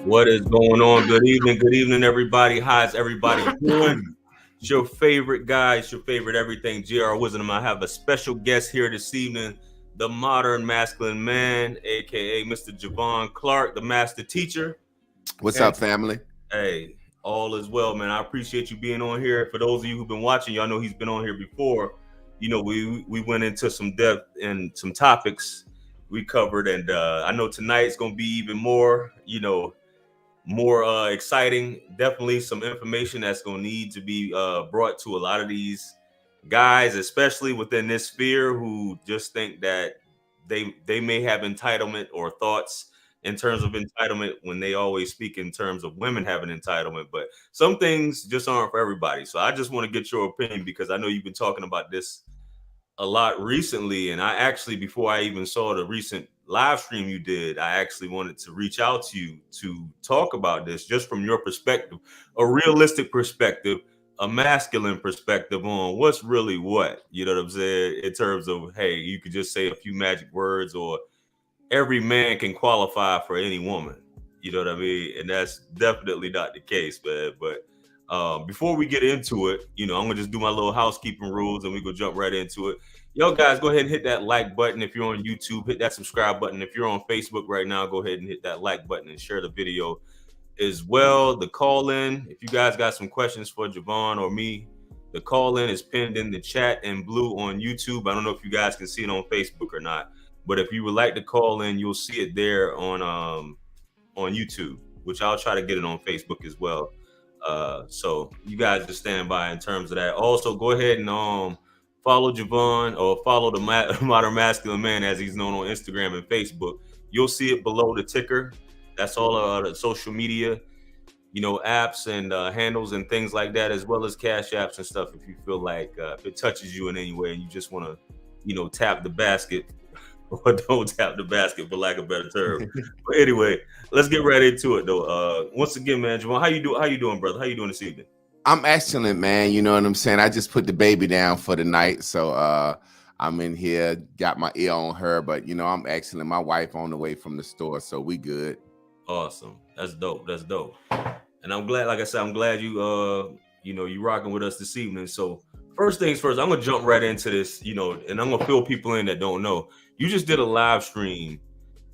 What is going on? Good evening, everybody. How's everybody doing? It's your favorite guy, it's your favorite everything, JR Wisdom. I have a special guest here this evening, the modern masculine man, aka Mr. Javon Clark, the master teacher. What's up, family? Hey, all is well, man. I appreciate you being on here. For those of you who've been watching, y'all know he's been on here before. You know, we went into some depth and some topics we covered, and I know tonight's gonna be even more, more exciting. Definitely some information that's going to need to be brought to a lot of these guys, especially within this sphere, who just think that they may have entitlement or thoughts in terms of entitlement when they always speak in terms of women having entitlement. But some things just aren't for everybody. So I just want to get your opinion, because I know you've been talking about this a lot recently, and I actually, before I even saw the recent live stream you did, I actually wanted to reach out to you to talk about this just from your perspective, a realistic perspective, a masculine perspective on what's really what, you know what I'm saying, in terms of, hey, you could just say a few magic words or every man can qualify for any woman, you know what I mean? And that's definitely not the case, man. But before we get into it, I'm gonna just do my little housekeeping rules and we go jump right into it. Yo, guys, go ahead and hit that like button if you're on YouTube. Hit that subscribe button. If you're on Facebook right now, go ahead and hit that like button and share the video as well. The call in, if you guys got some questions for Javon or me, the call in is pinned in the chat in blue on YouTube. I don't know if you guys can see it on Facebook or not, but if you would like to call in, you'll see it there on YouTube, which I'll try to get it on Facebook as well. So you guys just stand by in terms of that. Also, go ahead and follow Javon, or follow the modern masculine man, as he's known on Instagram and Facebook. You'll see it below the ticker. That's all the social media, apps and handles and things like that, as well as cash apps and stuff. If you feel like if it touches you in any way and you just want to, tap the basket, or don't tap the basket, for lack of a better term. But anyway, let's get right into it, though. Once again, man, Javon, how you doing, brother? How you doing this evening? I'm excellent, man. You know what I'm saying? I just put the baby down for the night, so I'm in here, got my ear on her, but I'm excellent. My wife on the way from the store, so we good. Awesome. That's dope. And I'm glad, like I said, I'm glad you rocking with us this evening. So first things first, I'm gonna jump right into this, and I'm gonna fill people in that don't know. You just did a live stream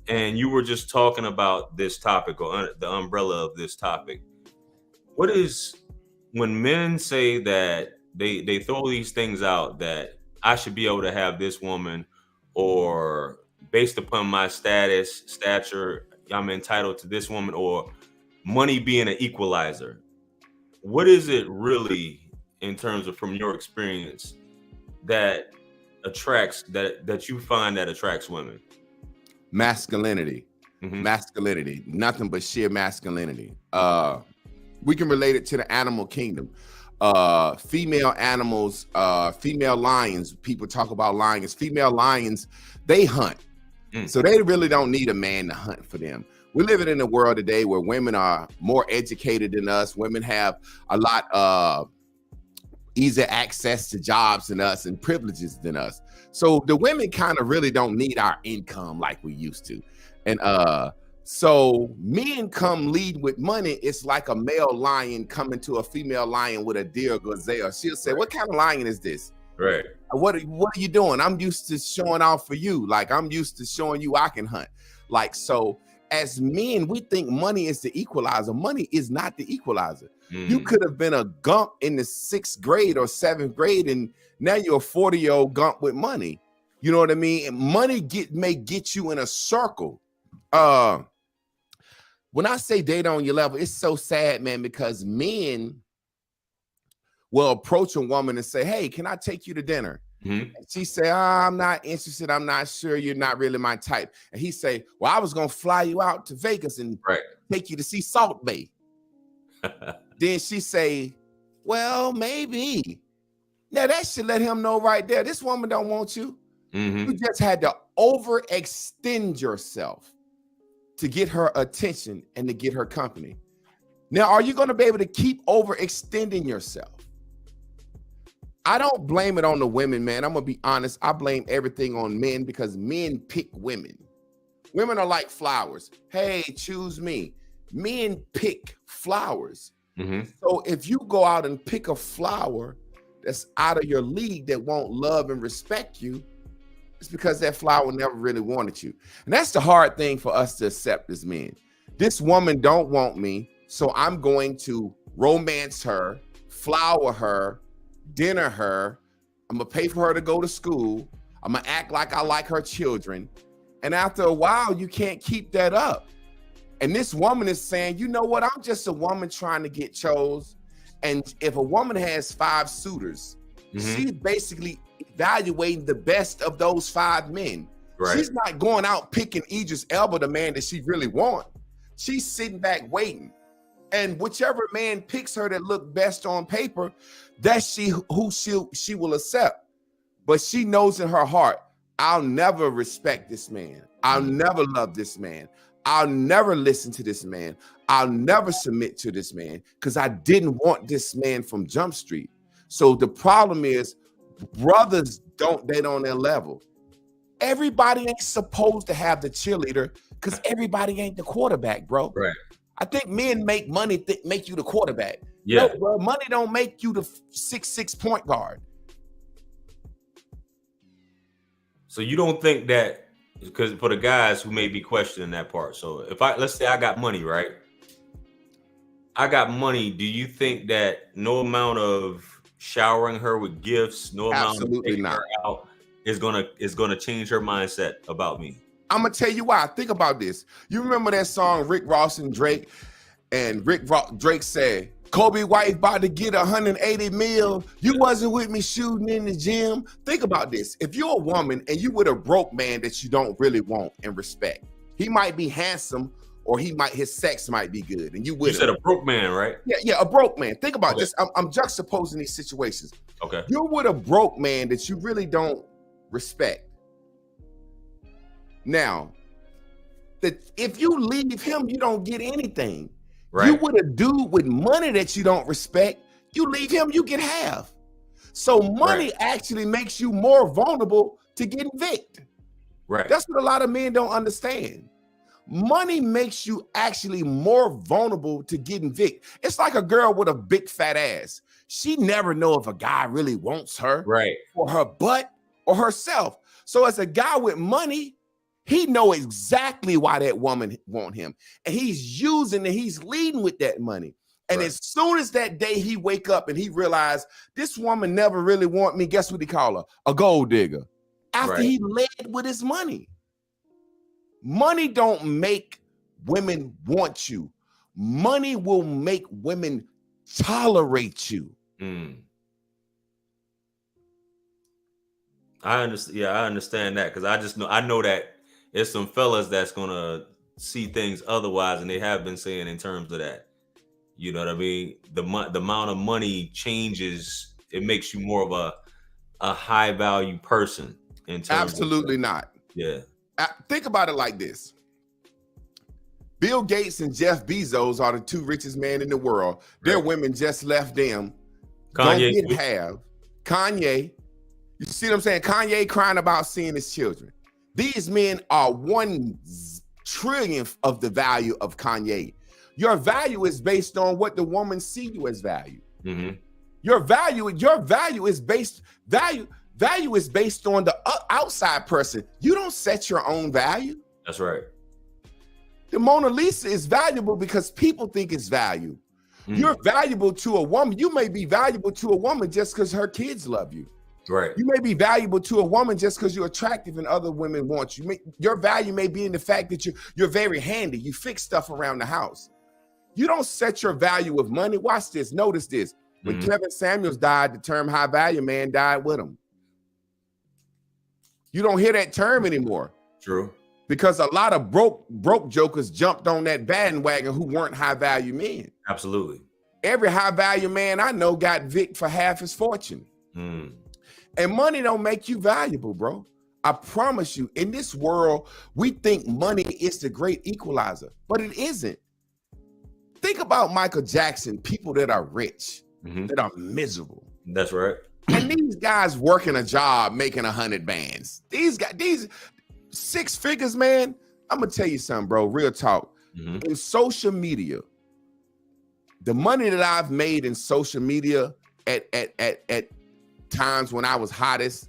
and you were just talking about this topic, or the umbrella of this topic. What is, when men say that they throw these things out, that I should be able to have this woman, or based upon my stature, I'm entitled to this woman, or money being an equalizer, what is it really, in terms of, from your experience, that attracts, that you find that attracts women? Masculinity. Mm-hmm. Masculinity, nothing but sheer masculinity. We can relate it to the animal kingdom. Female animals, female lions, people talk about lions. Female lions, they hunt. So they really don't need a man to hunt for them. We're living in a world today where women are more educated than us. Women have a lot easier access to jobs than us and privileges than us. So the women kind of really don't need our income like we used to. And so men come lead with money. It's like a male lion coming to a female lion with a deer gazelle. She'll say, "What kind of lion is this? Right. What are you doing? I'm used to showing off for you. Like, I'm used to showing you I can hunt." Like, so as men, we think money is the equalizer. Money is not the equalizer. You could have been a gump in the 6th grade or 7th grade, and now you're a 40-year-old gump with money. You know what I mean? And money may get you in a circle. When I say date on your level, it's so sad, man, because men will approach a woman and say, "Hey, can I take you to dinner?" And she say, "I'm not interested. I'm not sure. You're not really my type." And he say, "Well, I was going to fly you out to Vegas and take you to see Salt Bay." Then she say, "Well, maybe." Now that should let him know right there, this woman don't want you. You just had to overextend yourself to get her attention and to get her company. Now, are you going to be able to keep overextending yourself? I don't blame it on the women, man. I'm going to be honest. I blame everything on men, because men pick women. Women are like flowers. Hey, choose me. men pick flowers. Mm-hmm. So if you go out and pick a flower that's out of your league that won't love and respect you, it's because that flower never really wanted you. And that's the hard thing for us to accept as men. This woman don't want me, so I'm going to romance her, flower her, dinner her. I'm gonna pay for her to go to school. I'm gonna act like I like her children. And after a while, you can't keep that up. And this woman is saying, you know what? I'm just a woman trying to get chose. And if a woman has 5 suitors, she's basically evaluating the best of those 5 men. Right. She's not going out picking Idris Elba, the man that she really wants. She's sitting back waiting. And whichever man picks her that look best on paper, that's who she will accept. But she knows in her heart, I'll never respect this man. I'll never love this man. I'll never listen to this man. I'll never submit to this man because I didn't want this man from Jump Street. So the problem is brothers don't date on their level. Everybody ain't supposed to have the cheerleader because everybody ain't the quarterback, bro. Right. I think men make money make you the quarterback. Yeah. No, bro, money don't make you the 6'6" point guard. So you don't think that, because for the guys who may be questioning that part. So let's say I got money, right? I got money. Do you think that no amount of showering her with gifts, no amount of taking her out is gonna change her mindset about me? I'm gonna tell you why. Think about this. You remember that song Rick Ross and Drake? And Drake said, Kobe White about to get 180 mil. You wasn't with me shooting in the gym. Think about this. If you're a woman and you with a broke man that you don't really want and respect, he might be handsome or his sex might be good. And you said a broke man, right? Yeah, a broke man. Think about this. I'm juxtaposing these situations. Okay. You're with a broke man that you really don't respect. Now, if you leave him, you don't get anything. Right. You with a dude with money that you don't respect, you leave him, you get half. So money actually makes you more vulnerable to getting evicted. Right. That's what a lot of men don't understand. Money makes you actually more vulnerable to getting evicted. It's like a girl with a big fat ass. She never know if a guy really wants her, right, or her butt or herself. So as a guy with money, he know exactly why that woman want him. And he's using it, he's leading with that money. And as soon as that day he wake up and he realize this woman never really want me, guess what he call her? A gold digger. After he led with his money. Money don't make women want you. Money will make women tolerate you. I understand. Yeah, I understand that because I know that there's some fellas that's gonna see things otherwise, and they have been saying in terms of that. You know what I mean? The amount of money changes. It makes you more of a high value person. In terms Absolutely not. Yeah. Think about it like this. Bill Gates and Jeff Bezos are the 2 richest men in the world. Their women just left them. Kanye. Don't get half. Kanye. You see what I'm saying? Kanye crying about seeing his children. These men are 1 trillionth of the value of Kanye. Your value is based on what the woman see you as value. Your value is based on the outside person. You don't set your own value. That's right. The Mona Lisa is valuable because people think it's value. You're valuable to a woman. You may be valuable to a woman just because her kids love you. Right. You may be valuable to a woman just because you're attractive and other women want you. Your value may be in the fact that you're very handy. You fix stuff around the house. You don't set your value with money. Watch this. Notice this. When Kevin Samuels died, the term high value man died with him. You don't hear that term anymore. True. Because a lot of broke jokers jumped on that bandwagon who weren't high value men. Absolutely. Every high value man I know got Vic for half his fortune. And money don't make you valuable, bro. I promise you, in this world, we think money is the great equalizer, but it isn't. Think about Michael Jackson, people that are rich, that are miserable. That's right. And these guys working a job, making 100 bands. These guys, these 6 figures, man. I'm gonna tell you something, bro. Real talk. In social media, the money that I've made in social media at times when I was hottest,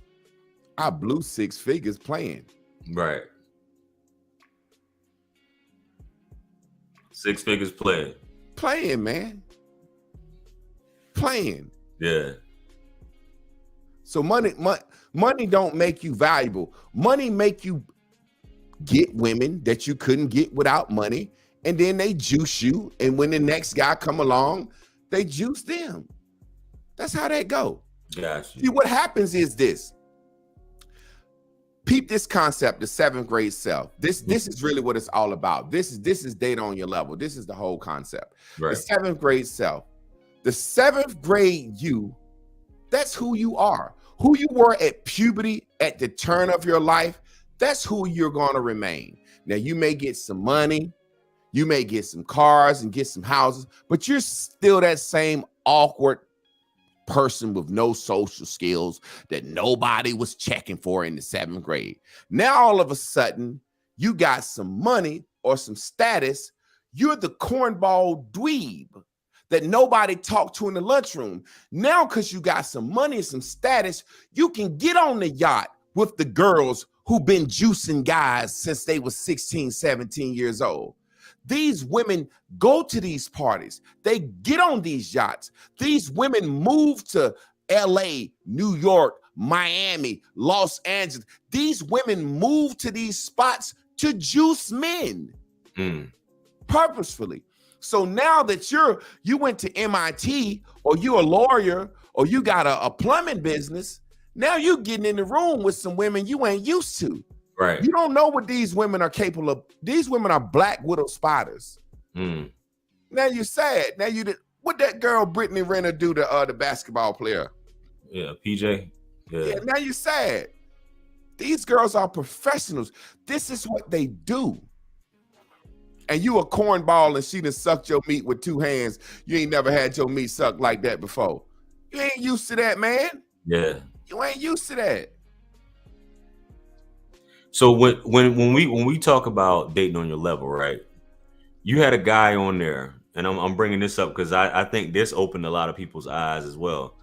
I blew 6 figures playing. Right. 6 figures playing. Playing, man. Playing. Yeah. So money don't make you valuable. Money make you get women that you couldn't get without money, and then they juice you. And when the next guy come along, they juice them. That's how that go. Gotcha. See, what happens is this. Peep this concept, the 7th grade self. This is really what it's all about. This is data on your level. This is the whole concept. Right. The 7th grade self. The 7th grade you, that's who you are. Who you were at puberty, at the turn of your life, that's who you're going to remain. Now, you may get some money, you may get some cars and get some houses, but you're still that same awkward person with no social skills that nobody was checking for in the 7th grade. Now, all of a sudden, you got some money or some status. You're the cornball dweeb that nobody talked to in the lunchroom. Now, because you got some money and some status, you can get on the yacht with the girls who've been juicing guys since they were 16, 17 years old. These women go to these parties. They get on these yachts. These women move to LA, New York, Miami, Los Angeles. These women move to these spots to juice men purposefully. So now that you went to MIT, or you're a lawyer, or you got a plumbing business, now you're getting in the room with some women you ain't used to. Right. You don't know what these women are capable of. These women are black widow spiders. Now you're sad. Now what that girl Brittany Renner do to the basketball player? Yeah, PJ. Yeah, now you're sad. These girls are professionals. This is what they do. And you a cornball and she done sucked your meat with 2 hands. You ain't never had your meat sucked like that before. You ain't used to that, man. Yeah. You ain't used to that. So when we talk about dating on your level, right? You had a guy on there, and I'm bringing this up because I think this opened a lot of people's eyes as well.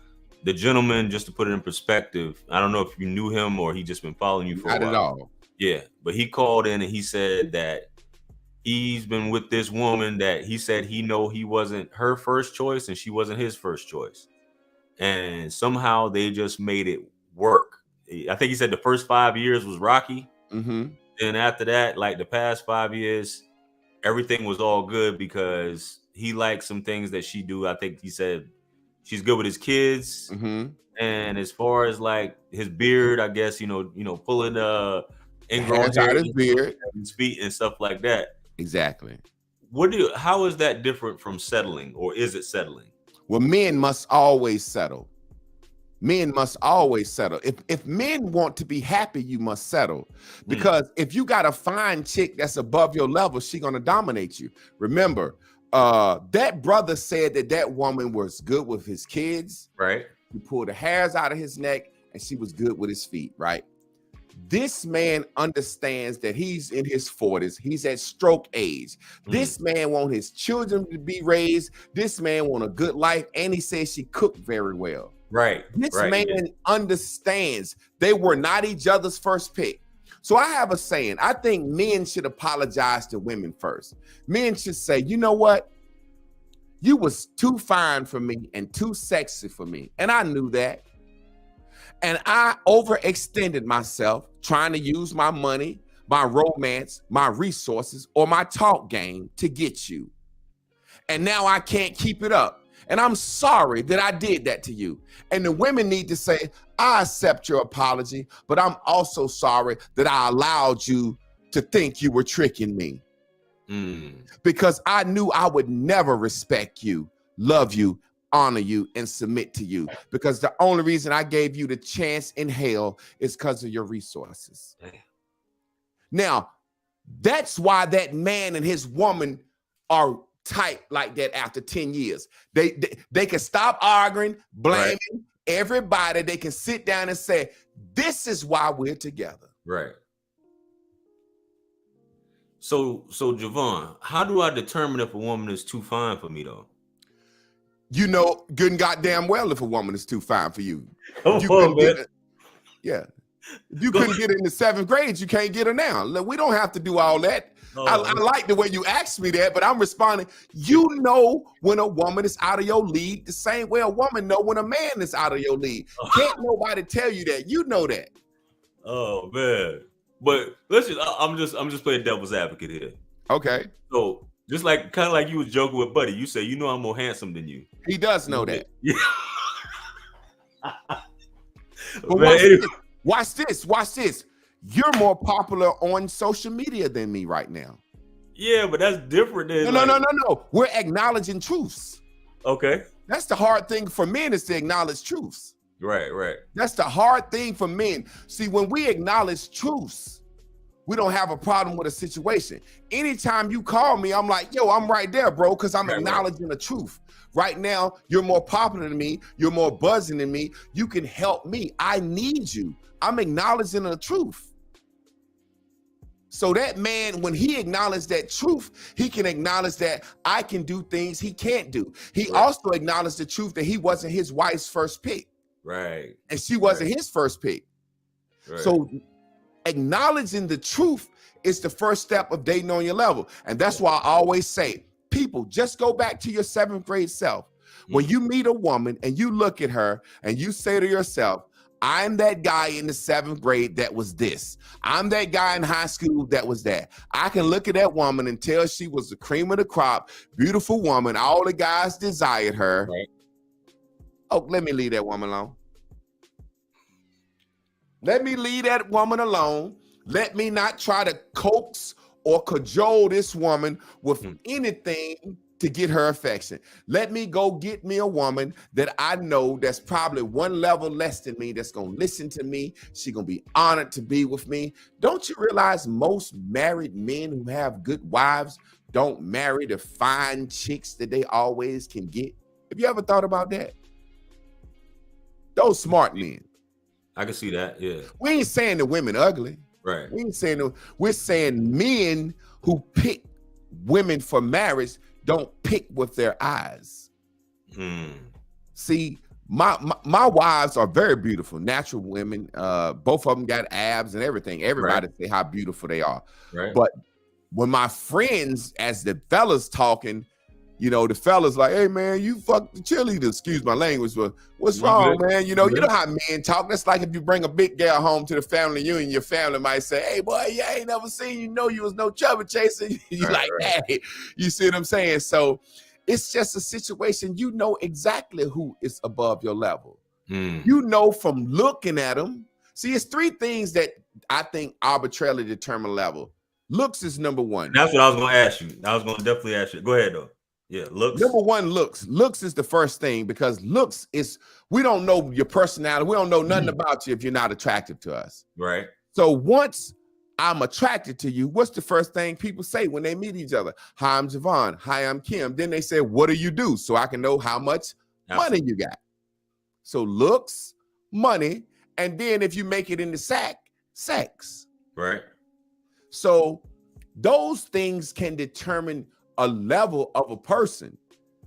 The gentleman, just to put it in perspective, I don't know if you knew him or he just been following you for a while. Not at all. Yeah, but he called in and he said that he's been with this woman that he said he wasn't her first choice and she wasn't his first choice. And somehow they just made it work. I think he said the first 5 years was rocky. Then after that, like the past 5 years, everything was all good because he liked some things that she do. I think he said she's good with his kids. And as far as like his beard, I guess, pulling ingrown hair out his beard, his feet and stuff like that. Exactly. How is that different from settling, or is it settling? Well, men must always settle. Men must always settle. If men want to be happy, you must settle. Because if you got a fine chick that's above your level, she gonna dominate you. Remember, that brother said that woman was good with his kids. Right. He pulled the hairs out of his neck, and she was good with his feet. Right. This man understands that he's in his 40s. He's at stroke age. This man wants his children to be raised. This man wants a good life. And he says she cooked very well. Right. This man understands they were not each other's first pick. So I have a saying. I think men should apologize to women first. Men should say, you know what? You was too fine for me and too sexy for me. And I knew that. And I overextended myself trying to use my money, my romance, my resources, or my talk game to get you. And now I can't keep it up. And I'm sorry that I did that to you. And the women need to say, I accept your apology, but I'm also sorry that I allowed you to think you were tricking me. Because I knew I would never respect you, love you, honor you, and submit to you. Because the only reason I gave you the chance in hell is because of your resources. Now, that's why that man and his woman are tight like that after 10 years. They can stop arguing, blaming everybody. They can sit down and say, this is why we're together. Right. So Javon, how do I determine if a woman is too fine for me though? You know good and goddamn well if a woman is too fine for you. Come You on, couldn't man. get yeah. If you couldn't get her in the 7th grade, you can't get her now. Look, we don't have to do all that. I like the way you asked me that, but I'm responding. You know when a woman is out of your league the same way a woman know when a man is out of your league. Can't nobody tell you that. You know that. Oh man. But I'm just playing devil's advocate here. Okay. So just like kind of like you was joking with Buddy, you say, you know, I'm more handsome than you. He does know that. Yeah. But watch this. You're more popular on social media than me right now. Yeah, but that's different than No. We're acknowledging truths. Okay. That's the hard thing for men, is to acknowledge truths. Right. That's the hard thing for men. See, when we acknowledge truths, we don't have a problem with a situation. Anytime you call me, I'm like, yo, I'm right there, bro, because I'm acknowledging the truth. Right now, you're more popular than me. You're more buzzing than me. You can help me. I need you. I'm acknowledging the truth. So that man, when he acknowledged that truth, he can acknowledge that I can do things he can't do. He also acknowledged the truth that he wasn't his wife's first pick. Right. And she wasn't his first pick. Right. So acknowledging the truth is the first step of dating on your level. And that's why I always say, people, just go back to your 7th grade self. When you meet a woman and you look at her and you say to yourself, I'm that guy in the 7th grade that was this. I'm that guy in high school that was that. I can look at that woman and tell she was the cream of the crop, beautiful woman. All the guys desired her. Right. Oh, let me leave that woman alone. Let me leave that woman alone. Let me not try to coax or cajole this woman with anything to get her affection. Let me go get me a woman that I know that's probably one level less than me, that's gonna listen to me. She's gonna be honored to be with me. Don't you realize most married men who have good wives don't marry the fine chicks that they always can get? Have you ever thought about that? Those smart men. I can see that, yeah. We ain't saying the women ugly. Right. We ain't saying we're saying men who pick women for marriage don't pick with their eyes. See, my wives are very beautiful, natural women. Both of them got abs and everything. Everybody say how beautiful they are. Right. But when my friends, as the fellas talking, you know, the fellas like, hey man, you fuck the cheerleader. Excuse my language, but what's wrong, man? You know how men talk. That's like if you bring a big gal home to the family reunion, your family might say, hey boy, you ain't never seen you, know you was no trouble chaser. You hey, you see what I'm saying? So it's just a situation. You know exactly who is above your level. You know from looking at them. See, it's 3 things that I think arbitrarily determine level. Looks is number 1. That's what I was going to ask you. I was going to definitely ask you. Go ahead though. Yeah, looks. Number 1, looks. Looks is the first thing, because looks is, we don't know your personality. We don't know nothing about you if you're not attractive to us. Right. So once I'm attracted to you, what's the first thing people say when they meet each other? Hi, I'm Javon. Hi, I'm Kim. Then they say, what do you do? So I can know how much money you got. So looks, money, and then if you make it in the sack, sex. Right. So those things can determine a level of a person.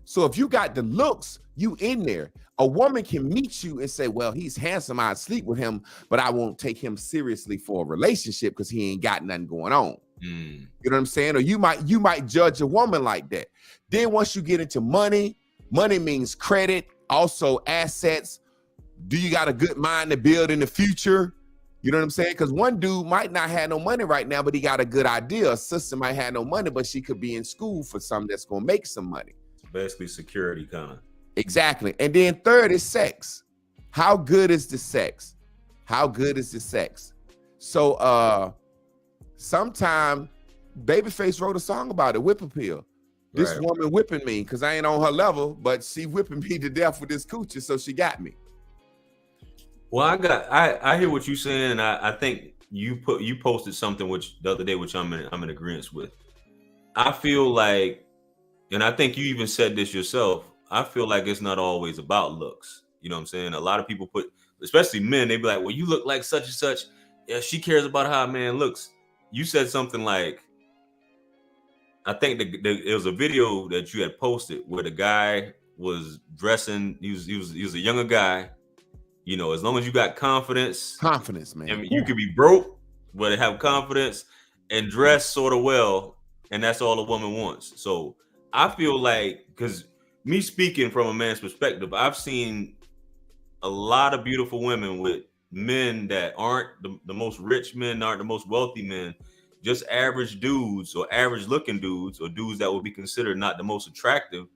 So if you got the looks, you in there. A woman can meet you and say, well, he's handsome, I'd sleep with him, but I won't take him seriously for a relationship because he ain't got nothing going on. You know what I'm saying? Or you might judge a woman like that. Then once you get into money, money means credit, also assets. Do you got a good mind to build in the future? You know what I'm saying? Because one dude might not have no money right now, but he got a good idea. A sister might have no money, but she could be in school for something that's going to make some money. Basically security kind of. Exactly. And then 3rd is sex. How good is the sex? How good is the sex? So sometime Babyface wrote a song about it, Whip Appeal. This woman whipping me because I ain't on her level, but she whipping me to death with this coochie, so she got me. Well, I hear what you're saying, and I think you posted something which the other day, which I'm in agreement with. I feel like, and I think you even said this yourself, I feel like it's not always about looks. You know what I'm saying? A lot of people especially men, they be like, well, you look like such and such. Yeah, she cares about how a man looks. You said something like, I think it was a video that you had posted where the guy was dressing. He was a younger guy. You know, as long as you got confidence, man. and you could be broke, but have confidence and dress sort of well, and that's all a woman wants. So I feel like, because me speaking from a man's perspective, I've seen a lot of beautiful women with men that aren't the most rich men, aren't the most wealthy men, just average dudes or average looking dudes or dudes that would be considered not the most attractive.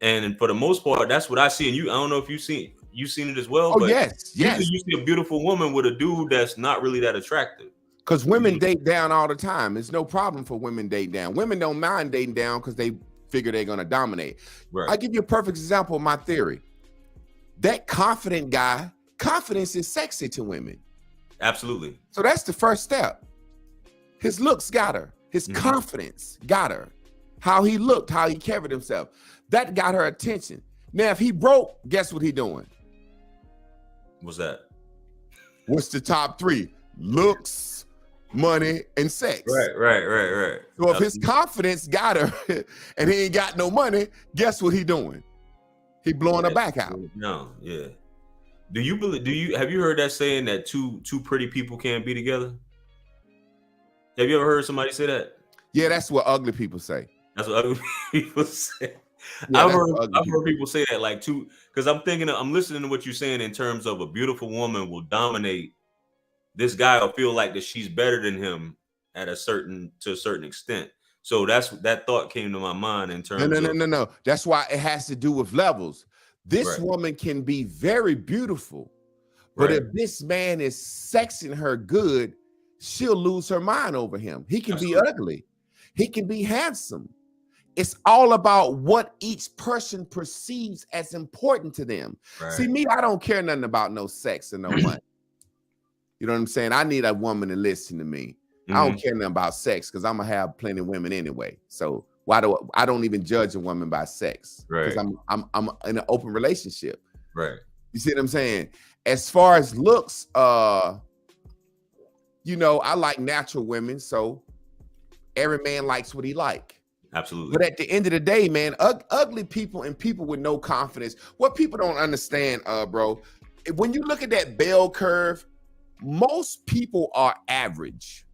And for the most part, that's what I see. And I don't know if you've seen it as well, but yes. usually you see a beautiful woman with a dude that's not really that attractive. Because women date down all the time. It's no problem for women date down. Women don't mind dating down because they figure they're going to dominate. Right. I'll give you a perfect example of my theory. That confident guy, confidence is sexy to women. Absolutely. So that's the first step. His looks got her. His confidence got her. How he looked, how he carried himself. That got her attention. Now, if he broke, guess what he doing? What's that? What's the top three? Looks, money, and sex. Right. So if his confidence got her and he ain't got no money, guess what he doing? He blowing her back out. No, yeah. Have you heard that saying that two pretty people can't be together? Have you ever heard somebody say that? Yeah, that's what ugly people say. That's what ugly people say. Yeah, I've heard people say that, like, because I'm listening to what you're saying in terms of a beautiful woman will dominate this guy or feel like that she's better than him to a certain extent. So that thought came to my mind in terms of no. That's why it has to do with levels. This woman can be very beautiful, but if this man is sexing her good, she'll lose her mind over him. He can be ugly. He can be handsome. It's all about what each person perceives as important to them. Right. See, me, I don't care nothing about no sex or no money. You know what I'm saying? I need a woman to listen to me. I don't care nothing about sex because I'm gonna have plenty of women anyway. So I don't even judge a woman by sex because I'm in an open relationship. Right. You see what I'm saying? As far as looks, you know, I like natural women, so every man likes what he like. Absolutely. But at the end of the day, man, ugly people and people with no confidence, what people don't understand, bro, when you look at that bell curve, most people are average.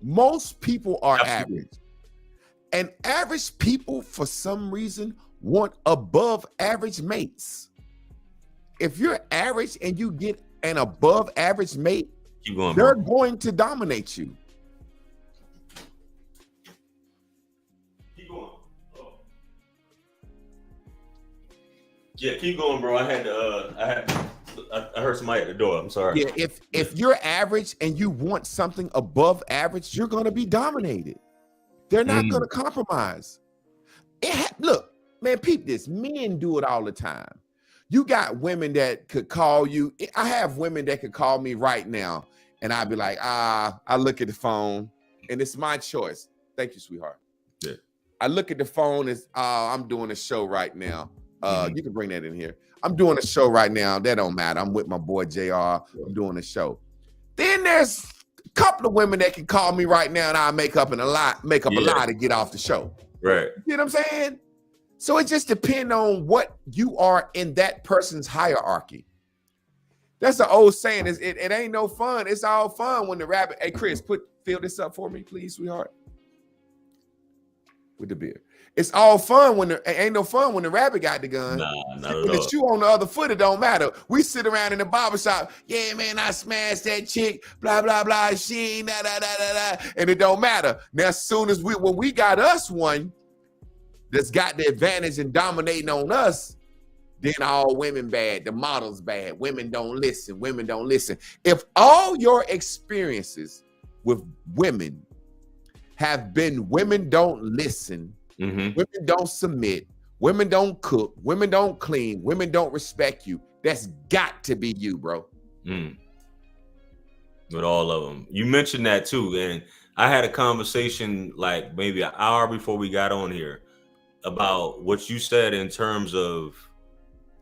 Most people are average. And average people, for some reason, want above average mates. If you're average and you get an above average mate, they're going to dominate you. Yeah, keep going, bro. I heard somebody at the door. I'm sorry. Yeah, if you're average and you want something above average, you're going to be dominated. They're not going to compromise. Look, man, peep this. Men do it all the time. You got women that could call you. I have women that could call me right now, and I'd be like, I look at the phone, and it's my choice. Thank you, sweetheart. Yeah. I look at the phone, I'm doing a show right now. You can bring that in here. I'm doing a show right now. That don't matter. I'm with my boy JR. I'm doing a show. Then there's a couple of women that can call me right now, and I'll make up a lie to get off the show. Right. You know what I'm saying? So it just depends on what you are in that person's hierarchy. That's the old saying. It ain't no fun. It's all fun when the rabbit. Hey, Chris, fill this up for me, please, sweetheart. With the beer. It's all fun when ain't no fun when the rabbit got the gun. Nah, not when the shoe on the other foot, it don't matter. We sit around in the barbershop. Yeah, man, I smashed that chick. Blah blah blah. She ain't da da da da da. And it don't matter. Now, as soon as when we got us one that's got the advantage and dominating on us, then all women bad. The models bad. Women don't listen. Women don't listen. If all your experiences with women have been women don't listen. Women don't submit, women don't cook, women don't clean, women don't respect you. That's got to be you, bro. With all of them. You mentioned that too. And I had a conversation like maybe an hour before we got on here about what you said in terms of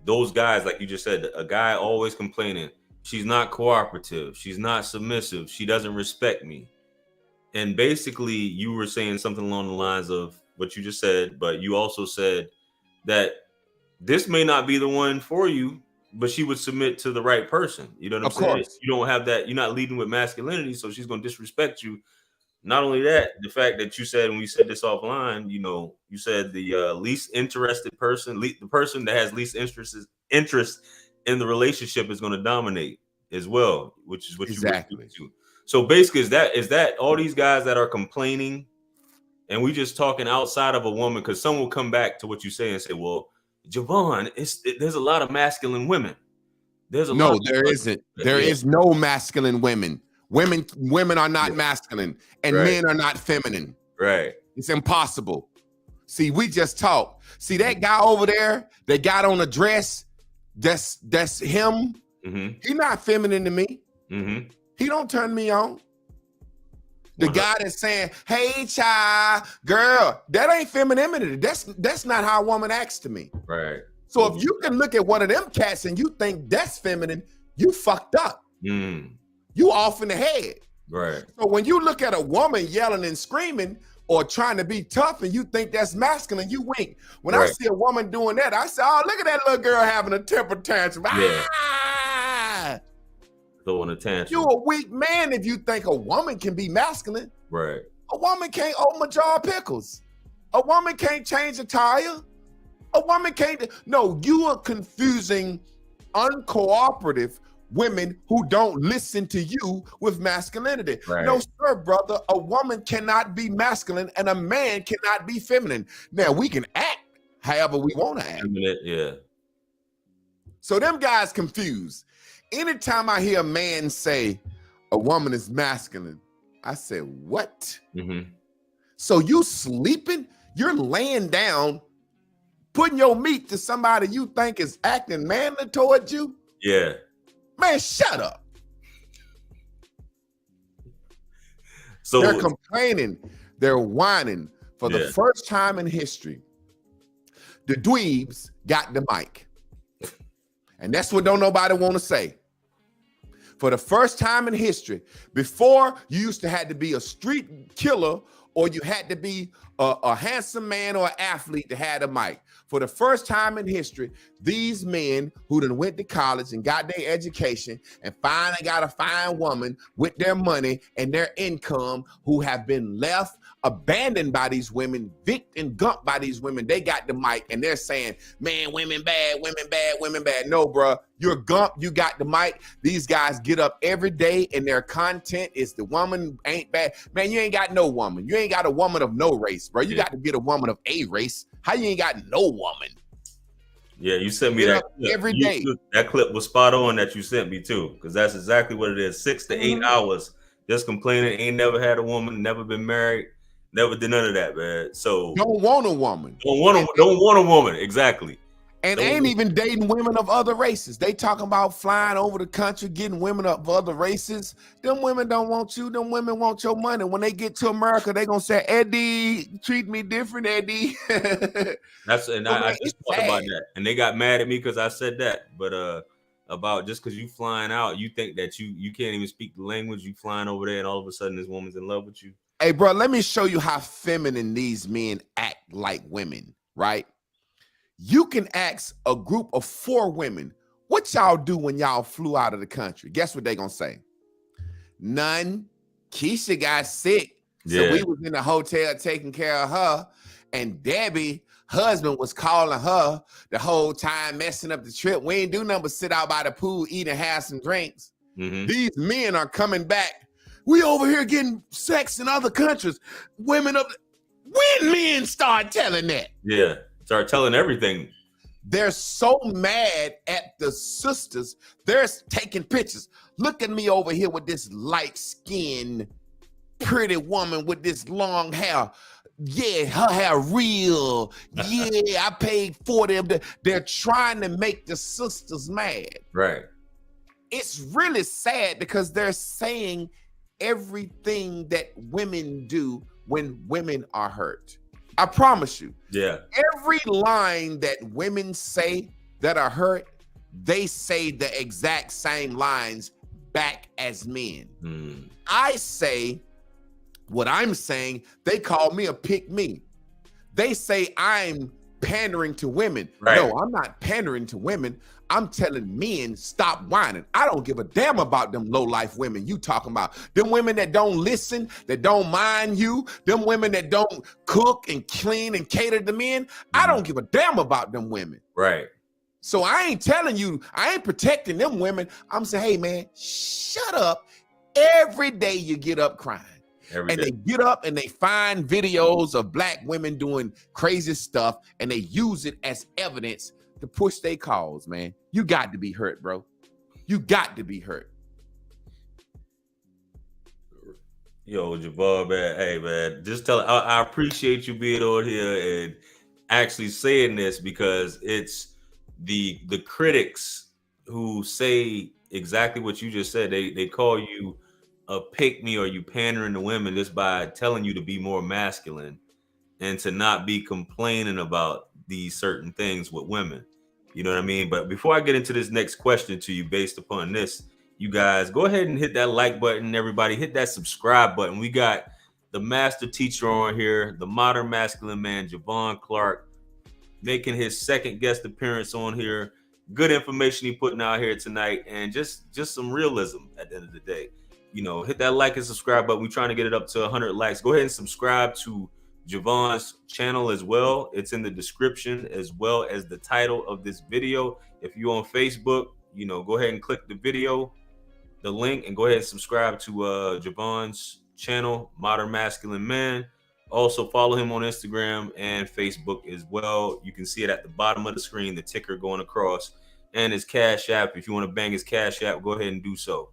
those guys, like you just said, a guy always complaining, she's not cooperative, she's not submissive, she doesn't respect me. And basically, you were saying something along the lines of what you just said, but you also said that this may not be the one for you, but she would submit to the right person. You know what I'm Of saying? course. You don't have that. You're not leading with masculinity, so she's going to disrespect you. Not only that, the fact that you said, when we said this offline, you said the least interested person, the person that has least interest in the relationship is going to dominate as well, which is what you were Exactly. speaking to. So basically, is that all these guys that are complaining, and we just talking outside of a woman? Because some will come back to what you say and say, "Well, Javon, there's a lot of masculine women. There's a lot No, of there people." isn't. There Yeah, is no masculine women. Women are not masculine, and right, men are not feminine. right, It's impossible. See, we just talk. See that guy over there that got on a dress, that's him. mm-hmm, He not feminine to me. mm-hmm. He don't turn me on. The guy that's saying, "Hey, child, girl," that ain't femininity. That's not how a woman acts to me. Right. So if you can look at one of them cats and you think that's feminine, you fucked up. You off in the head. Right. So when you look at a woman yelling and screaming or trying to be tough and you think that's masculine, you wink. When I see a woman doing that, I say, "Oh, look at that little girl having a temper tantrum." Yeah. Ah! Throwing a tantrum. You a weak man if you think a woman can be masculine. Right. A woman can't open a jar of pickles. A woman can't change a tire. A woman can't. No, you are confusing uncooperative women who don't listen to you with masculinity. Right. No, sir, brother. A woman cannot be masculine and a man cannot be feminine. Now, we can act however we want to act. Yeah. So them guys confused. Anytime I hear a man say a woman is masculine, I say, what? Mm-hmm. So you sleeping? You're laying down, putting your meat to somebody you think is acting manly towards you? Yeah. Man, shut up. So they're complaining, they're whining. For the first time in history, the dweebs got the mic. And that's what don't nobody want to say. For the first time in history, before you used to have to be a street killer or you had to be a handsome man or an athlete to have a mic. For the first time in history, these men who done went to college and got their education and finally got a fine woman with their money and their income, who have been left abandoned by these women, vicked and gumped by these women, they got the mic and they're saying, man, women bad, women bad, women bad. No, bro, you're gumped, you got the mic. These guys get up every day and their content is the woman ain't bad. Man, you ain't got no woman. You ain't got a woman of no race, bro. You got to get a woman of a race. How you ain't got no woman? Yeah, you sent me that clip. Every day. That clip was spot on that you sent me too, because that's exactly what it is. 6 to 8 hours just complaining, ain't never had a woman, never been married, never did none of that, man. So don't want a woman. Don't want a woman, exactly. And ain't even dating women of other races. They talking about flying over the country, getting women of other races. Them women don't want you. Them women want your money. When they get to America, they gonna say, Eddie, treat me different, Eddie. I just thought about that. And they got mad at me because I said that. But about just because you flying out, you think that you can't even speak the language, you flying over there and all of a sudden this woman's in love with you. Hey, bro, let me show you how feminine these men act like women, right? You can ask a group of 4 women, what y'all do when y'all flew out of the country? Guess what they gonna say? None. Keisha got sick. So we was in the hotel taking care of her. And Debbie, husband, was calling her the whole time, messing up the trip. We ain't do nothing but sit out by the pool, eat and have some drinks. These men are coming back. We over here getting sex in other countries. When men start telling that? Yeah. Start telling everything. They're so mad at the sisters. They're taking pictures. Look at me over here with this light-skinned, pretty woman with this long hair. Yeah, her hair real. Yeah, I paid for them. They're trying to make the sisters mad. Right. It's really sad because they're saying everything that women do when women are hurt. I promise you. Yeah. Every line that women say that are hurt, they say the exact same lines back as men. I say What I'm saying, they call me a pick me. They say I'm pandering to women. Right. No, I'm not pandering to women. I'm telling men, stop whining. I don't give a damn about them low-life women you talking about. Them women that don't listen, that don't mind you, them women that don't cook and clean and cater to men. I don't give a damn about them women. Right. So I ain't telling you, I ain't protecting them women. I'm saying, hey, man, shut up. Every day you get up crying. They get up and they find videos of black women doing crazy stuff and they use it as evidence to push their cause, man. You got to be hurt, bro. You got to be hurt. Yo, Javon, man, hey, man, just I appreciate you being on here and actually saying this, because it's the critics who say exactly what you just said. They call you a pick me, or you pandering to women just by telling you to be more masculine and to not be complaining about these certain things with women. You know what I mean? But before I get into this next question to you based upon this, you guys go ahead and hit that like button. Everybody hit that subscribe button. We got the master teacher on here, the modern masculine man, Javon Clark, making his second guest appearance on here. Good information he putting out here tonight, and just some realism at the end of the day. You know, hit that like and subscribe button. We're trying to get it up to 100 likes. Go ahead and subscribe to Javon's channel as well. It's in the description as well as the title of this video. If you're on Facebook, you know, go ahead and click the video, the link, and go ahead and subscribe to Javon's channel, Modern Masculine Man. Also follow him on Instagram and Facebook as well. You can see it at the bottom of the screen, the ticker going across, and his Cash App. If you want to bang his Cash App, go ahead and do so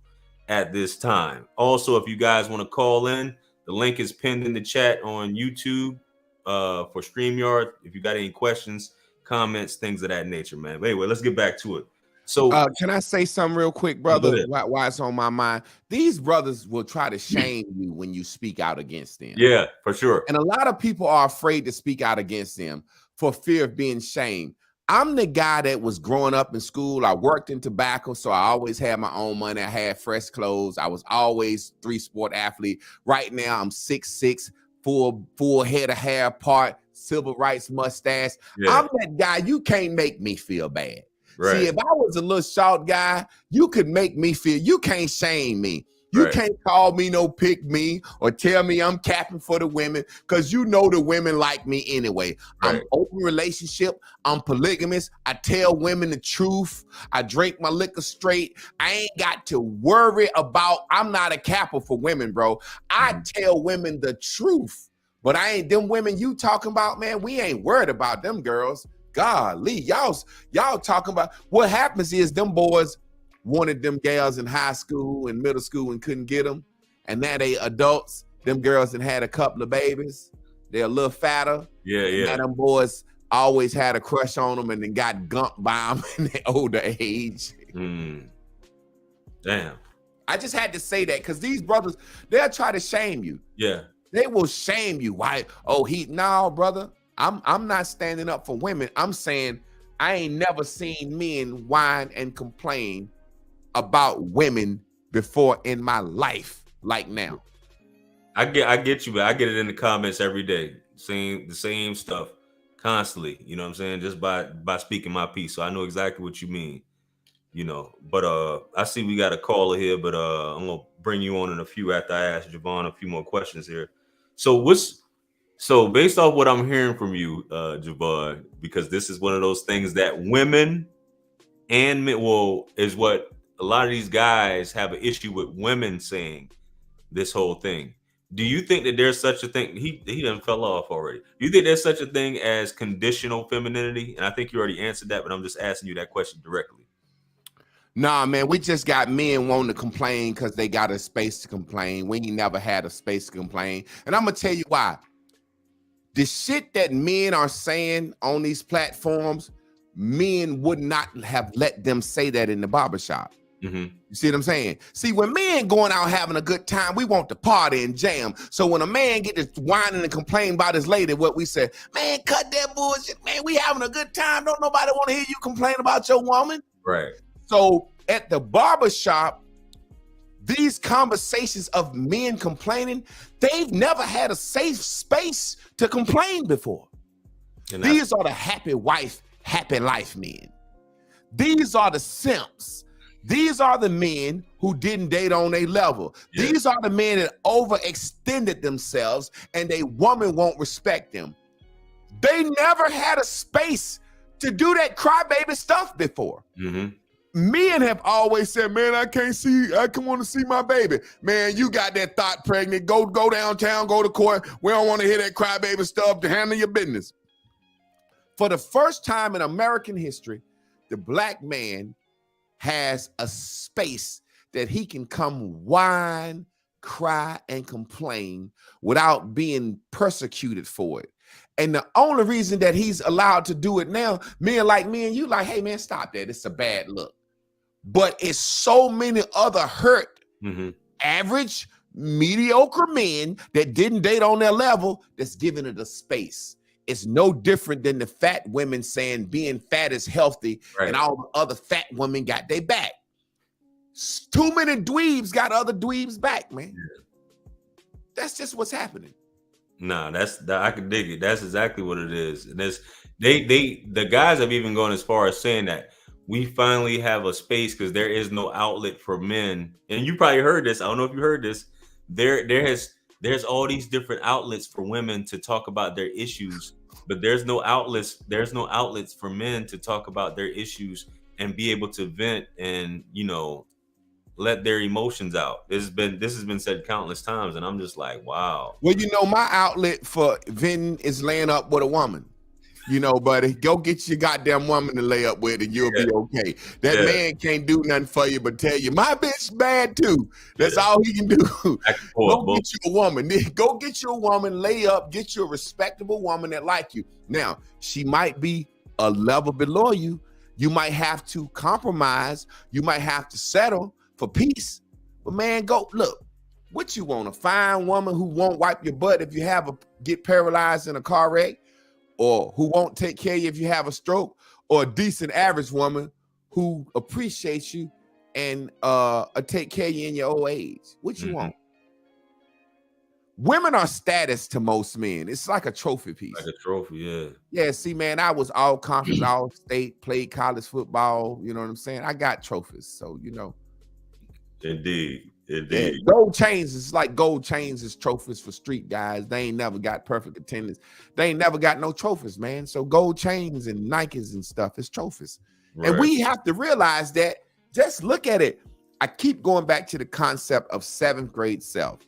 at this time. Also, if you guys want to call in, the link is pinned in the chat on YouTube for StreamYard. If you got any questions, comments, things of that nature, man. But anyway, let's get back to it. So can I say something real quick, brother? Why it's on my mind? These brothers will try to shame you when you speak out against them. Yeah, for sure. And a lot of people are afraid to speak out against them for fear of being shamed. I'm the guy that was growing up in school. I worked in tobacco, so I always had my own money. I had fresh clothes. I was always 3-sport athlete. Right now, I'm 6'6", full head of hair, part civil rights mustache. Yeah. I'm that guy. You can't make me feel bad. Right. See, if I was a little short guy, you could make me feel. You can't shame me. You can't call me no pick me or tell me I'm capping for the women, because you know the women like me anyway. I'm open relationship. I'm polygamous. I tell women the truth. I drink my liquor straight. I ain't got to worry about, I'm not a capper for women, bro. I tell women the truth, but I ain't them women you talking about, man. We ain't worried about them girls. Golly, y'all talking about what happens is them boys wanted them gals in high school and middle school and couldn't get them. And now they adults, them girls that had a couple of babies. They're a little fatter. Yeah. And them boys always had a crush on them and then got gumped by them in their older age. Damn. I just had to say that because these brothers, they'll try to shame you. Yeah. They will shame you. Why? Oh, no, brother. I'm not standing up for women. I'm saying I ain't never seen men whine and complain about women before in my life like now. I get you, but I get it in the comments every day, saying the same stuff constantly. You know what I'm saying? Just by speaking my piece. So I know exactly what you mean. You know, but I see we got a caller here, but I'm gonna bring you on in a few after I ask Javon a few more questions here. So based off what I'm hearing from you, Javon, because this is one of those things that women and men, is what a lot of these guys have an issue with women saying this whole thing. Do you think that there's such a thing? He done fell off already. Do you think there's such a thing as conditional femininity? And I think you already answered that, but I'm just asking you that question directly. Nah, man, we just got men wanting to complain because they got a space to complain. We ain't never had a space to complain. And I'm going to tell you why. The shit that men are saying on these platforms, men would not have let them say that in the barbershop. You see what I'm saying? See, when men going out having a good time, we want to party and jam. So when a man get to whining and complain about his lady, what we say, man, cut that bullshit, man, we having a good time. Don't nobody want to hear you complain about your woman. Right. So at the barbershop, these conversations of men complaining, they've never had a safe space to complain before. These are the happy wife, happy life men. These are the simps. These are the men who didn't date on their level. Yeah. These are the men that overextended themselves and a woman won't respect them. They never had a space to do that crybaby stuff before. Mm-hmm. Men have always said, man, I can want to see my baby. Man, you got that thought pregnant. Go downtown, go to court. We don't want to hear that crybaby stuff. To handle your business. For the first time in American history, the black man has a space that he can come whine, cry, and complain without being persecuted for it. And the only reason that he's allowed to do it now, men like me and you, like, hey, man, stop that. It's a bad look. But it's so many other hurt, average, mediocre men that didn't date on their level that's giving it a space. It's no different than the fat women saying being fat is healthy, right, and all the other fat women got their back. Too many dweebs got other dweebs back, man. Yeah. That's just what's happening. Nah, I can dig it. That's exactly what it is. And the guys have even gone as far as saying that we finally have a space because there is no outlet for men. And you probably heard this. I don't know if you heard this. There's all these different outlets for women to talk about their issues, but there's no outlets for men to talk about their issues and be able to vent and, let their emotions out. This has been said countless times, and I'm just like, wow. Well, my outlet for venting is laying up with a woman. Buddy, go get your goddamn woman to lay up with and you'll be okay. That man can't do nothing for you but tell you, my bitch bad too. That's all he can do. Go get you a woman. Go get you a woman, lay up, get you a respectable woman that like you. Now, she might be a level below you. You might have to compromise. You might have to settle for peace. But man, go look. What you want? A fine woman who won't wipe your butt if you get paralyzed in a car wreck? Or who won't take care of you if you have a stroke, or a decent average woman who appreciates you and take care of you in your old age? What you want? Women are status to most men. It's like a trophy piece. Like a trophy, yeah. Yeah, see, man, I was all conference, all state, played college football. You know what I'm saying? I got trophies, so Indeed. Yeah, gold chains is like gold chains is trophies for street guys. They ain't never got perfect attendance. They ain't never got no trophies, man. So gold chains and Nikes and stuff is trophies. Right. And we have to realize that. Just look at it. I keep going back to the concept of 7th grade self.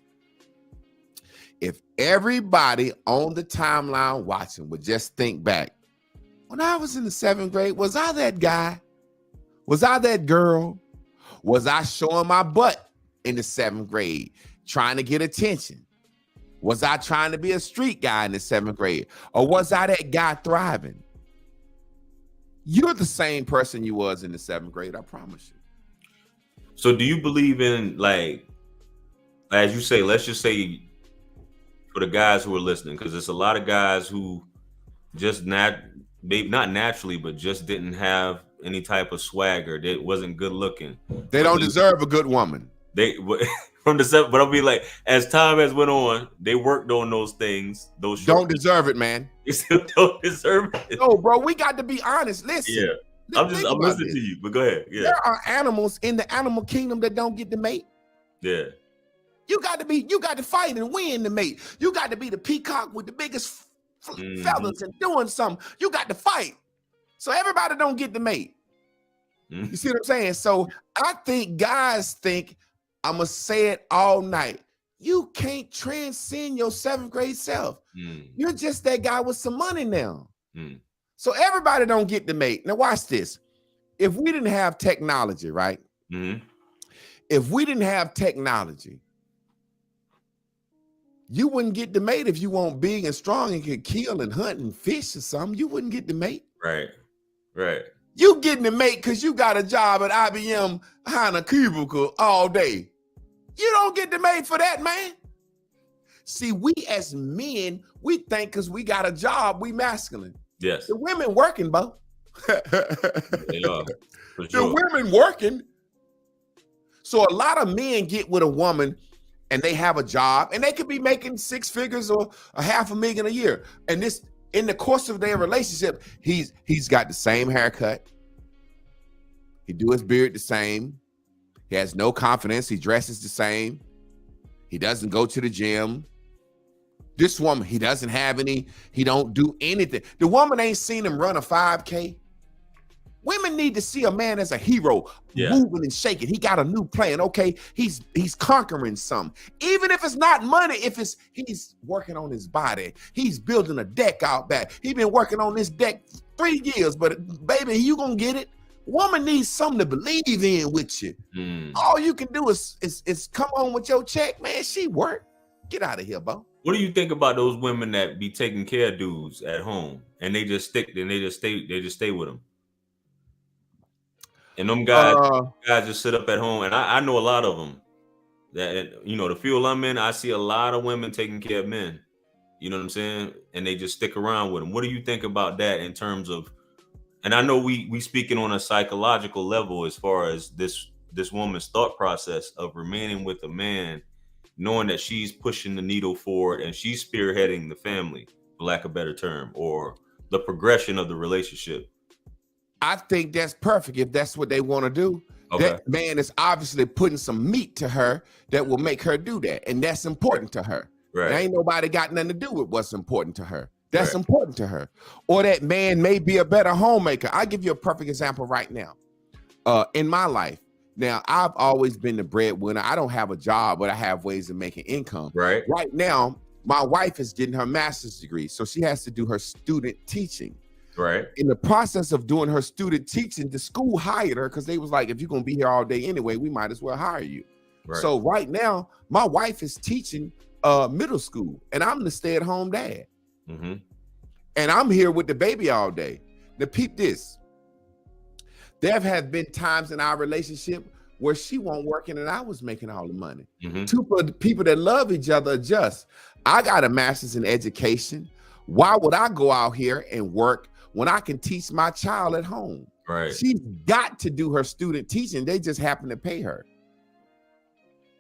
If everybody on the timeline watching would just think back, when I was in the 7th grade, was I that guy? Was I that girl? Was I showing my butt in the 7th grade, trying to get attention? Was I trying to be a street guy in the 7th grade? Or was I that guy thriving? You're the same person you was in the 7th grade, I promise you. So do you believe in, like, as you say, let's just say for the guys who are listening, because there's a lot of guys who just not naturally, but just didn't have any type of swagger. They wasn't good looking. They don't deserve a good woman. They from the 7th, but I'll be like, as time has went on, they worked on those things. Those don't deserve it, man. They still don't deserve it. No, bro, we got to be honest. Listen. Yeah, I'm listening to you, but go ahead. Yeah, there are animals in the animal kingdom that don't get to mate. Yeah, you got to fight and win to mate. You got to be the peacock with the biggest feathers and doing something. You got to fight. So everybody don't get to mate. You see what I'm saying? So I think guys think, I'm going to say it all night, you can't transcend your 7th grade self. You're just that guy with some money now. So everybody don't get to mate. Now watch this. If we didn't have technology, right? If we didn't have technology, you wouldn't get to mate. If you weren't big and strong and could kill and hunt and fish or something, you wouldn't get to mate. Right. You getting to mate because you got a job at IBM behind a cubicle all day. You don't get to mate for that, man. See, we as men, we think because we got a job, we masculine. Yes. The women working, Bo. They are, for sure. The women working. So a lot of men get with a woman and they have a job and they could be making 6 figures or $500,000 a year. And this, in the course of their relationship, he's got the same haircut. He do his beard the same. He has no confidence. He dresses the same. He doesn't go to the gym. This woman, he doesn't have any, he don't do anything. The woman ain't seen him run a 5K. Women need to see a man as a hero, moving and shaking. He got a new plan. Okay, he's conquering something. Even if it's not money, if it's he's working on his body, he's building a deck out back. He's been working on this deck 3 years, but baby, you gonna get it. Woman needs something to believe in with you. All you can do is come on with your check, man. She work. Get out of here, bro. What do you think about those women that be taking care of dudes at home and they just stick and they just stay with them? And them guys just sit up at home, and I know a lot of them. That, you know, the field I'm in, I see a lot of women taking care of men. You know what I'm saying? And they just stick around with them. What do you think about that in terms of? And I know we speaking on a psychological level as far as this woman's thought process of remaining with a man, knowing that she's pushing the needle forward and she's spearheading the family, for lack of a better term, or the progression of the relationship. I think that's perfect if that's what they want to do. Okay. That man is obviously putting some meat to her that will make her do that. And that's important to her. Right. There ain't nobody got nothing to do with what's important to her. That's important to her. Or that man may be a better homemaker. I'll give you a perfect example right now. In my life, now I've always been the breadwinner. I don't have a job, but I have ways of making income. Right now, my wife is getting her master's degree, so she has to do her student teaching. Right. In the process of doing her student teaching, the school hired her because they was like, if you're going to be here all day anyway, we might as well hire you. Right. So right now, my wife is teaching middle school and I'm the stay-at-home dad. Mm-hmm. And I'm here with the baby all day. Now, peep this. There have been times in our relationship where she won't working and I was making all the money. Mm-hmm. Two people that love each other adjust. I got a master's in education. Why would I go out here and work when I can teach my child at home? Right. She's got to do her student teaching. They just happen to pay her.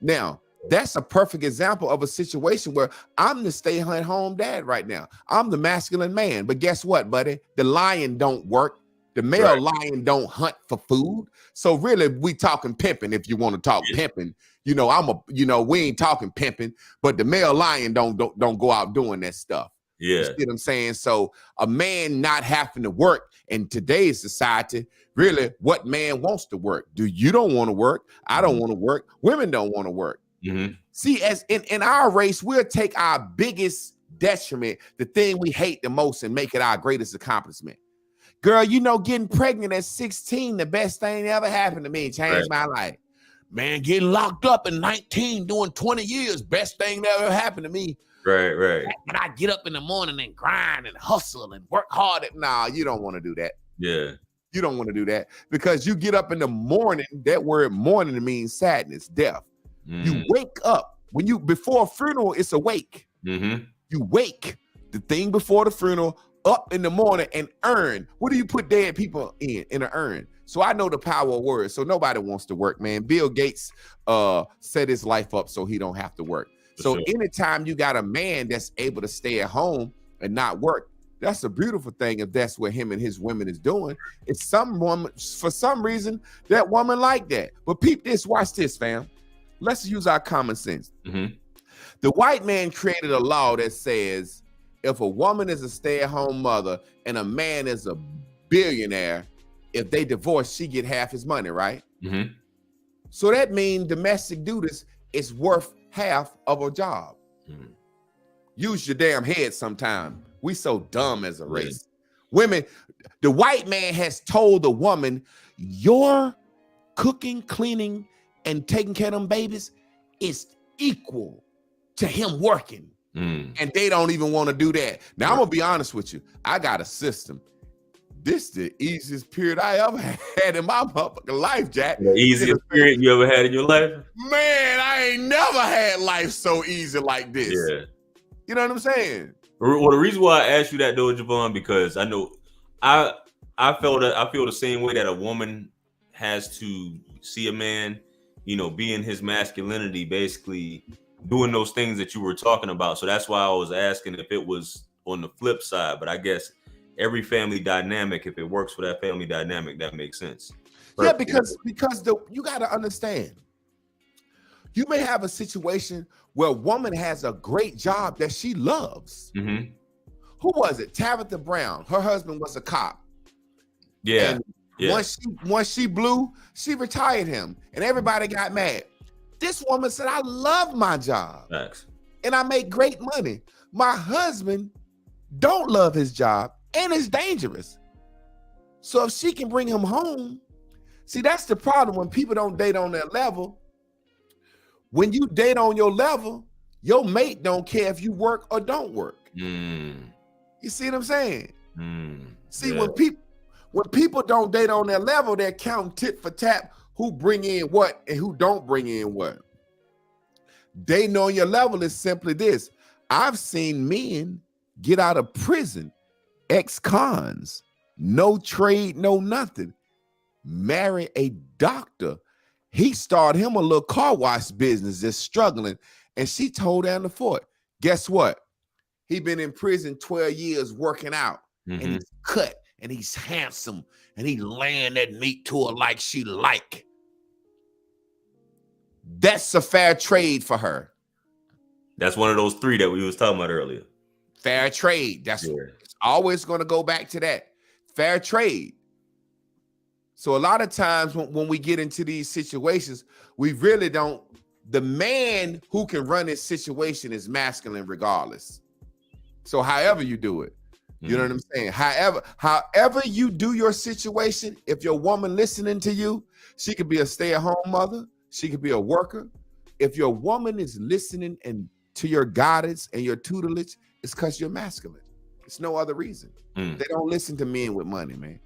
Now, that's a perfect example of a situation where I'm the stay-at-home dad right now. I'm the masculine man. But guess what, buddy? The lion don't work. The male lion don't hunt for food. So really, we talking pimping if you want to talk pimping. You know, we ain't talking pimping, but the male lion don't go out doing that stuff. Yeah. You see what I'm saying? So a man not having to work in today's society, really, what man wants to work? You don't want to work. I don't want to work. Women don't want to work. Mm-hmm. See, as in our race, we'll take our biggest detriment, the thing we hate the most, and make it our greatest accomplishment. Girl, you know, getting pregnant at 16, the best thing that ever happened to me, changed my life. Man, getting locked up at 19, doing 20 years, best thing that ever happened to me. Right. But I get up in the morning and grind and hustle and work hard. Nah, you don't want to do that. Yeah. You don't want to do that because you get up in the morning. That word morning means sadness, death. You wake up before a funeral, it's a wake. Mm-hmm. You wake the thing before the funeral up in the morning and earn. What do you put dead people in an urn? So I know the power of words. So nobody wants to work, man. Bill Gates set his life up so he don't have to work. So anytime you got a man that's able to stay at home and not work, that's a beautiful thing if that's what him and his women is doing. It's some woman, for some reason, that woman like that. But peep this, watch this, fam. Let's use our common sense. Mm-hmm. The white man created a law that says if a woman is a stay-at-home mother and a man is a billionaire, if they divorce, she get half his money, right? Mm-hmm. So that means domestic duties is worth half of a job. Mm-hmm. Use your damn head sometime. We so dumb as a race. Women, the white man has told the woman, your cooking, cleaning, and taking care of them babies is equal to him working. And they don't even want to do that. Now, I'm going to be honest with you. I got a system. This is the easiest period I ever had in my motherfucking life, Jack. The easiest period you ever had in your life? Man, I ain't never had life so easy like this. Yeah. You know what I'm saying? Well, the reason why I asked you that, though, Javon, because I know I feel the same way that a woman has to see a man being his masculinity, basically doing those things that you were talking about. So that's why I was asking if it was on the flip side. But I guess every family dynamic, if it works for that family dynamic, that makes sense. Yeah, because you got to understand, you may have a situation where a woman has a great job that she loves. Mm-hmm. Who was it? Tabitha Brown. Her husband was a cop. Yeah. And yeah. once she blew, she retired him, and everybody got mad. This woman said, I love my job. Thanks. And I make great money. My husband don't love his job, and it's dangerous. So if she can bring him home, see, that's the problem when people don't date on their level. When you date on your level, your mate don't care if you work or don't work. You see what I'm saying? See, yeah. when people don't date on their level, they're counting tit for tat who bring in what and who don't bring in what. Dating on your level is simply this. I've seen men get out of prison, ex-cons, no trade, no nothing, marry a doctor. He started him a little car wash business, just struggling, and she tore down the fort. Guess what? He been in prison 12 years working out, and he's cut, and he's handsome, and he laying that meat to her like she like. That's a fair trade for her. That's one of those three that we was talking about earlier. Fair trade. That's it's always going to go back to that. Fair trade. So a lot of times when we get into these situations, we really don't. The man who can run his situation is masculine regardless. So however you do it, you know what I'm saying? However you do your situation, if your woman listening to you, she could be a stay-at-home mother. She could be a worker. If your woman is listening and to your guidance and your tutelage, it's because you're masculine. It's no other reason. They don't listen to men with money, man.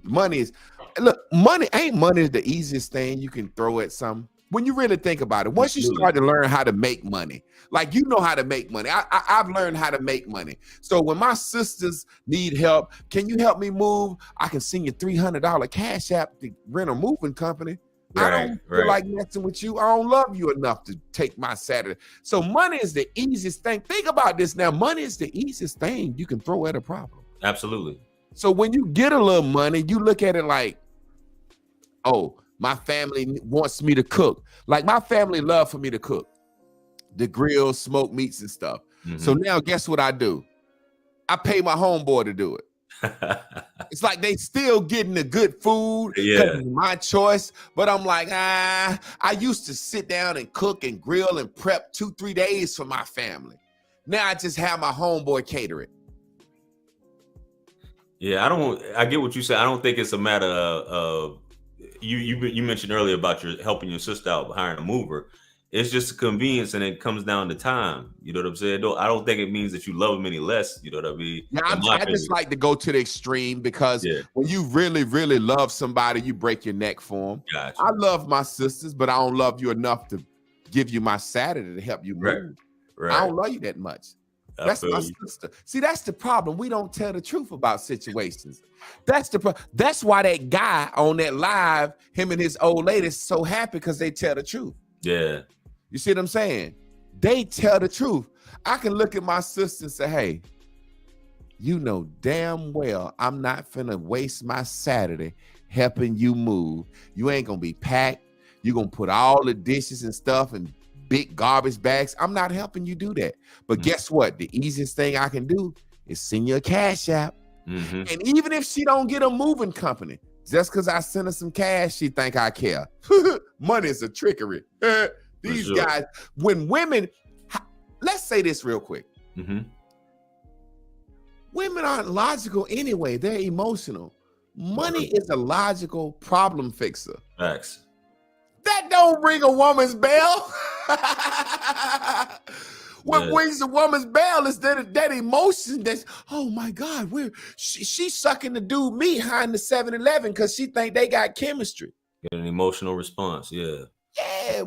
Money is, look, money is the easiest thing you can throw at something. When you really think about it, once you start to learn how to make money, like you know how to make money. I've learned how to make money. So when my sisters need help, can you help me move? I can send you $300 cash app to rent a moving company. I don't feel like messing with you. I don't love you enough to take my Saturday. So money is the easiest thing. Think about this now. Money is the easiest thing you can throw at a problem. Absolutely. So when you get a little money, you look at it like, oh, my family wants me to cook. Like my family love for me to cook, the grill, smoke meats and stuff. So now guess what I do? I pay my homeboy to do it. It's like they still getting the good food. It's my choice. But I'm like, I used to sit down and cook and grill and prep 2-3 days for my family. Now I just have my homeboy cater it. Yeah, I get what you said. I don't think it's a matter of you mentioned earlier about helping your sister out hiring a mover. It's just a convenience, and it comes down to time. You know what I'm saying? I don't think it means that you love them any less. You know what I mean? Yeah, I just like to go to the extreme because when you really, really love somebody, you break your neck for them. Gotcha. I love my sisters, but I don't love you enough to give you my Saturday to help you move. Right. I don't love you that much. That's my sister. See, that's the problem. We don't tell the truth about situations. That's why that guy on that live, him and his old lady, is so happy because they tell the truth. Yeah. You see what I'm saying? They tell the truth. I can look at my sister and say, hey, you know damn well I'm not finna waste my Saturday helping you move. You ain't gonna be packed. You're gonna put all the dishes and stuff in big garbage bags. I'm not helping you do that. But guess what? The easiest thing I can do is send you a cash app. And even if she don't get a moving company, just because I send her some cash, she think I care. Money is a trickery. These guys, when women, let's say this real quick. Women aren't logical anyway. They're emotional. Money is a logical problem fixer. Facts. That don't ring a woman's bell. What rings a woman's bell is that emotion that's, oh my God, she's sucking the dude meat behind the 7-Eleven because she think they got chemistry. Get an emotional response, yeah. Yeah,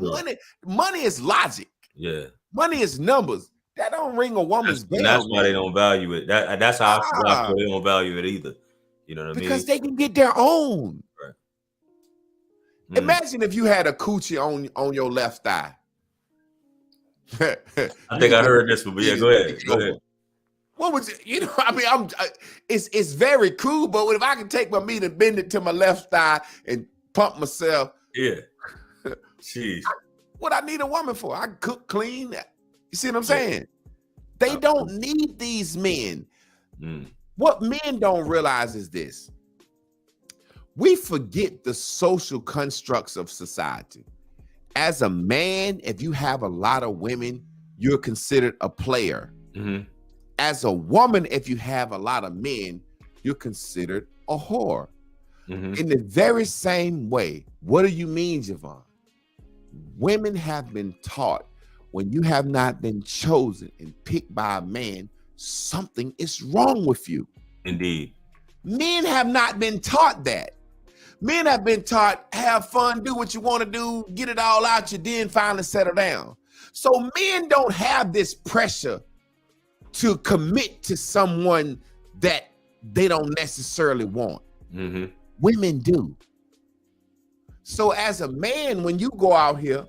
money is logic. Yeah. Money is numbers. That don't ring a woman's bell. And that's why they don't value it. That's how I feel they don't value it either. You know what I mean? Because they can get their own. Right. Imagine if you had a coochie on your left thigh. I think I heard this one, but yeah, go ahead. Go ahead. What was it? You know, I mean, it's very cool, but if I can take my meat and bend it to my left thigh and pump myself, yeah, jeez, what I need a woman for? I cook, clean. You see what I'm saying? They don't need these men. What men don't realize is this: we forget the social constructs of society. As a man, if you have a lot of women, you're considered a player. As a woman, if you have a lot of men, you're considered a whore. In the very same way, what do you mean, Javon? Women have been taught when you have not been chosen and picked by a man, something is wrong with you. Indeed. Men have not been taught that. Men have been taught, have fun, do what you want to do, get it all out you, then finally settle down. So men don't have this pressure to commit to someone that they don't necessarily want. Women do. So as a man, when you go out here,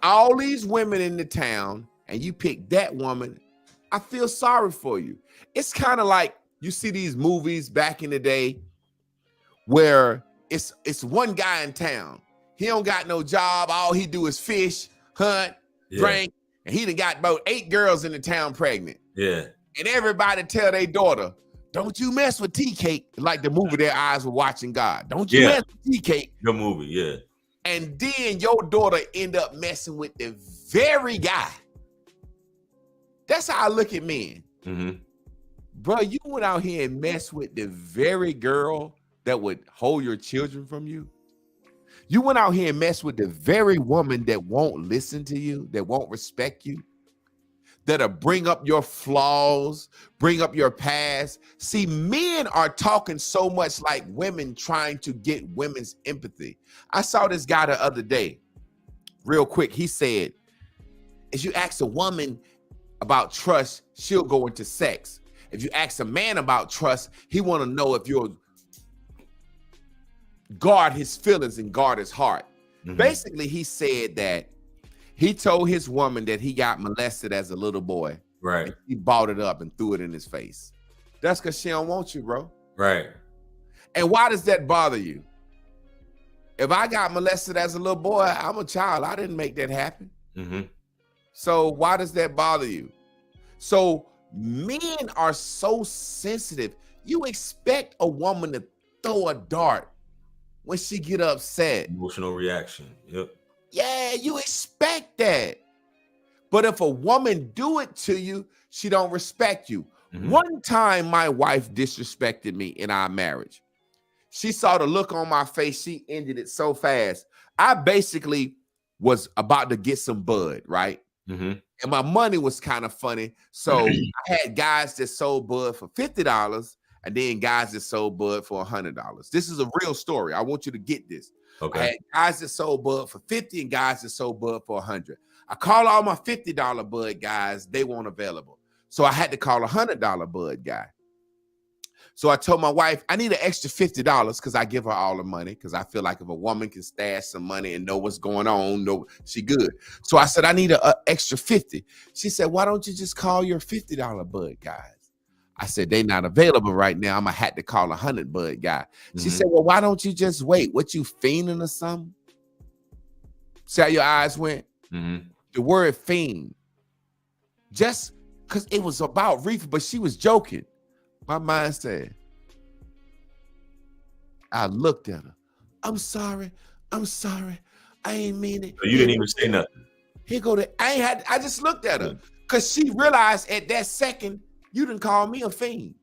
all these women in the town, and you pick that woman, I feel sorry for you. It's kind of like you see these movies back in the day where it's one guy in town. He don't got no job. All he do is fish, hunt, drink, and he done got about 8 girls in the town pregnant. And everybody tell their daughter, don't you mess with tea cake. Like the movie Their Eyes Were Watching God. Don't you mess with tea cake. The movie, And then your daughter end up messing with the very guy. That's how I look at men. Bro, you went out here and messed with the very girl that would hold your children from you. You went out here and messed with the very woman that won't listen to you, that won't respect you, that'll bring up your flaws, bring up your past. See, men are talking so much like women trying to get women's empathy. I saw this guy the other day, real quick. He said, if you ask a woman about trust, she'll go into sex. If you ask a man about trust, he want to know if you'll guard his feelings and guard his heart. Basically, he said that he told his woman that he got molested as a little boy. Right. He bought it up and threw it in his face. That's because she don't want you, bro. Right. And why does that bother you? If I got molested as a little boy, I'm a child. I didn't make that happen. So why does that bother you? So men are so sensitive. You expect a woman to throw a dart when she get upset. Emotional reaction. Yeah, you expect that. But if a woman do it to you, she don't respect you. One time my wife disrespected me in our marriage. She saw the look on my face. She ended it so fast. I basically was about to get some bud, right? And my money was kind of funny. So I had guys that sold bud for $50 and then guys that sold bud for $100. This is a real story. I want you to get this. I had guys that sold bud for $50 and guys that sold bud for $100. I called all my $50 bud guys. They weren't available. So I had to call a $100 bud guy. So I told my wife, I need an extra $50 because I give her all the money because I feel like if a woman can stash some money and know what's going on, know she good. So I said, I need an extra 50. She said, why don't you just call your $50 bud guys? I said, they not available right now. I'm going to have to call a 100 bud guy. She said, well, why don't you just wait? What, you fiending or something? See how your eyes went? The word fiend. Just because it was about reefer, but she was joking. My mind said, I looked at her. I'm sorry. I ain't mean it. So you didn't even say nothing. Here go I just looked at her because she realized at that second, you didn't call me a fiend.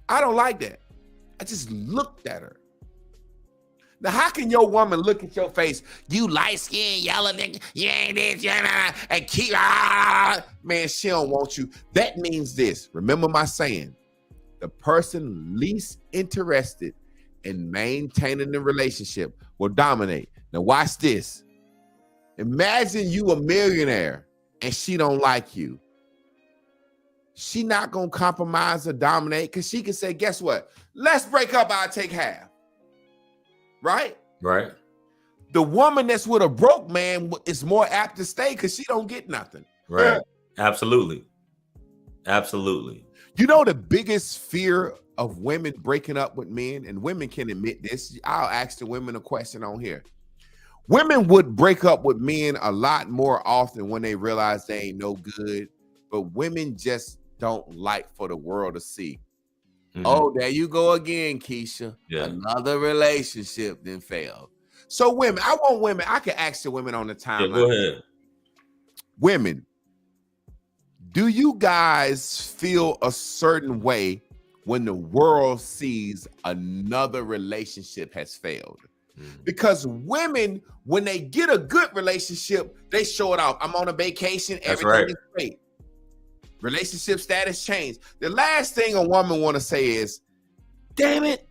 I don't like that. I just looked at her. Now, how can your woman look at your face? You light-skinned, yellow nigga, you ain't this, and keep, man, she don't want you. That means this. Remember my saying, the person least interested in maintaining the relationship will dominate. Now, watch this. Imagine you a millionaire and she don't like you. She not going to compromise or dominate because she can say, guess what? Let's break up, I'll take half. Right? Right. The woman that's with a broke man is more apt to stay because she don't get nothing. Right. Absolutely. Absolutely. You know the biggest fear of women breaking up with men, and women can admit this. I'll ask the women a question on here. Women would break up with men a lot more often when they realize they ain't no good, but women just don't like for the world to see. Oh, there you go again, Keisha. Yeah. Another relationship then failed. So women, I want women. I can ask the women on the timeline. Yeah, go ahead. Women, do you guys feel a certain way when the world sees another relationship has failed? Because women, when they get a good relationship, they show it off. I'm on a vacation. Everything is great. Relationship status changed. The last thing a woman want to say is, damn it,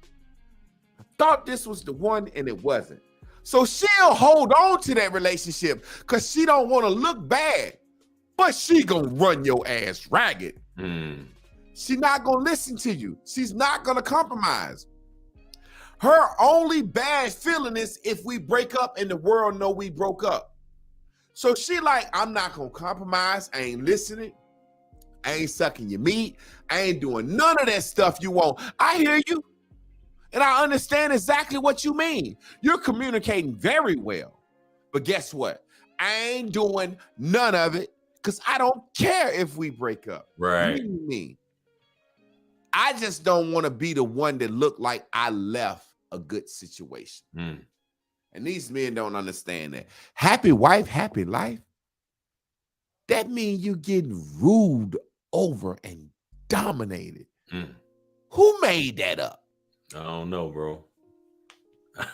I thought this was the one and it wasn't. So she'll hold on to that relationship because she don't want to look bad, but she gonna run your ass ragged. She's not gonna listen to you. She's not gonna compromise. Her only bad feeling is if we break up and the world know we broke up. So she like, I'm not gonna compromise. I ain't listening. I ain't sucking your meat. I ain't doing none of that stuff you want. I hear you. And I understand exactly what you mean. You're communicating very well. But guess what? I ain't doing none of it because I don't care if we break up. Right. Me. I just don't want to be the one that looked like I left a good situation. And these men don't understand that. Happy wife, happy life. That means you're getting ruled over and dominated. Who made that up? I don't know, bro.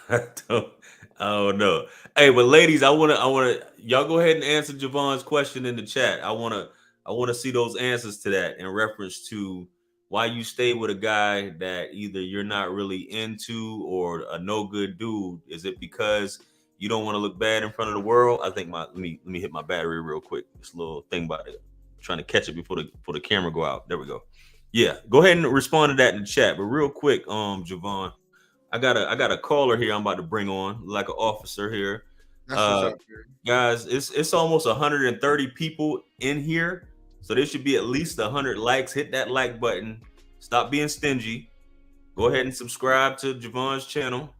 I don't know. Hey, but ladies, I wanna y'all go ahead and answer Javon's question in the chat. I wanna see those answers to that in reference to why you stay with a guy that either you're not really into or a no good dude. Is it because you don't want to look bad in front of the world? I think let me hit my battery real quick. This little thing about it, trying to catch it before the camera go out. There we go. Yeah, go ahead and respond to that in the chat. But real quick, Javon, I got a caller here. I'm about to bring on like an officer here. Guys, it's almost 130 people in here, so there should be at least 100 likes. Hit that like button. Stop being stingy. Go ahead and subscribe to Javon's channel,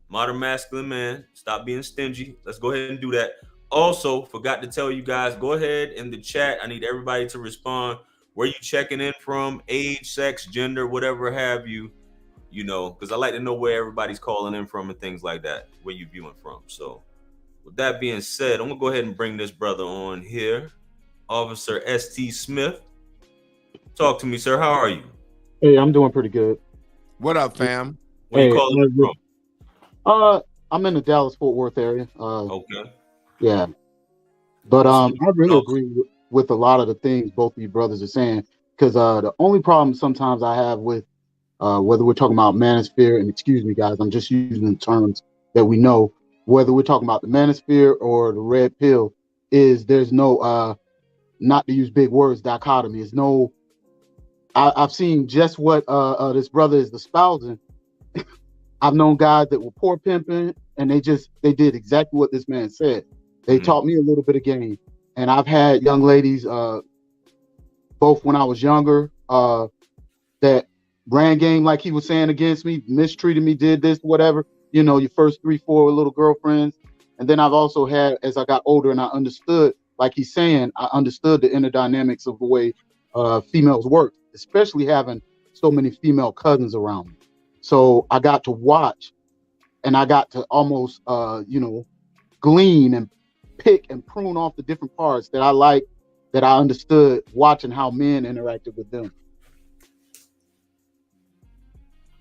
Modern Masculine Man. Stop being stingy. Let's go ahead and do that. Also, forgot to tell you guys, go ahead in the chat. I need everybody to respond. Where you checking in from, age, sex, gender, whatever have you, because I like to know where everybody's calling in from and things like that, where you viewing from. So with that being said, I'm gonna go ahead and bring this brother on here. Officer S.T. Smith. Talk to me, sir. How are you? Hey, I'm doing pretty good. What up, fam? Where you calling from? I'm in the Dallas-Fort Worth area. Okay. Yeah. But I really agree with a lot of the things both of you brothers are saying, because the only problem sometimes I have with whether we're talking about manosphere, and excuse me guys, I'm just using the terms that we know, whether we're talking about the manosphere or the red pill, is there's no not to use big words, dichotomy. It's no, I've seen just what this brother is espousing. I've known guys that were poor pimping and they did exactly what this man said. They taught me a little bit of game. And I've had young ladies, both when I was younger, that ran game like he was saying against me, mistreated me, did this, whatever, your first 3-4 little girlfriends. And then I've also had, as I got older and I understood, like he's saying, I understood the inner dynamics of the way females work, especially having so many female cousins around me. So I got to watch and I got to almost, glean and pick and prune off the different parts that I like, that I understood watching how men interacted with them.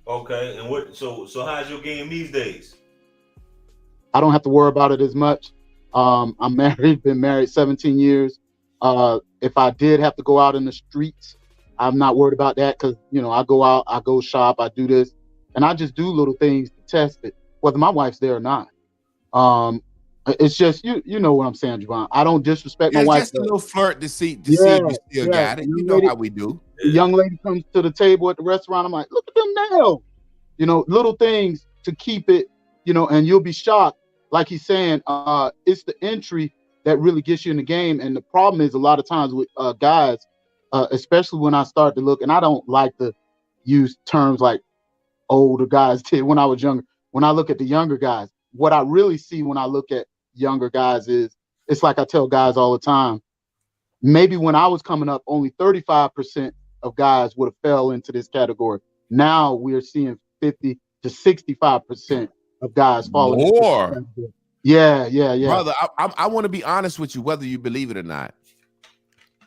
Okay, and so how's your game these days? I don't have to worry about it as much. I'm married, been married 17 years. If I did have to go out in the streets, I'm not worried about that because, I go out, I go shop, I do this, and I just do little things to test it, whether my wife's there or not. It's just, you know what I'm saying, Javon. I don't disrespect my wife. Just a little flirt to see if you still got it. You know how we do. The young lady comes to the table at the restaurant. I'm like, look at them now. Little things to keep it you know, and you'll be shocked. Like he's saying, it's the entry that really gets you in the game. And the problem is a lot of times with guys, especially when I start to look, and I don't like to use terms like older guys did when I was younger. When I look at the younger guys, what I really see when I look at younger guys is, it's like I tell guys all the time, maybe when I was coming up, only 35% of guys would have fell into this category. Now we're seeing 50 to 65% of guys falling into this category. Yeah. Brother, I want to be honest with you, whether you believe it or not.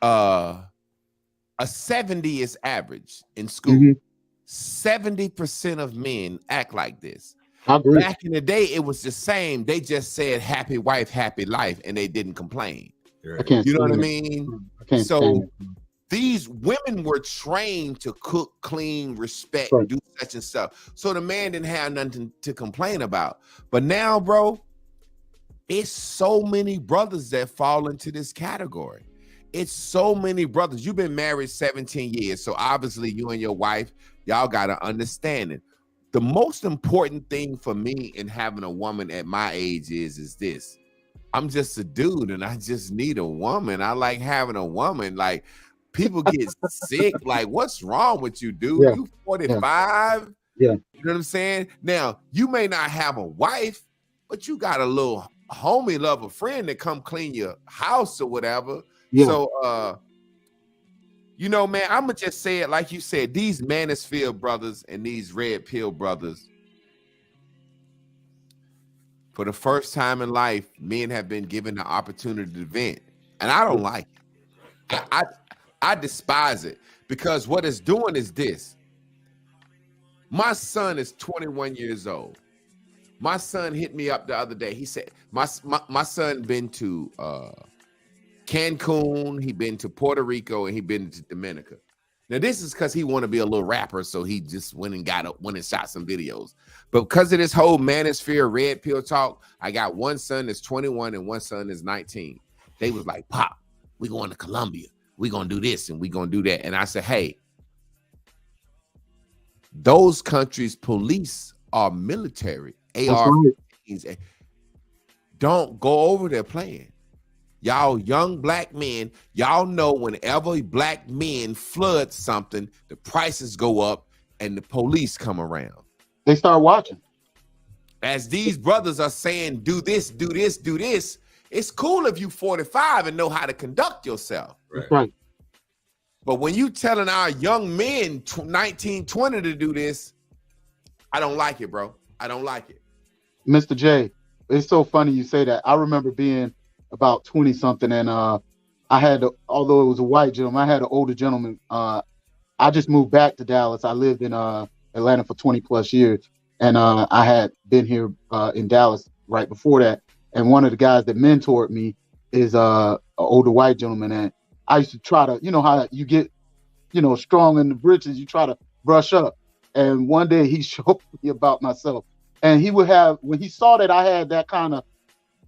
A 70 is average in school. 70% of men act like this. I agree. Back in the day, it was the same. They just said happy wife, happy life, and they didn't complain. I can't. You know what I mean? So these women were trained to cook, clean, respect, do such and stuff. So the man didn't have nothing to complain about. But now, bro, it's so many brothers that fall into this category. It's so many brothers. You've been married 17 years. So obviously you and your wife, y'all got to understand it. The most important thing for me in having a woman at my age is this. I'm just a dude and I just need a woman. I like having a woman. Like, people get sick. Like, what's wrong with you, dude? Yeah. You 45? Yeah. You know what I'm saying? Now, you may not have a wife, but you got a little homie, love, a friend that come clean your house or whatever. Yeah. So, you know, man, I'm going to just say it like you said, these manosphere brothers and these red pill brothers, for the first time in life, men have been given the opportunity to vent. And I don't like it. I despise it, because what it's doing is this. My son is 21 years old. My son hit me up the other day. He said, my son been to Cancun, he been to Puerto Rico, and he been to Dominica. Now, this is because he want to be a little rapper, so he just went and shot some videos. But because of this whole manosphere red pill talk, I got one son that's 21 and one son is 19. They was like, Pop, we going to Colombia. We gonna do this and we gonna do that. And I said, hey, those countries' police are military. AR. Don't go over there playing. Y'all young black men, y'all know whenever black men flood something, the prices go up and the police come around. They start watching. As these brothers are saying, do this, do this, do this. It's cool if you 45 and know how to conduct yourself. Right. But when you telling our young men 19, 20 to do this, I don't like it, bro. I don't like it. Mr. J, it's so funny you say that. I remember being about 20 something and I had, although it was a white gentleman, I had an older gentleman. I just moved back to Dallas. I lived in Atlanta for 20 plus years. And I had been here in Dallas right before that. And one of the guys that mentored me is an older white gentleman. And I used to try to, you know how you get, you know, strong in the britches, you try to brush up. And one day he showed me about myself. And he would have, when he saw that I had that kind of,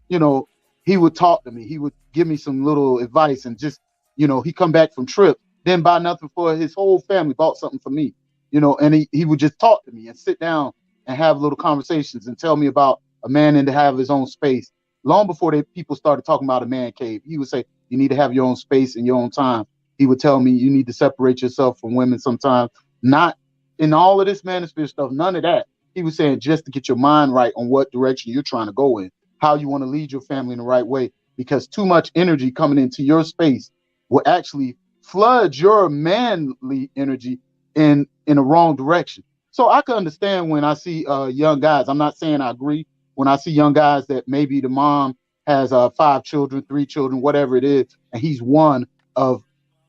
you know, he would talk to me. He would give me some little advice and just, you know, he come back from trip, didn't buy nothing for his whole family, bought something for me, you know, and he would just talk to me and sit down and have little conversations and tell me about a man and to have his own space. Long before people started talking about a man cave, he would say, you need to have your own space and your own time. He would tell me you need to separate yourself from women sometimes. Not in all of this manosphere stuff, none of that. He was saying just to get your mind right on what direction you're trying to go in, how you want to lead your family in the right way, because too much energy coming into your space will actually flood your manly energy in a wrong direction. So I can understand when I see young guys, I'm not saying I agree, when I see young guys that maybe the mom has 5 children, 3 children, whatever it is, and he's one of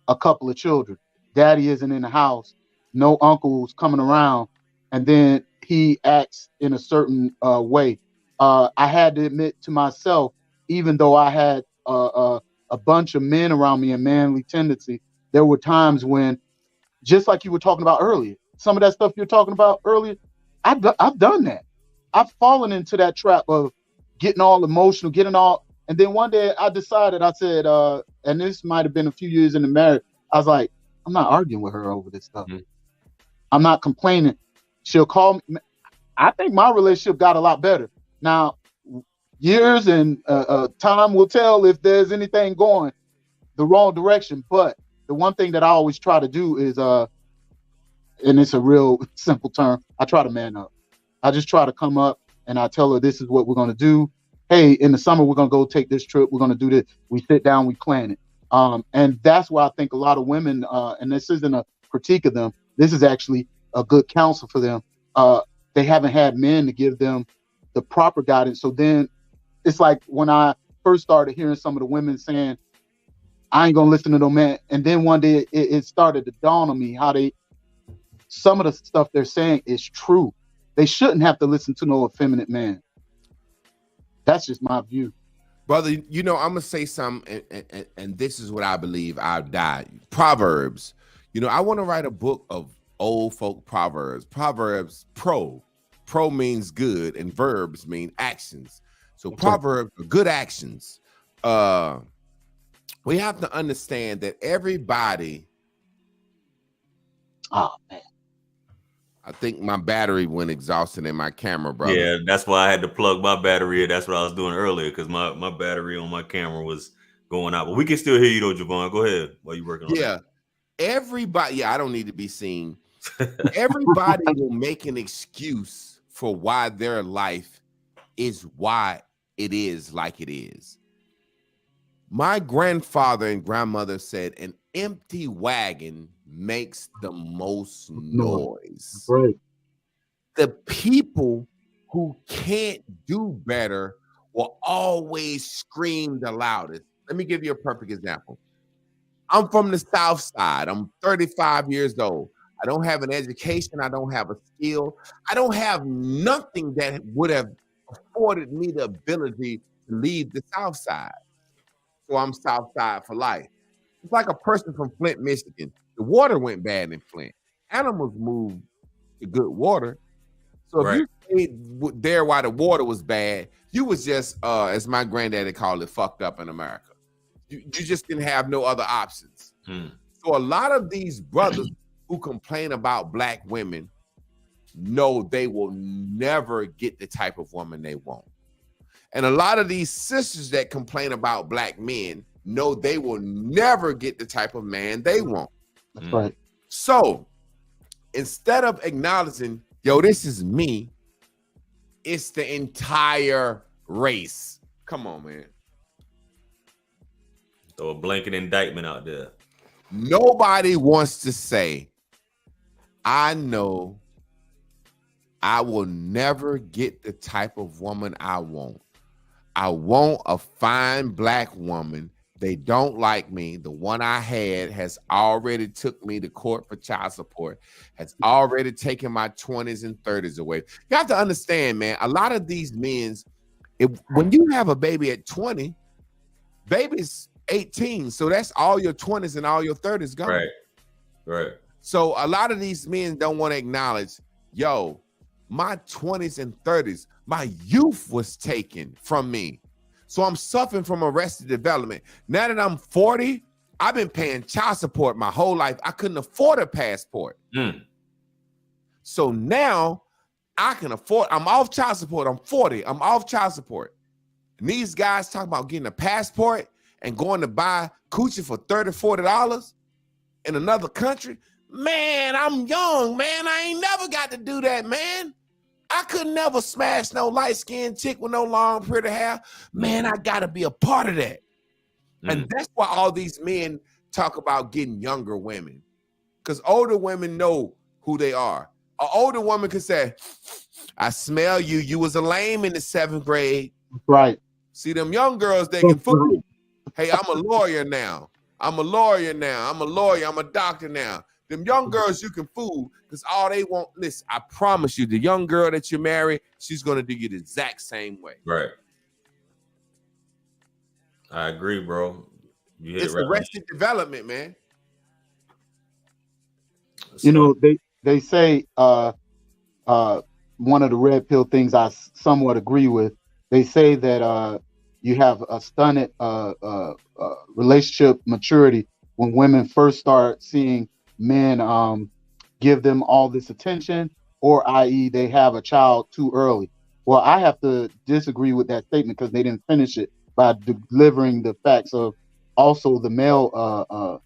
a couple of children. Daddy isn't in the house, no uncles coming around, and then he acts in a certain way. I had to admit to myself, even though I had a bunch of men around me and manly tendency, there were times when, just like you were talking about earlier, some of that stuff you're talking about earlier, I've done that. I've fallen into that trap of getting all emotional, and then one day I decided, I said, and this might have been a few years in the marriage, I was like, I'm not arguing with her over this stuff. I'm not complaining. She'll call me. I think my relationship got a lot better. Now, years and time will tell if there's anything going the wrong direction. But the one thing that I always try to do is, and it's a real simple term, I try to man up. I just try to come up and I tell her, this is what we're going to do. Hey, in the summer, we're going to go take this trip. We're going to do this. We sit down, we plan it. And that's why I think a lot of women, and this isn't a critique of them, this is actually a good counsel for them. They haven't had men to give them the proper guidance. So then it's like when I first started hearing some of the women saying, I ain't gonna listen to no man. And then one day it started to dawn on me how some of the stuff they're saying is true. They shouldn't have to listen to no effeminate man. That's just my view. Brother, you know, I'm gonna say something, and this is what I believe. I've died. Proverbs. You know, I want to write a book of old folk proverbs. Proverbs, pro means good, and verbs mean actions. So proverbs are good actions. We have to understand that everybody. Oh man, I think my battery went exhausted in my camera, brother. Yeah, that's why I had to plug my battery in. That's what I was doing earlier because my battery on my camera was going out. But we can still hear you though, Javon. Go ahead while you're working on that. Everybody, yeah, I don't need to be seen. Everybody will make an excuse for why their life is why it is like it is. My grandfather and grandmother said an empty wagon makes the most noise. Right. The people who can't do better will always scream the loudest. Let me give you a perfect example. I'm from the South Side. I'm 35 years old. I don't have an education. I don't have a skill. I don't have nothing that would have afforded me the ability to leave the South Side. So I'm South Side for life. It's like a person from Flint, Michigan. The water went bad in Flint. Animals moved to good water. So if you stayed there while the water was bad, you was just, as my granddaddy called it, fucked up in America. You just didn't have no other options. So a lot of these brothers who complain about black women know they will never get the type of woman they want. And a lot of these sisters that complain about black men know they will never get the type of man they want. That's right. So instead of acknowledging, yo, this is me, it's the entire race. Come on, man. Throw a blanket indictment out there. Nobody wants to say, I know I will never get the type of woman I want. I want a fine black woman. They don't like me. The one I had has already took me to court for child support, has already taken my 20s and 30s away. You have to understand, man, a lot of these men, when you have a baby at 20, baby's 18. So that's all your 20s and all your 30s gone. Right. So a lot of these men don't want to acknowledge, yo, my 20s and 30s, my youth was taken from me. So I'm suffering from arrested development. Now that I'm 40, I've been paying child support my whole life. I couldn't afford a passport. So now I can afford, I'm off child support. I'm 40, I'm off child support. And these guys talk about getting a passport and going to buy coochie for $30, $40 in another country. Man, I'm young, man. I ain't never got to do that, man. I could never smash no light-skinned chick with no long, pretty hair. Man, I got to be a part of that. And that's why all these men talk about getting younger women. Because older women know who they are. An older woman could say, I smell you. You was a lame in the 7th grade. Right. See, them young girls, they can fool. Hey, I'm a lawyer now. I'm a lawyer now. I'm a lawyer. I'm a doctor now. Them young girls you can fool because all they want, listen, I promise you, the young girl that you marry, she's going to do you the exact same way. Right. I agree, bro. It's arrested development, man. You know, they say one of the red pill things I somewhat agree with. They say that you have a stunted relationship maturity when women first start seeing men give them all this attention or i.e. they have a child too early. Well, I have to disagree with that statement because they didn't finish it by delivering the facts of also the male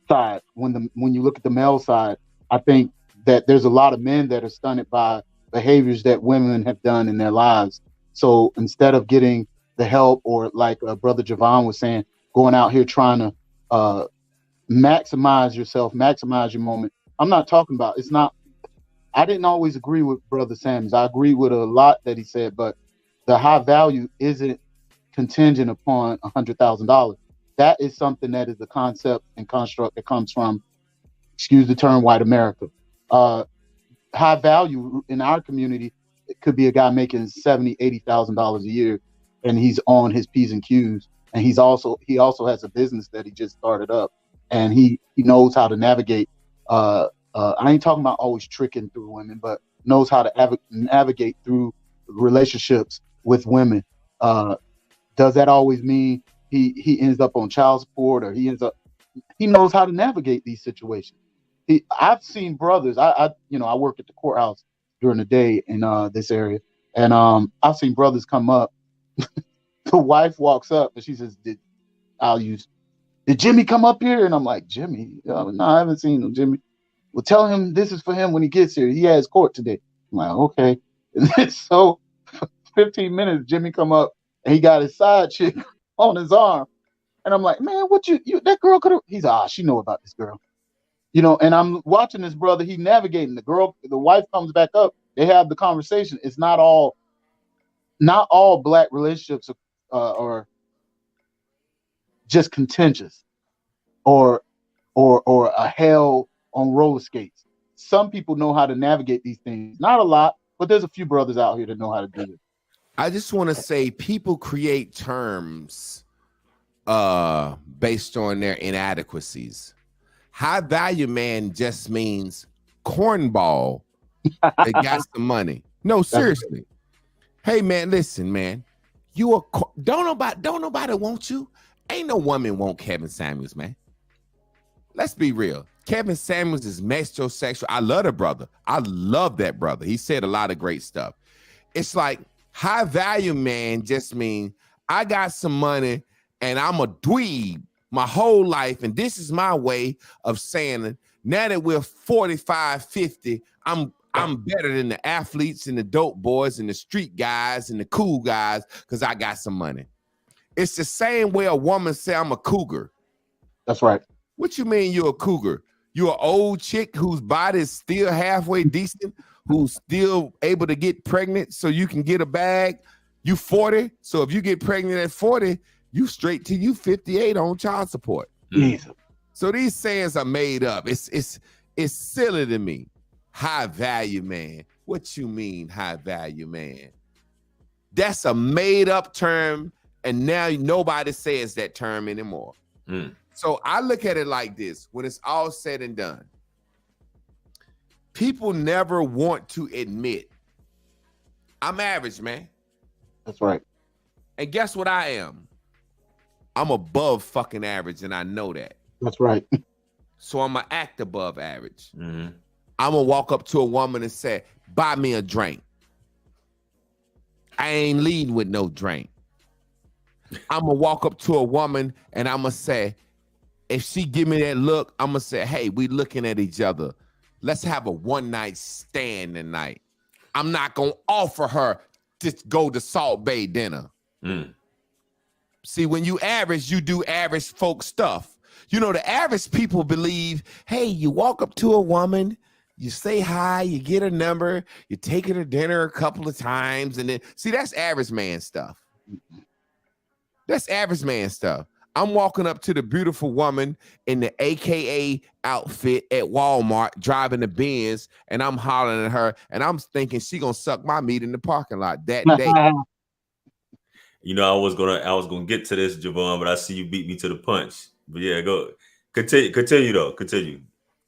side. When you look at the male side, I think that there's a lot of men that are stunted by behaviors that women have done in their lives. So instead of getting the help, or like Brother Javon was saying, going out here trying to maximize yourself, maximize your moment. I'm not talking about, it's not, I didn't always agree with Brother Sanders. I agree with a lot that he said, but the high value isn't contingent upon $100,000. That is something that is a concept and construct that comes from, excuse the term, white America. High value in our community, it could be a guy making $70,000, $80,000 a year, and he's on his P's and Q's, and he also has a business that he just started up, and he knows how to navigate. I ain't talking about always tricking through women, but knows how to navigate through relationships with women. Does that always mean he ends up on child support, or he knows how to navigate these situations? I've seen brothers. I work at the courthouse during the day in this area, and I've seen brothers come up. The wife walks up and she says, "Did Jimmy come up here?" And I'm like, "Jimmy? No, I haven't seen him, Jimmy." "Well, tell him this is for him when he gets here. He has court today." I'm like, "Okay." And so 15 minutes, Jimmy come up and he got his side chick on his arm. And I'm like, "Man, what you that girl could have," he's like, she know about this girl. And I'm watching this brother, he navigating. The wife comes back up, they have the conversation. It's not all black relationships are just contentious or a hell on roller skates. Some people know how to navigate these things. Not a lot, but there's a few brothers out here that know how to do it. I just want to say people create terms based on their inadequacies. High value man just means cornball that got some money. No, seriously. Hey man, listen, man. Don't nobody want you. Ain't no woman want Kevin Samuels, man. Let's be real. Kevin Samuels is metrosexual. I love the brother. I love that brother. He said a lot of great stuff. It's like high value man just means I got some money and I'm a dweeb my whole life, and this is my way of saying, now that we're 45, 50, I'm better than the athletes and the dope boys and the street guys and the cool guys because I got some money. It's the same way a woman say I'm a cougar. That's right. What you mean you're a cougar? You're an old chick whose body is still halfway decent, who's still able to get pregnant so you can get a bag. You 40, so if you get pregnant at 40, you straight to you 58 on child support. Jesus. So these sayings are made up. It's silly to me. High value man. What you mean high value man? That's a made up term, and now nobody says that term anymore. So I look at it like this: when it's all said and done, people never want to admit I'm average, man. That's right. And guess what I am? I'm above fucking average, and I know that. That's right. So I'm gonna act above average. I'm gonna walk up to a woman and say, "Buy me a drink." I ain't leading with no drink. I'm gonna walk up to a woman and I'm gonna say, if she give me that look, I'm gonna say, "Hey, we looking at each other. Let's have a one night stand tonight." I'm not gonna offer her to go to Salt Bay dinner. See, when you average, you do average folk stuff. The average people believe, hey, you walk up to a woman, you say hi, you get her number, you take her to dinner a couple of times, and then, see, that's average man stuff. That's average man stuff. I'm walking up to the beautiful woman in the AKA outfit at Walmart, driving the Benz, and I'm hollering at her, and I'm thinking she gonna suck my meat in the parking lot that day. I was gonna get to this, Javon, but I see you beat me to the punch. But yeah, go continue though. Continue.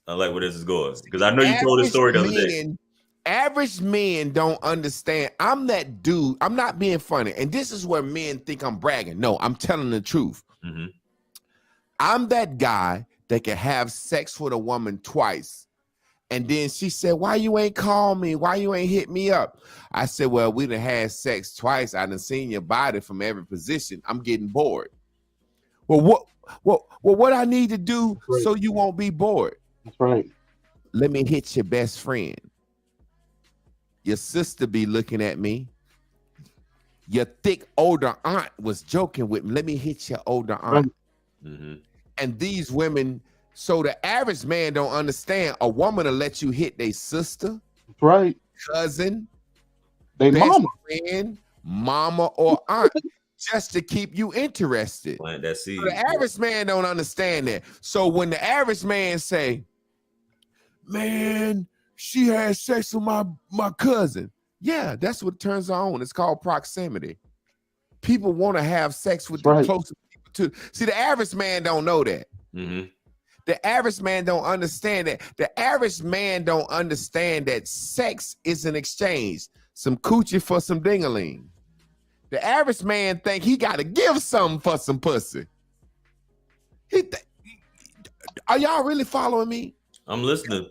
I like where this is going because I know you told this story the other day. Average men don't understand. I'm that dude. I'm not being funny, and this is where men think I'm bragging. No, I'm telling the truth. I'm that guy that can have sex with a woman twice And then she said, why you ain't call me? Why you ain't hit me up? I said, well, we done had sex twice. I done seen your body from every position. I'm getting bored. Well, what I need to do so you won't be bored? That's right. Let me hit your best friend. Your sister be looking at me. Your thick older aunt was joking with me. Let me hit your older aunt. Mm-hmm. And these women, so the average man don't understand a woman will let you hit their sister, right, cousin, they best mama, friend, mama or aunt, just to keep you interested. Plant that seed. So the average man don't understand that. So when the average man say, man, she had sex with my cousin. Yeah, that's what turns her on. It's called proximity. People want to have sex with the closest people too. See, the average man don't know that. Mm-hmm. The average man don't understand that. The average man don't understand that sex is an exchange. Some coochie for some dingaling. The average man think he got to give something for some pussy. Are y'all really following me? I'm listening.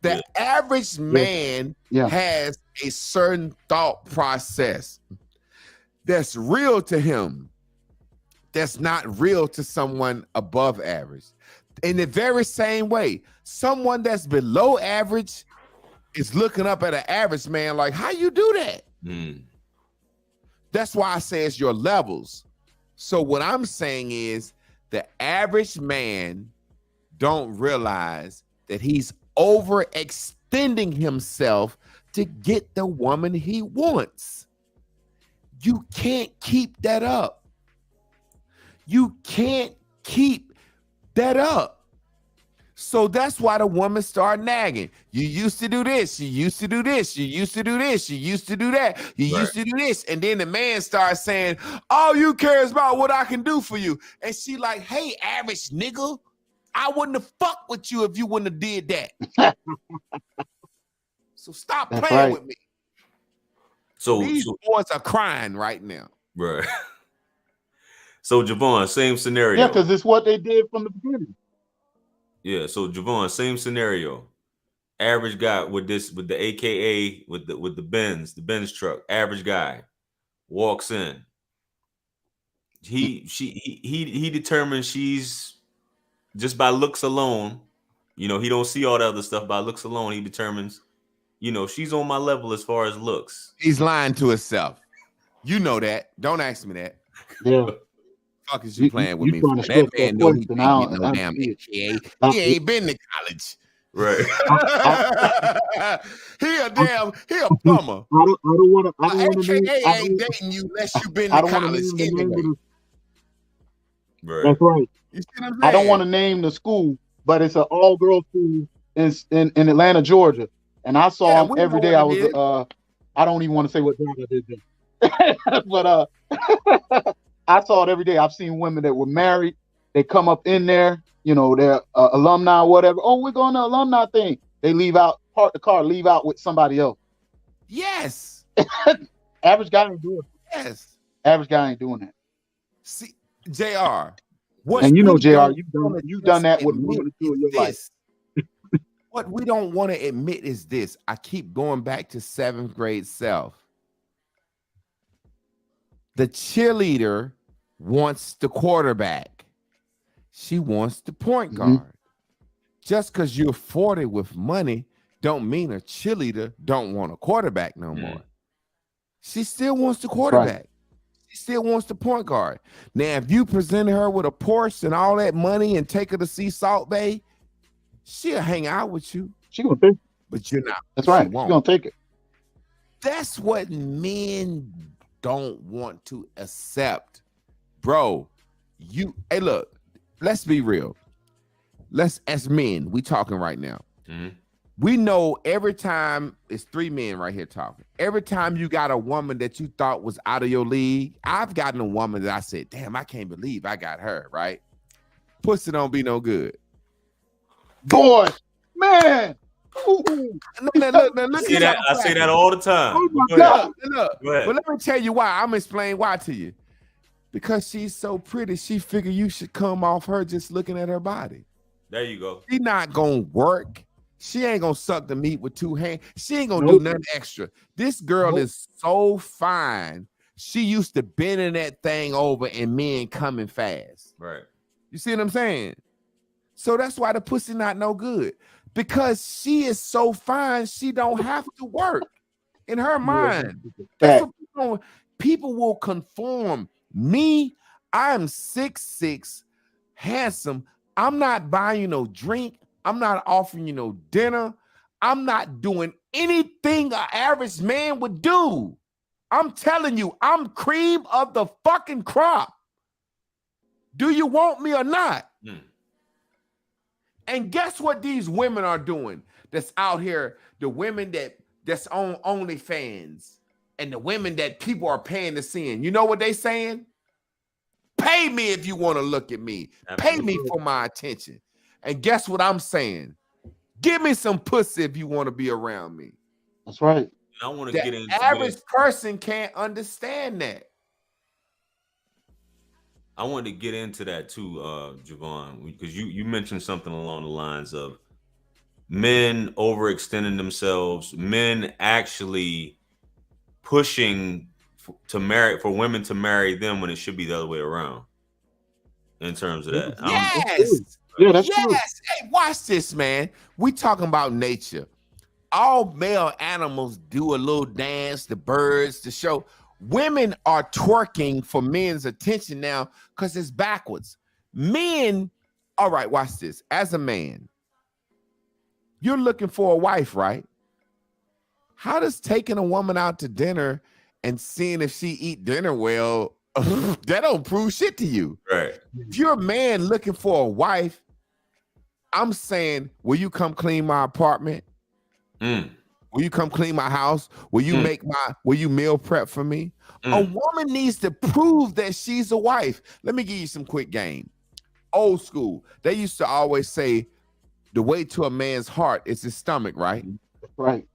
The average man has a certain thought process that's real to him, that's not real to someone above average. In the very same way, someone that's below average is looking up at an average man like, how you do that? That's why I say it's your levels. So what I'm saying is the average man don't realize that he's overextending himself to get the woman he wants. You can't keep that up. You can't keep that up. So that's why the woman started nagging. You used to do this. You used to do this. You used to do this. You used to do that. You used to do this. And then the man starts saying, all you care is about what I can do for you. And she like, hey, average nigga, I wouldn't have fucked with you if you wouldn't have did that. So stop playing with me. So these boys are crying right now. Right. So Javon, same scenario. Yeah, because it's what they did from the beginning. Yeah, so Javon, same scenario. Average guy with the AKA with the Benz truck. Average guy walks in. He determines she's just by looks alone. You know, he don't see all the other stuff. By looks alone, he determines, you know, she's on my level as far as looks. He's lying to himself. You know that. Don't ask me that. Yeah. Fuck is you playing with me? That man know he ain't getting no damn AKA. He ain't been to college. Right. he a plumber. I don't want to. AKA ain't dating you unless you've been to college anyway. Right. That's right. You see what I'm saying? I don't want to name the school, but it's an all-girls school in Atlanta, Georgia. And I saw him every day. I was I don't even want to say what job I did then. But I saw it every day. I've seen women that were married. They come up in there, you know, they're alumni or whatever. Oh, we're going to alumni thing. They leave out, park the car, leave out with somebody else. Yes. Average guy ain't doing it. Yes. Average guy ain't doing that. See, JR. And you know, JR, you've done that with more than two of your life. What we don't want to admit is this. I keep going back to 7th grade self. The cheerleader wants the quarterback. She wants the point guard. Just because you're 40 with money don't mean a cheerleader don't want a quarterback no more. She still wants the quarterback. Right. She still wants the point guard. Now, if you present her with a Porsche and all that money and take her to see Salt Bay, she'll hang out with you. She gonna take it. But you're not. That's right. She's gonna take it. That's what men don't want to accept. Bro, hey, look, let's be real. As men, we talking right now. We know every time, it's 3 men right here talking. Every time you got a woman that you thought was out of your league, I've gotten a woman that I said, damn, I can't believe I got her, right? Pussy don't be no good. Boy, man. Look, I say that all the time. Oh my God. Look. But let me tell you why. I'm gonna explain why to you. Because she's so pretty, she figured you should come off her just looking at her body. There you go. She's not gonna work. She ain't gonna suck the meat with 2 hands. She ain't gonna do nothing extra. This girl is so fine. She used to bending that thing over and men coming fast. Right. You see what I'm saying? So that's why the pussy not no good. Because she is so fine, she don't have to work in her mind. That's what people will conform. Me, I'm 6'6", handsome. I'm not buying you no drink. I'm not offering you no dinner. I'm not doing anything an average man would do. I'm telling you, I'm cream of the fucking crop. Do you want me or not? And guess what these women are doing that's out here? The women that's on OnlyFans and the women that people are paying to see. You know what they saying? Pay me if you want to look at me. Absolutely. Pay me for my attention. And guess what I'm saying? Give me some pussy if you want to be around me. That's right. I want to get into average person can't understand that. I wanted to get into that too, Javon, because you mentioned something along the lines of men overextending themselves, men actually pushing for women to marry them when it should be the other way around. In terms of that, yes, that's true. Hey, watch this, man. We talking about nature. All male animals do a little dance, the birds, the show. Women are twerking for men's attention now because it's backwards. Men, all right, watch this. As a man, you're looking for a wife, right? How does taking a woman out to dinner and seeing if she eat dinner well, that don't prove shit to you? Right. If you're a man looking for a wife, I'm saying, will you come clean my apartment? Will you come clean my house? Will you will you meal prep for me? A woman needs to prove that she's a wife. Let me give you some quick game. Old school. They used to always say the way to a man's heart is his stomach, right? Right.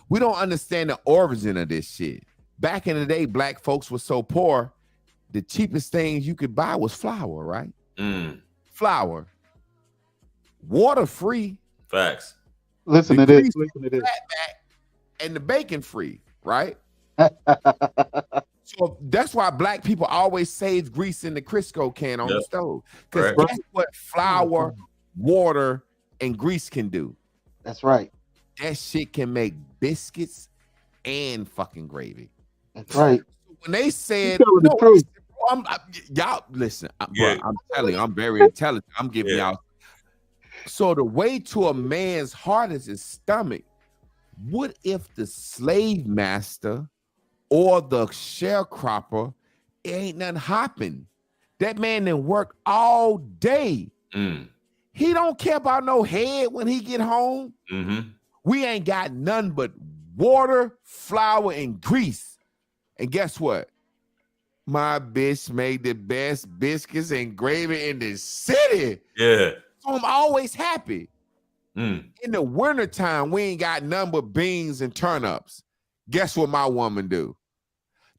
We don't understand the origin of this shit. Back in the day, black folks were so poor, the cheapest things you could buy was flour, right? Flour. Water free. Facts. Listen to this. And the bacon free, right? So that's why black people always save grease in the Crisco can on the stove. Because that's what flour, water, and grease can do. That's right. That shit can make biscuits and fucking gravy. That's right. When they said, y'all listen, bro, I'm telling you, I'm very intelligent. I'm giving y'all. So the way to a man's heart is his stomach. What if the slave master or the sharecropper, it ain't nothing hopping? That man didn't work all day. He don't care about no head when he get home. We ain't got none but water, flour, and grease. And guess what? My bitch made the best biscuits and gravy in the city. Yeah. So I'm always happy. In the wintertime, we ain't got none but beans and turnips. Guess what my woman do?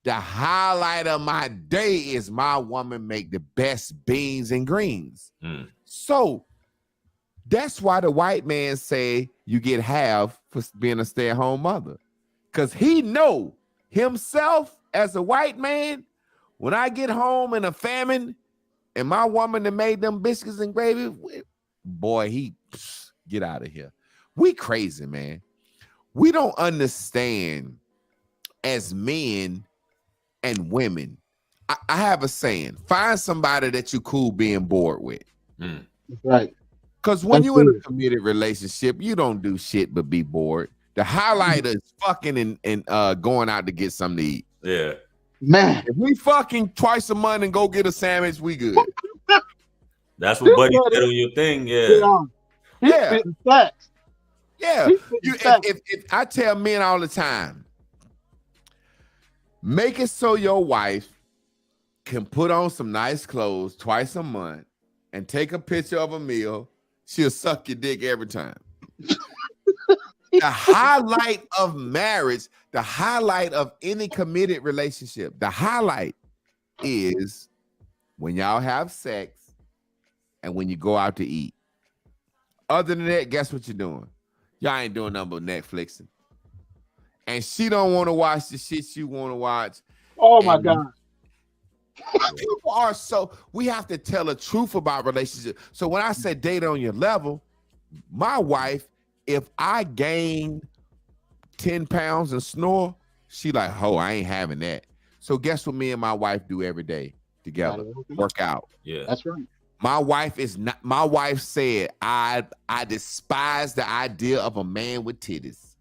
The highlight of my day is my woman make the best beans and greens. So that's why the white man say you get half for being a stay-at-home mother. Because he know himself as a white man, when I get home in a famine and my woman that made them biscuits and gravy, boy, get out of here. We crazy, man. We don't understand as men and women. I have a saying, find somebody that you cool being bored with. Right. Because when you're in a committed relationship, you don't do shit but be bored. The highlight is fucking and going out to get something to eat. Yeah. Man. If we fucking twice a month and go get a sandwich, we good. That's what Buddy said on your thing. Yeah. Facts. Yeah. If I tell men all the time, make it so your wife can put on some nice clothes twice a month and take a picture of a meal, she'll suck your dick every time. The highlight of marriage, the highlight of any committed relationship, the highlight is when y'all have sex and when you go out to eat. Other than that, guess what you're doing? Y'all ain't doing nothing but Netflixing. And she don't want to watch the shit you want to watch. Oh my God. People are so, we have to tell the truth about relationships. So when I say date on your level, my wife, if I gain 10 pounds and snore, she like, oh, I ain't having that. So guess what me and my wife do every day together? Work out. Yeah, that's right. My wife said, I despise the idea of a man with titties.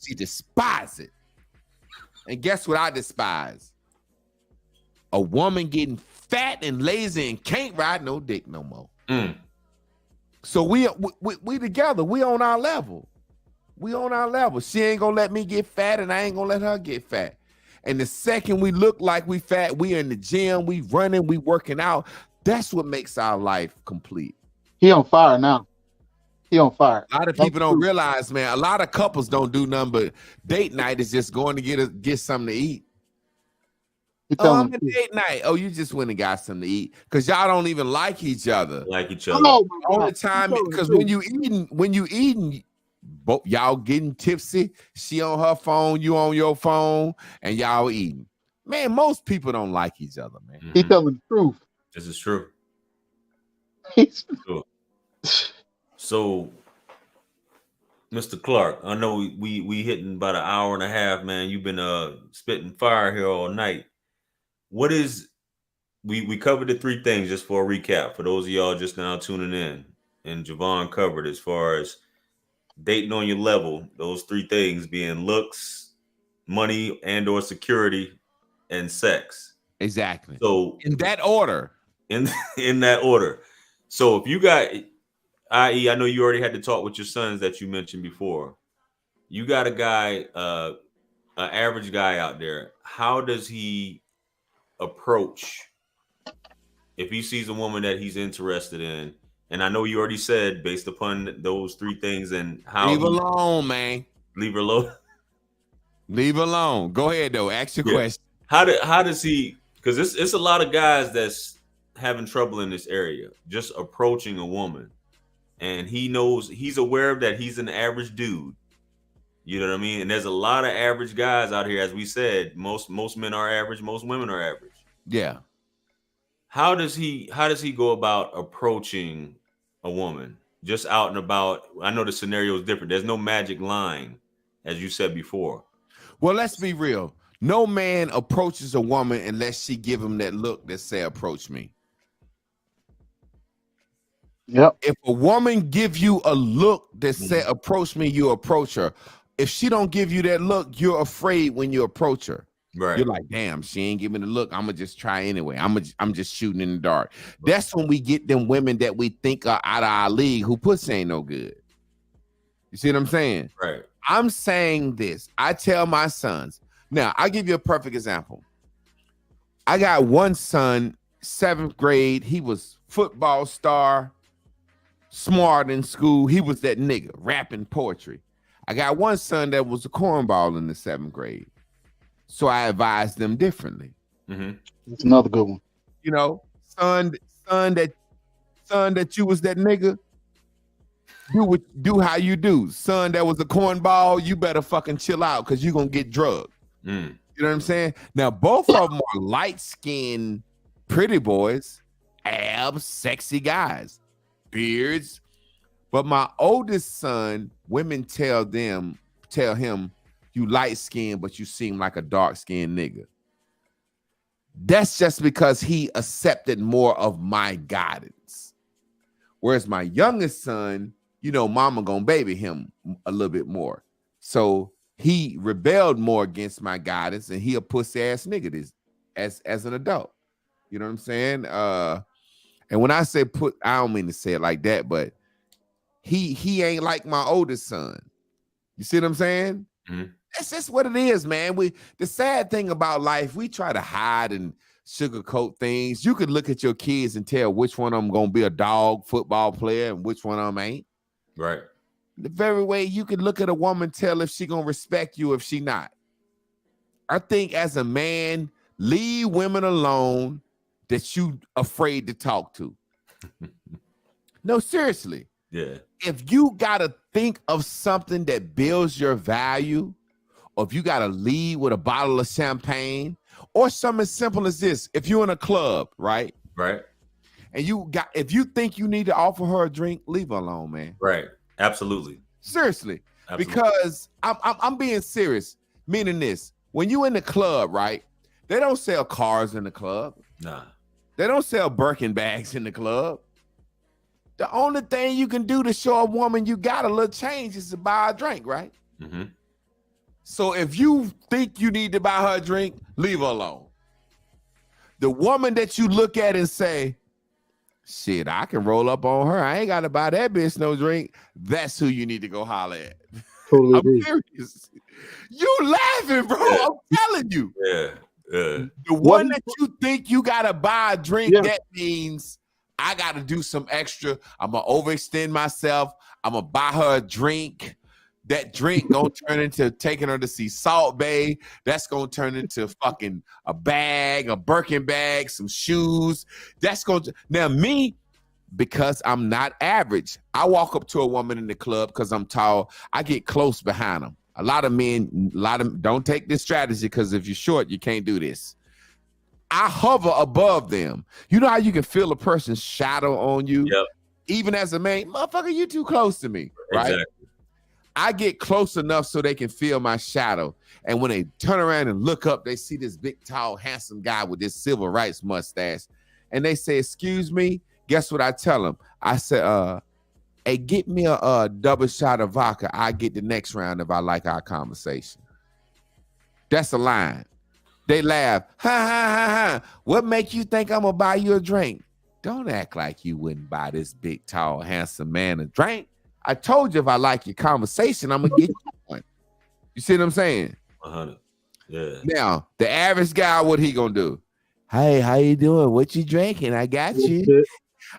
She despises it. And guess what I despise? A woman getting fat and lazy and can't ride no dick no more. So we together. We on our level. We on our level. She ain't gonna let me get fat, and I ain't gonna let her get fat. And the second we look like we fat, we in the gym, we running, we working out. That's what makes our life complete. He on fire now. He on fire. A lot of people don't realize, man. A lot of couples don't do nothing but date night is just going to get something to eat. I'm a date night. Oh, you just went and got something to eat because y'all don't even like each other. All the time, because when you eating, both y'all getting tipsy. She on her phone, you on your phone, and y'all eating. Man, most people don't like each other, man. He telling the truth. This is true. So, Mr. Clark, I know we hitting about an hour and a half, man. You've been spitting fire here all night. What is we covered the three things just for a recap for those of y'all just now tuning in, and Javon covered as far as dating on your level, those three things being looks, money and or security, and sex. Exactly. So in that order. In that order. So if you got, i.e., I know you already had to talk with your sons that you mentioned before. You got a guy, an average guy out there. How does he approach if he sees a woman that he's interested in? And I know you already said based upon those three things and how leave alone, man. Leave her alone. Leave alone. Go ahead though. Ask your question. How does he? Because it's a lot of guys that's having trouble in this area, just approaching a woman, and he's aware of that. He's an average dude. You know what I mean? And there's a lot of average guys out here, as we said. Most men are average. Most women are average. Yeah. How does he go about approaching a woman just out and about? I know the scenario is different. There's no magic line, as you said before. Well, let's be real. No man approaches a woman unless she give him that look that say, approach me. Yep. If a woman give you a look that say, approach me, you approach her. If she don't give you that look, you're afraid when you approach her. Right. You're like, damn, she ain't giving the look. I'm gonna just try anyway. I'm just shooting in the dark. That's when we get them women that we think are out of our league who pussy ain't no good. You see what I'm saying? Right. I'm saying this. I tell my sons. Now, I'll give you a perfect example. I got one son, 7th grade. He was football star, smart in school. He was that nigga, rapping poetry. I got one son that was a cornball in the 7th grade. So I advised them differently. That's another good one. You know, son that you was that nigga. Do how you do. Son that was a cornball, you better fucking chill out because you're gonna get drugged. You know what I'm saying? Now, both of them are light-skinned, pretty boys, abs, sexy guys, beards. But my oldest son, women tell him, you light-skinned, but you seem like a dark-skinned nigga. That's just because he accepted more of my guidance. Whereas my youngest son, you know, mama gonna baby him a little bit more. So he rebelled more against my guidance, and he a pussy ass nigga as an adult. You know what I'm saying? And when I say I don't mean to say it like that, but he ain't like my oldest son. You see what I'm saying? That's just what it is, man. The sad thing about life, we try to hide and sugarcoat things. You could look at your kids and tell which one of them gonna be a dog football player and which one of them ain't. Right. The very way you could look at a woman, tell if she gonna respect you, if she not. I think as a man, leave women alone that you afraid to talk to. No, seriously. Yeah. If you got a think of something that builds your value, or if you got to lead with a bottle of champagne, or something as simple as this. If you're in a club, right? Right. And if you think you need to offer her a drink, leave her alone, man. Right. Absolutely. Seriously. Absolutely. Because I'm being serious. Meaning this, when you in the club, right? They don't sell cars in the club. Nah. They don't sell Birkin bags in the club. The only thing you can do to show a woman you got a little change is to buy a drink, right? Mm-hmm. So if you think you need to buy her a drink, leave her alone. The woman that you look at and say, shit, I can roll up on her. I ain't got to buy that bitch no drink. That's who you need to go holler at. Totally I'm agree. serious. You laughing, bro. Yeah. I'm telling you. Yeah. The one that you think you got to buy a drink, that means I got to do some extra. I'm going to overextend myself. I'm going to buy her a drink. That drink gonna turn into taking her to see Salt Bay. That's gonna turn into fucking a bag, a Birkin bag, some shoes. That's gonna now me, because I'm not average. I walk up to a woman in the club because I'm tall. I get close behind them. A lot of men don't take this strategy because if you're short, you can't do this. I hover above them. You know how you can feel a person's shadow on you? Yep. Even as a man, motherfucker, you too close to me, right? Exactly. I get close enough so they can feel my shadow. And when they turn around and look up, they see this big, tall, handsome guy with this civil rights mustache. And they say, excuse me. Guess what I tell them? I said, hey, get me a double shot of vodka. I get the next round if I like our conversation. That's a line. They laugh. Ha, ha, ha, ha. What make you think I'm going to buy you a drink? Don't act like you wouldn't buy this big, tall, handsome man a drink. I told you if I like your conversation, I'm going to get you one. You see what I'm saying? 100. Yeah. Now, the average guy, what he going to do? Hey, how you doing? What you drinking? I got you.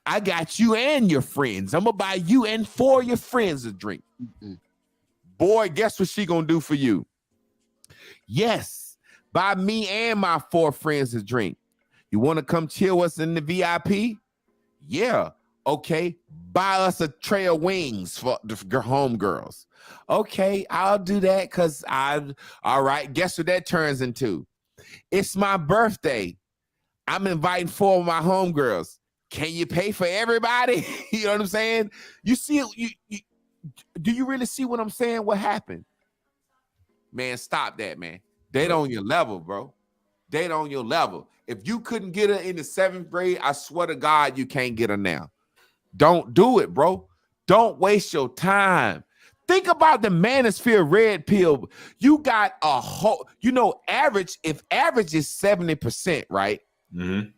I got you and your friends. I'm going to buy you and 4 of your friends a drink. Mm-hmm. Boy, guess what she going to do for you? Yes, buy me and my 4 friends a drink. You want to come chill with us in the VIP? Yeah. Okay, buy us a tray of wings for the homegirls. Okay, I'll do that because all right, guess what that turns into? It's my birthday. I'm inviting 4 of my homegirls. Can you pay for everybody? You know what I'm saying? You see, do you really see what I'm saying? What happened? Man, stop that, man. They on your level, bro. They on your level. If you couldn't get her in the 7th grade, I swear to God, you can't get her now. Don't do it, bro. Don't waste your time. Think about the manosphere red pill. You got a whole, average, if average is 70%, right? Mm-hmm.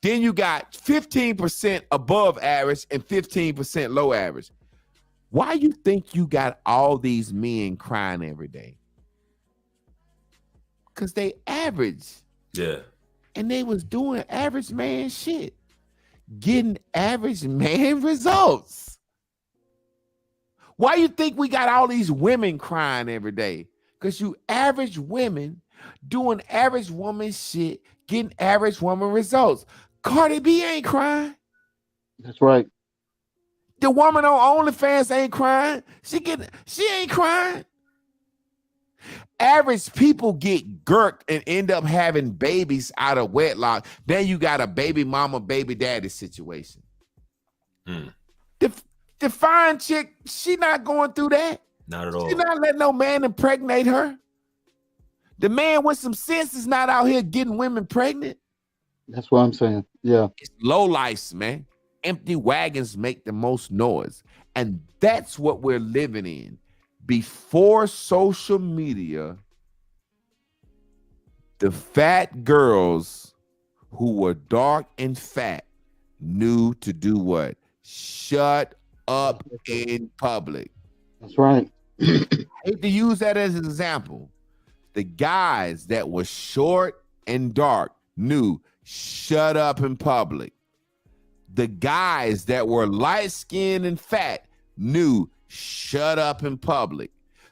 Then you got 15% above average and 15% low average. Why you think you got all these men crying every day? Because they average. Yeah. And they was doing average man shit. Getting average man results. Why you think we got all these women crying every day? Because you average women doing average woman shit, getting average woman results. Cardi B ain't crying. That's right. The woman on OnlyFans ain't crying. She ain't crying. Average people get girked and end up having babies out of wedlock. Then you got a baby mama, baby daddy situation. The fine chick, she not going through that. Not at all. She not letting no man impregnate her. The man with some sense is not out here getting women pregnant. That's what I'm saying. Yeah. It's low life, man. Empty wagons make the most noise. And that's what we're living in. Before social media, the fat girls who were dark and fat knew to do what? Shut up in public. That's right. I hate to use that as an example. The guys that were short and dark knew shut up in public. The guys that were light-skinned and fat knew shut up in public.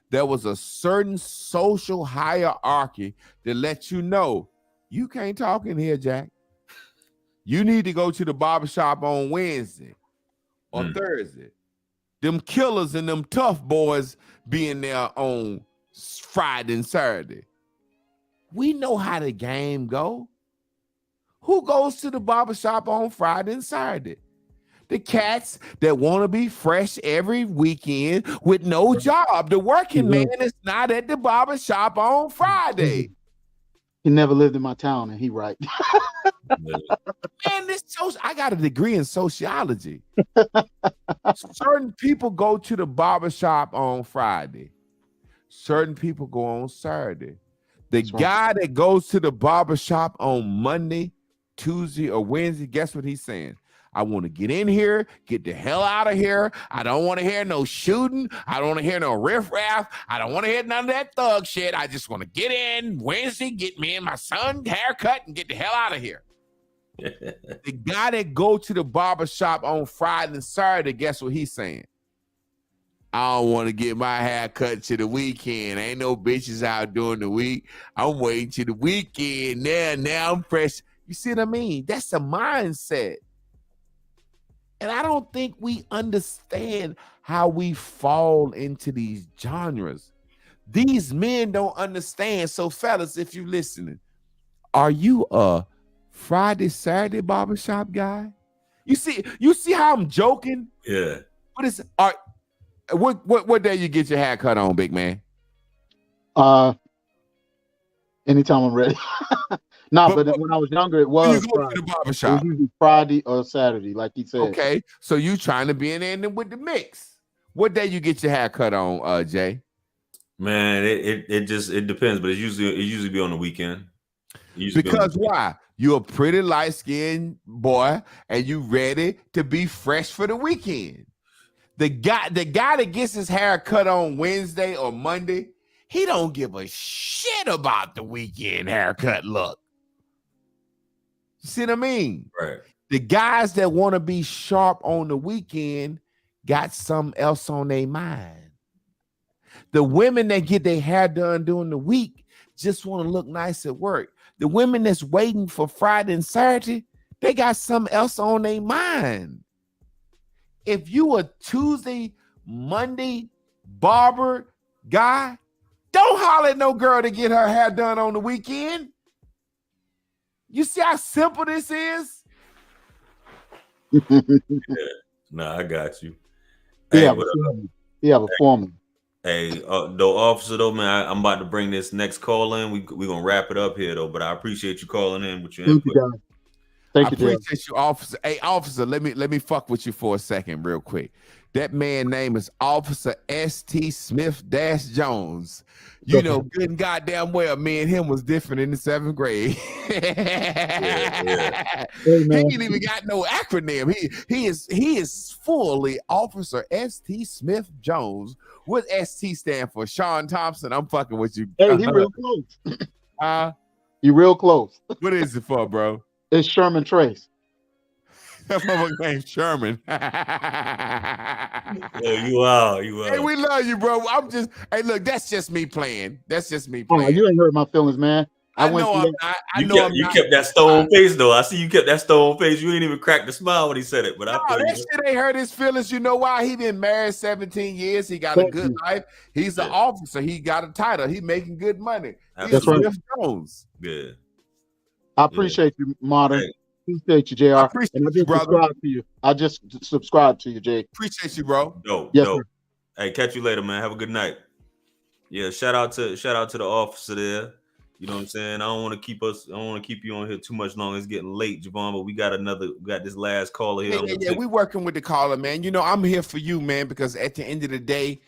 There was a certain social hierarchy that lets you know you can't talk in here, Jack. You need to go to the barbershop on Wednesday or Thursday. them killers and them tough boys being there on Friday and Saturday. We know how the game go. Who goes to the barbershop on Friday and Saturday? The cats that want to be fresh every weekend with no job. The working man is not at the barbershop on Friday. He never lived in my town, and he right. Man, I got a degree in sociology. Certain people go to the barbershop on Friday. Certain people go on Saturday. The guy that goes to the barbershop on Monday, Tuesday, or Wednesday, guess what he's saying? I want to get in here, get the hell out of here. I don't want to hear no shooting. I don't want to hear no riffraff. I don't want to hear none of that thug shit. I just want to get in Wednesday, get me and my son haircut, and get the hell out of here. The guy that go to the barbershop on Friday and Saturday, guess what he's saying? I don't want to get my hair cut to the weekend. Ain't no bitches out during the week. I'm waiting to the weekend. Now I'm fresh. You see what I mean? That's a mindset. And I don't think we understand how we fall into these genres. These men don't understand. So fellas, if you're listening, are you a Friday, Saturday barbershop guy? You see how I'm joking? Yeah. What day you get your hair cut on, big man? Anytime I'm ready. But when I was younger, it was Friday. To the barbershop. It was usually Friday or Saturday, like he said. Okay, so you trying to be in there with the mix. What day you get your hair cut on, Jay? Man, it depends, but it usually be on the weekend. Because why? You're a pretty light-skinned boy, and you ready to be fresh for the weekend. The guy that gets his hair cut on Wednesday or Monday, he don't give a shit about the weekend haircut look. You see what I mean? Right. The guys that want to be sharp on the weekend got something else on their mind. The women that get their hair done during the week just want to look nice at work. The women that's waiting for Friday and Saturday, they got something else on their mind. If you a Tuesday, Monday barber guy, don't holler at no girl to get her hair done on the weekend. You see how simple this is? Yeah. Nah, I got you. Yeah, a foreman. Hey, though, officer, though, man, I'm about to bring this next call in. We're gonna wrap it up here, though. But I appreciate you calling in with your input. Thank you, I appreciate you, officer. Hey, officer, let me fuck with you for a second, real quick. That man's name is Officer S.T. Smith-Jones. You know, good and goddamn well, me and him was different in the 7th grade. Yeah. He ain't even got no acronym. He is fully Officer S.T. Smith-Jones. What S.T. stand for? Sean Thompson. I'm fucking with you. Hey, he real close. You real close. What is it for, bro? It's Sherman Trace. That motherfucker named Sherman. Yeah, you are. Hey, we love you, bro. Hey, look, that's just me playing. Oh, you ain't hurt my feelings, man. You kept that stone face, though. I see you kept that stone face. You ain't even cracked a smile when he said it. But that shit ain't hurt his feelings. You know why? He been married 17 years. He got a good life. He's an officer. He got a title. He making good money. That's right. Jones. Yeah. I appreciate you, Modern. Hey. Appreciate you, JR. I appreciate you, brother. I just subscribed to you, Jay. Appreciate you, bro. Dope. Sir. Hey, catch you later, man. Have a good night. Yeah, shout out to the officer there. You know what I'm saying? I don't want to keep you on here too much longer. It's getting late, Javon, but we got this last caller here. Yeah, we working with the caller, man. You know, I'm here for you, man, because at the end of the day,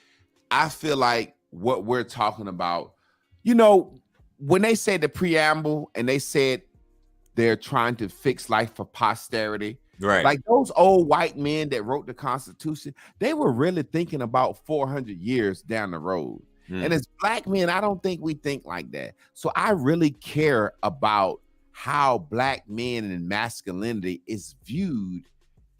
I feel like what we're talking about, you know, when they say the preamble and they said they're trying to fix life for posterity, right? Like those old white men that wrote the Constitution, they were really thinking about 400 years down the road. And as Black men, I don't think we think like that. So I really care about how Black men and masculinity is viewed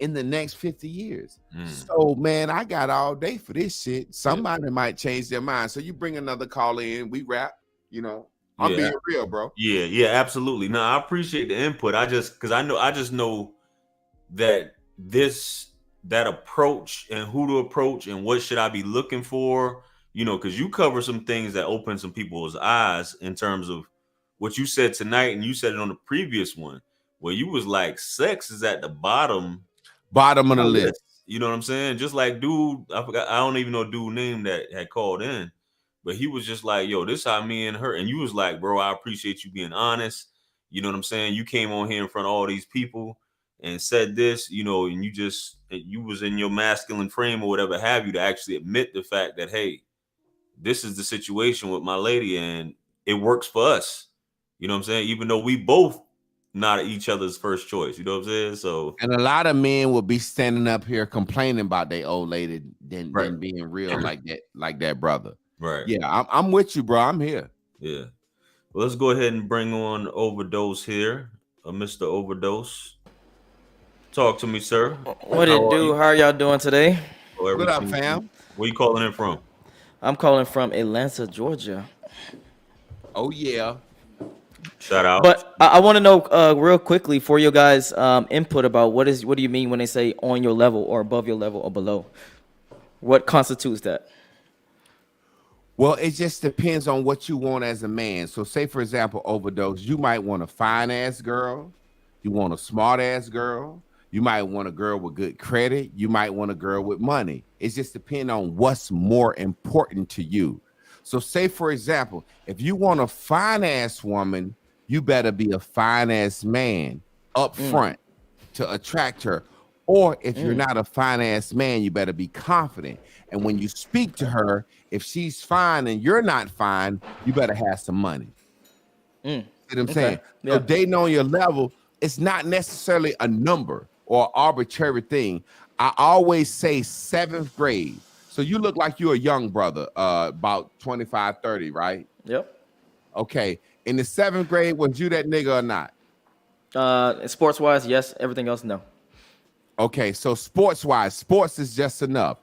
in the next 50 years. So, man, I got all day for this shit. Somebody might change their mind. So you bring another caller in, we wrap, you know. I'm being real, bro. Yeah, absolutely. No, I appreciate the input. I just know that this that approach and who to approach and what should I be looking for, you know, because you cover some things that open some people's eyes in terms of what you said tonight, and you said it on the previous one where you was like, sex is at the bottom Bottom of of the the list. list. You know what I'm saying? Just like dude, I forgot, I don't even know dude name that had called in, but he was just like, yo, this how me and her, and you was like, bro, I appreciate you being honest. You know what I'm saying? You came on here in front of all these people and said this, you know, and you was in your masculine frame or whatever have you to actually admit the fact that, hey, this is the situation with my lady and it works for us. You know what I'm saying? Even though we both not each other's first choice. You know what I'm saying? So And a lot of men will be standing up here complaining about their old lady than being real like that brother. Right. Yeah, I'm with you, bro. I'm here. Yeah. Well, let's go ahead and bring on Overdose here. Mr. Overdose. Talk to me, sir. What it do? How are y'all doing today? What up, fam? Where you calling in from? I'm calling from Atlanta, Georgia. Oh, yeah. Shout out. But I want to know real quickly for your guys' input about what do you mean when they say on your level or above your level or below? What constitutes that? Well, it just depends on what you want as a man. So say, for example, Overdose, you might want a fine-ass girl. You want a smart-ass girl. You might want a girl with good credit. You might want a girl with money. It just depends on what's more important to you. So say, for example, if you want a fine-ass woman, you better be a fine-ass man up front to attract her. Or if you're not a fine-ass man, you better be confident. And when you speak to her, if she's fine and you're not fine, you better have some money. See what I'm saying? Yeah. So dating on your level, it's not necessarily a number or arbitrary thing. I always say 7th grade. So you look like you're a young brother, about 25, 30, right? Yep. Okay. In the 7th grade, was you that nigga or not? Sports-wise, yes. Everything else, no. Okay, so sports-wise, sports is just enough.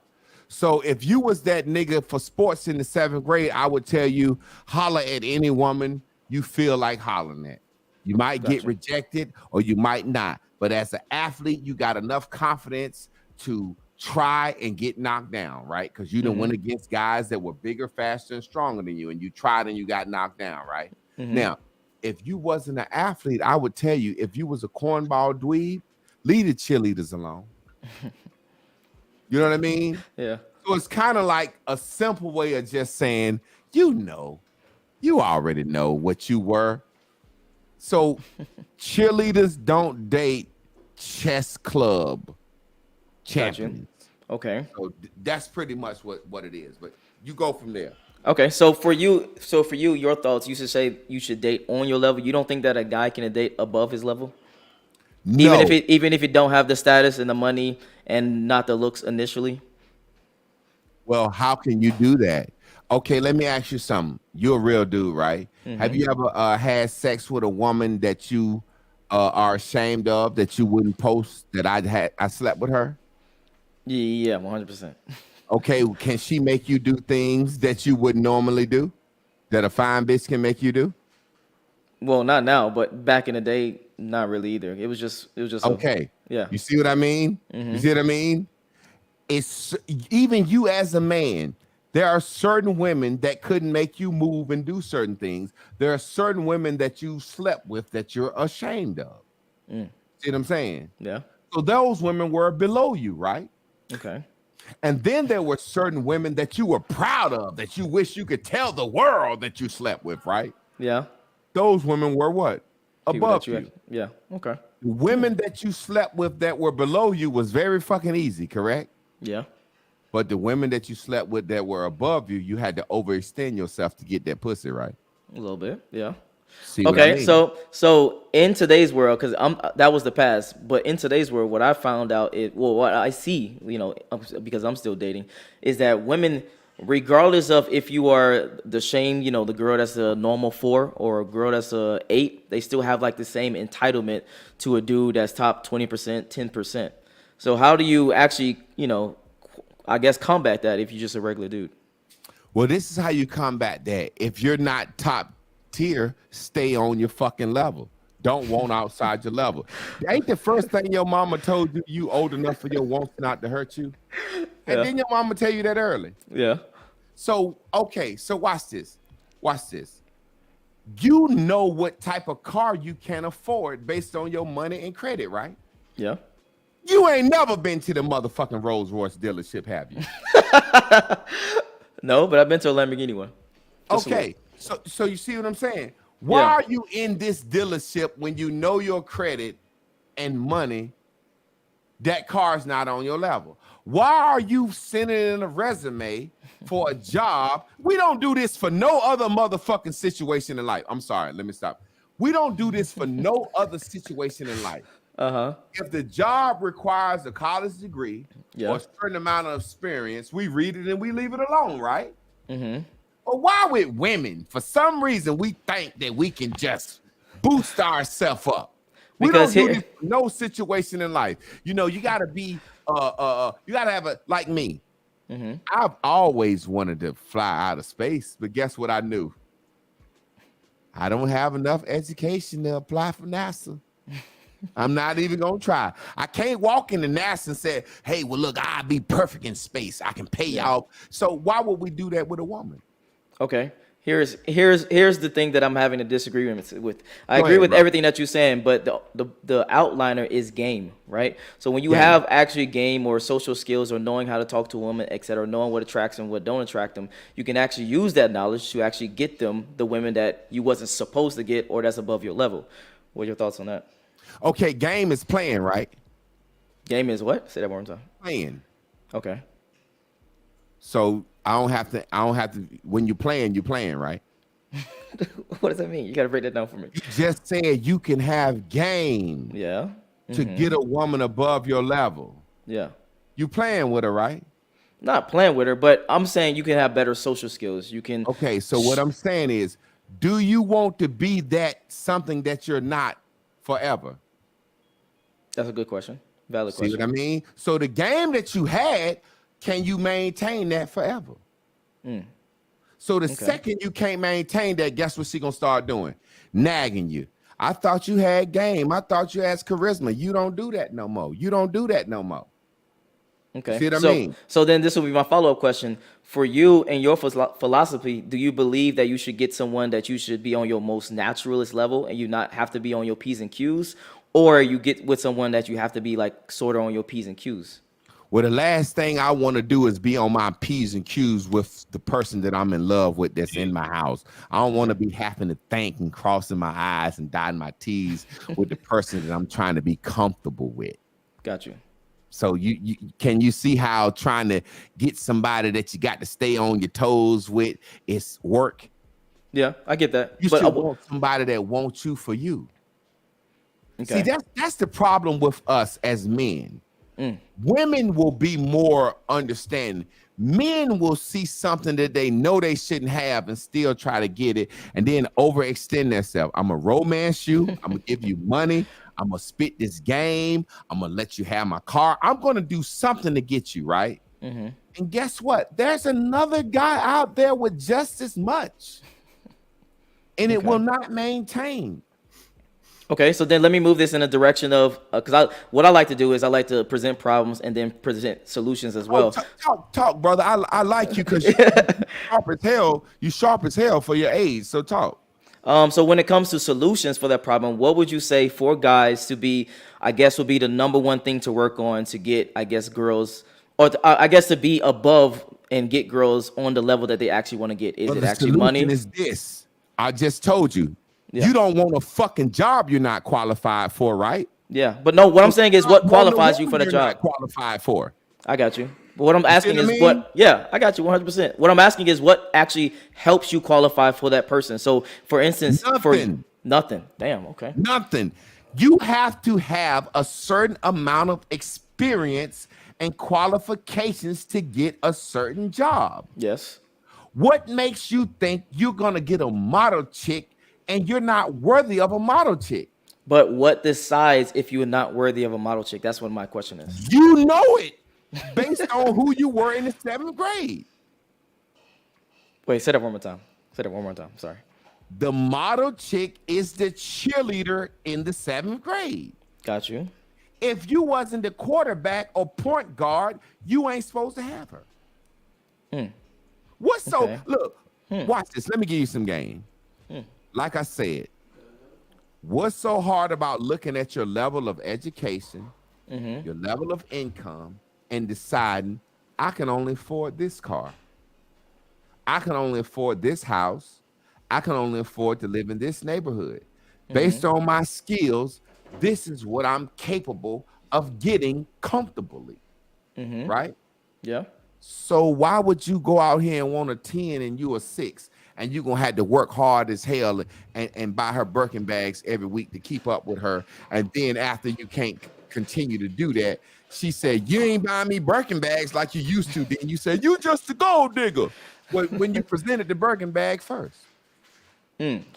So if you was that nigga for sports in the 7th grade, I would tell you, holler at any woman you feel like hollering at. You might get rejected or you might not. But as an athlete, you got enough confidence to try and get knocked down, right? Because you done went against guys that were bigger, faster, and stronger than you, and you tried and you got knocked down, right? Now, if you wasn't an athlete, I would tell you, if you was a cornball dweeb, leave the cheerleaders alone. You know what I mean? Yeah. So it's kind of like a simple way of just saying, you already know what you were. So cheerleaders don't date chess club champions. Okay. So that's pretty much what it is. But you go from there. Okay. So for you, your thoughts, you should say you should date on your level. You don't think that a guy can date above his level? No. Even if it don't have the status and the money and not the looks initially? Well, how can you do that? Okay, let me ask you something. You're a real dude, right? Have you ever had sex with a woman that you are ashamed of, that you wouldn't post that I slept with her? Yeah, 100%. Okay, can she make you do things that you wouldn't normally do, that a fine bitch can make you do? Well, not now, but back in the day, not really either. It was just okay. Yeah. You see what I mean? You see what I mean? It's even you as a man. There are certain women that couldn't make you move and do certain things. There are certain women that you slept with that you're ashamed of. See what I'm saying? Yeah. So those women were below you, right? Okay. And then there were certain women that you were proud of, that you wish you could tell the world that you slept with, right? Yeah. Those women were what? Above you. Yeah. Okay. The women that you slept with that were below you was very fucking easy, correct? Yeah. But the women that you slept with that were above you, you had to overextend yourself to get that pussy, right? A little bit. Yeah. See what I mean? So in today's world, because that was the past, but in today's world, what I found out what I see, because I'm still dating, is that women, regardless of if you are the shame, the girl that's a normal 4 or a girl that's a 8, they still have like the same entitlement to a dude that's top 20%, 10%. So how do you actually, I guess combat that if you're just a regular dude? Well, this is how you combat that. If you're not top tier, stay on your fucking level. don't want outside your level. Ain't the first thing your mama told you you old enough for your wants not to hurt you? And then your mama tell you that early. Yeah. So, okay, so watch this. Watch this. You know what type of car you can afford based on your money and credit, right? Yeah. You ain't never been to the motherfucking Rolls Royce dealership, have you? No, but I've been to a Lamborghini one. Okay, so you see what I'm saying? Why are you in this dealership when you know your credit and money, that car's not on your level? Why are you sending in a resume for a job? We don't do this for no other motherfucking situation in life. I'm sorry, let me stop. We don't do this for no other situation in life. If the job requires a college degree or a certain amount of experience, we read it and we leave it alone, right? But why with women? For some reason, we think that we can just boost ourselves up. We don't do this for no situation in life. You know, you gotta be you gotta have a like me. I've always wanted to fly out of space, but guess what I knew? I don't have enough education to apply for NASA. I'm not even gonna try. I can't walk into NASA and say, hey, well, look, I'll be perfect in space. I can pay y'all. So why would we do that with a woman? Okay. Here's the thing that I'm having a disagreement with. I agree with everything that you're saying, but the outliner is game, right? So when you have actually game or social skills or knowing how to talk to a woman, etc., knowing what attracts them, what don't attract them, you can actually use that knowledge to actually get them the women that you wasn't supposed to get or that's above your level. What are your thoughts on that? Okay, game is playing, right? Game is what? Say that one more time. Playing. Okay. So I don't have to. When you're playing, right? What does that mean? You got to break that down for me. You just said you can have game. Yeah. To get a woman above your level. Yeah. You playing with her, right? Not playing with her, but I'm saying you can have better social skills. You can. Okay, so what I'm saying is, do you want to be that something that you're not forever? That's a good question. Valid question. See what I mean? So the game that you had, can you maintain that forever? So the second you can't maintain that, guess what she gonna start doing? Nagging you. I thought you had game. I thought you had charisma. You don't do that no more. You don't do that no more. Okay. See what I mean? So then this will be my follow-up question. For you and your philosophy, do you believe that you should get someone that you should be on your most naturalist level and you not have to be on your P's and Q's? Or you get with someone that you have to be like sort of on your P's and Q's? Well, the last thing I want to do is be on my P's and Q's with the person that I'm in love with that's in my house. I don't want to be having to think and crossing my I's and dotting my T's with the person that I'm trying to be comfortable with. Got you. So you can you see how trying to get somebody that you got to stay on your toes with is work? Yeah, I get that. You should want somebody that wants you for you. Okay. See, that's the problem with us as men. Women will be more understanding. Men will see something that they know they shouldn't have and still try to get it and then overextend themselves. I'm going to romance you. I'm going to give you money. I'm going to spit this game. I'm going to let you have my car. I'm going to do something to get you, right? And guess what? There's another guy out there with just as much. And it will not maintain. Okay, so then let me move this in a direction of because what I like to do is I like to present problems and then present solutions as well. Talk, brother. I like you because you're sharp as hell. You sharp as hell for your age. So talk. So when it comes to solutions for that problem, what would you say for guys to be? I guess would be the number one thing to work on to get, I guess, girls, or I guess to be above and get girls on the level that they actually want to get. Is it actually money? Is this? I just told you. Yeah. You don't want a fucking job you're not qualified for, right? Yeah, but no, what I'm saying is what qualifies you for the job. Not qualified for. I got you. But what I'm asking is what, yeah, I got you 100%. What I'm asking is what actually helps you qualify for that person. So for instance, nothing. Damn, okay. Nothing. You have to have a certain amount of experience and qualifications to get a certain job. Yes. What makes you think you're going to get a model chick and you're not worthy of a model chick? But what decides if you're not worthy of a model chick? That's what my question is. You know it based on who you were in the 7th grade. Wait, say that one more time. Say that one more time. Sorry. The model chick is the cheerleader in the 7th grade. Got you. If you wasn't the quarterback or point guard, you ain't supposed to have her. What's so look? Watch this. Let me give you some game. Like I said, what's so hard about looking at your level of education, your level of income, and deciding I can only afford this car, I can only afford this house, I can only afford to live in this neighborhood. Based on my skills, this is what I'm capable of getting comfortably, right? Yeah. So why would you go out here and want a 10 and you a 6, and you're gonna have to work hard as hell and buy her Birkin bags every week to keep up with her, and then after you can't continue to do that, she said, you ain't buying me Birkin bags like you used to. Then you said, you just a gold digger. When you presented the Birkin bag first.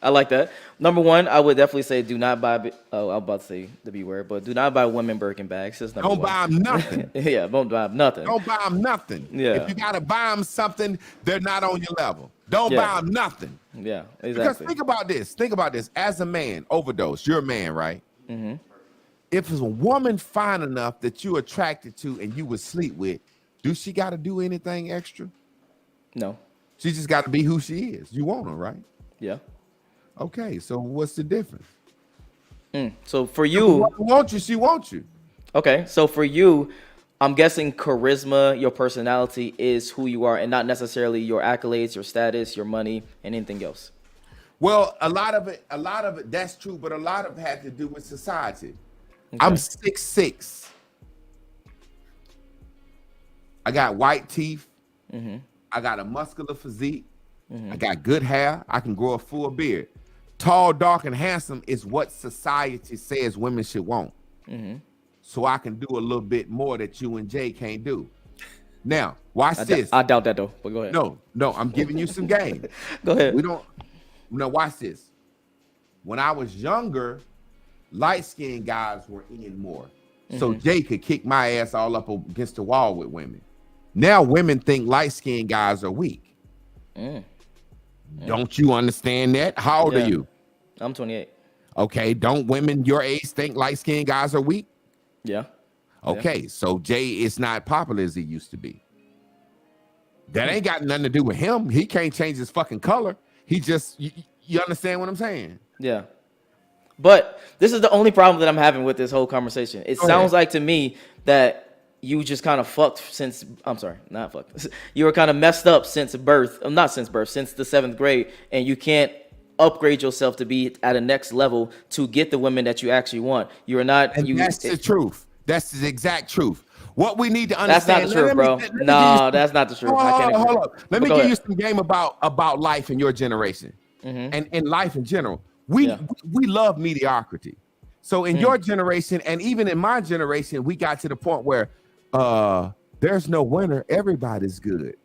I like that. Number one, I would definitely say do not buy. Oh, I was about to say the B word, but do not buy women Birkin bags. That's number Don't one. buy them nothing. Yeah, don't buy them nothing. Don't buy them nothing. Yeah. If you gotta buy them something, they're not on your level. Don't buy them nothing. Yeah, exactly. Because think about this. Think about this. As a man, overdose. You're a man, right? If it's a woman fine enough that you're attracted to and you would sleep with, do she got to do anything extra? No. She just got to be who she is. You want her, right? Yeah. Okay, so what's the difference? So for you, she wants you. Okay, so for you, I'm guessing charisma, your personality is who you are, and not necessarily your accolades, your status, your money, and anything else. Well, a lot of it, that's true, but a lot of it had to do with society. Okay. I'm 6'6". I got white teeth. I got a muscular physique. I got good hair. I can grow a full beard. Tall, dark, and handsome is what society says women should want. So I can do a little bit more that you and Jay can't do. Now, watch this. I doubt that though, but go ahead. No, I'm giving you some game. Go ahead. Now watch this. When I was younger, light-skinned guys were in more. So Jay could kick my ass all up against the wall with women. Now women think light-skinned guys are weak. Don't you understand that? How old are you? I'm 28. Okay, don't women your age think light-skinned guys are weak? Yeah. Okay, so Jay is not popular as he used to be. That ain't got nothing to do with him. He can't change his fucking color. He just, you understand what I'm saying? Yeah. But this is the only problem that I'm having with this whole conversation. It sounds like to me that you just kind of fucked since, I'm sorry, not fucked. You were kind of messed up since birth, not since birth, since the 7th grade, and you can't upgrade yourself to be at a next level to get the women that you actually want. You're not. And that's the truth. That's the exact truth. What we need to understand. That's not the truth, bro. No, that's not the truth. Hold up. Let me give you some game about life in your generation and in life in general. We love mediocrity. So in your generation and even in my generation, we got to the point where there's no winner. Everybody's good.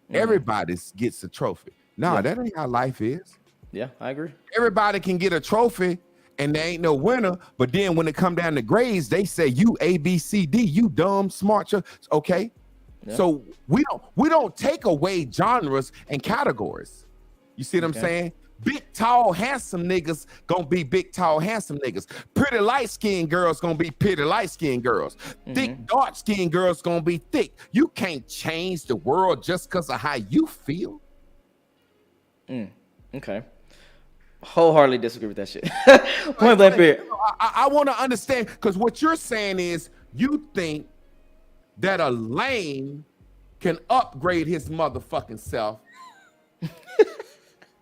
Everybody gets a trophy. No, that ain't how life is. Yeah, I agree. Everybody can get a trophy and there ain't no winner. But then when it come down to grades, they say you A, B, C, D, you dumb, smart. Okay. Yeah. So we don't take away genres and categories. You see what I'm saying? Big, tall, handsome niggas gonna be big, tall, handsome niggas. Pretty light-skinned girls gonna be pretty light-skinned girls. Thick, dark-skinned girls gonna be thick. You can't change the world just because of how you feel. Okay. Wholeheartedly disagree with that shit. Point blank period. I want to understand, because what you're saying is you think that a lame can upgrade his motherfucking self.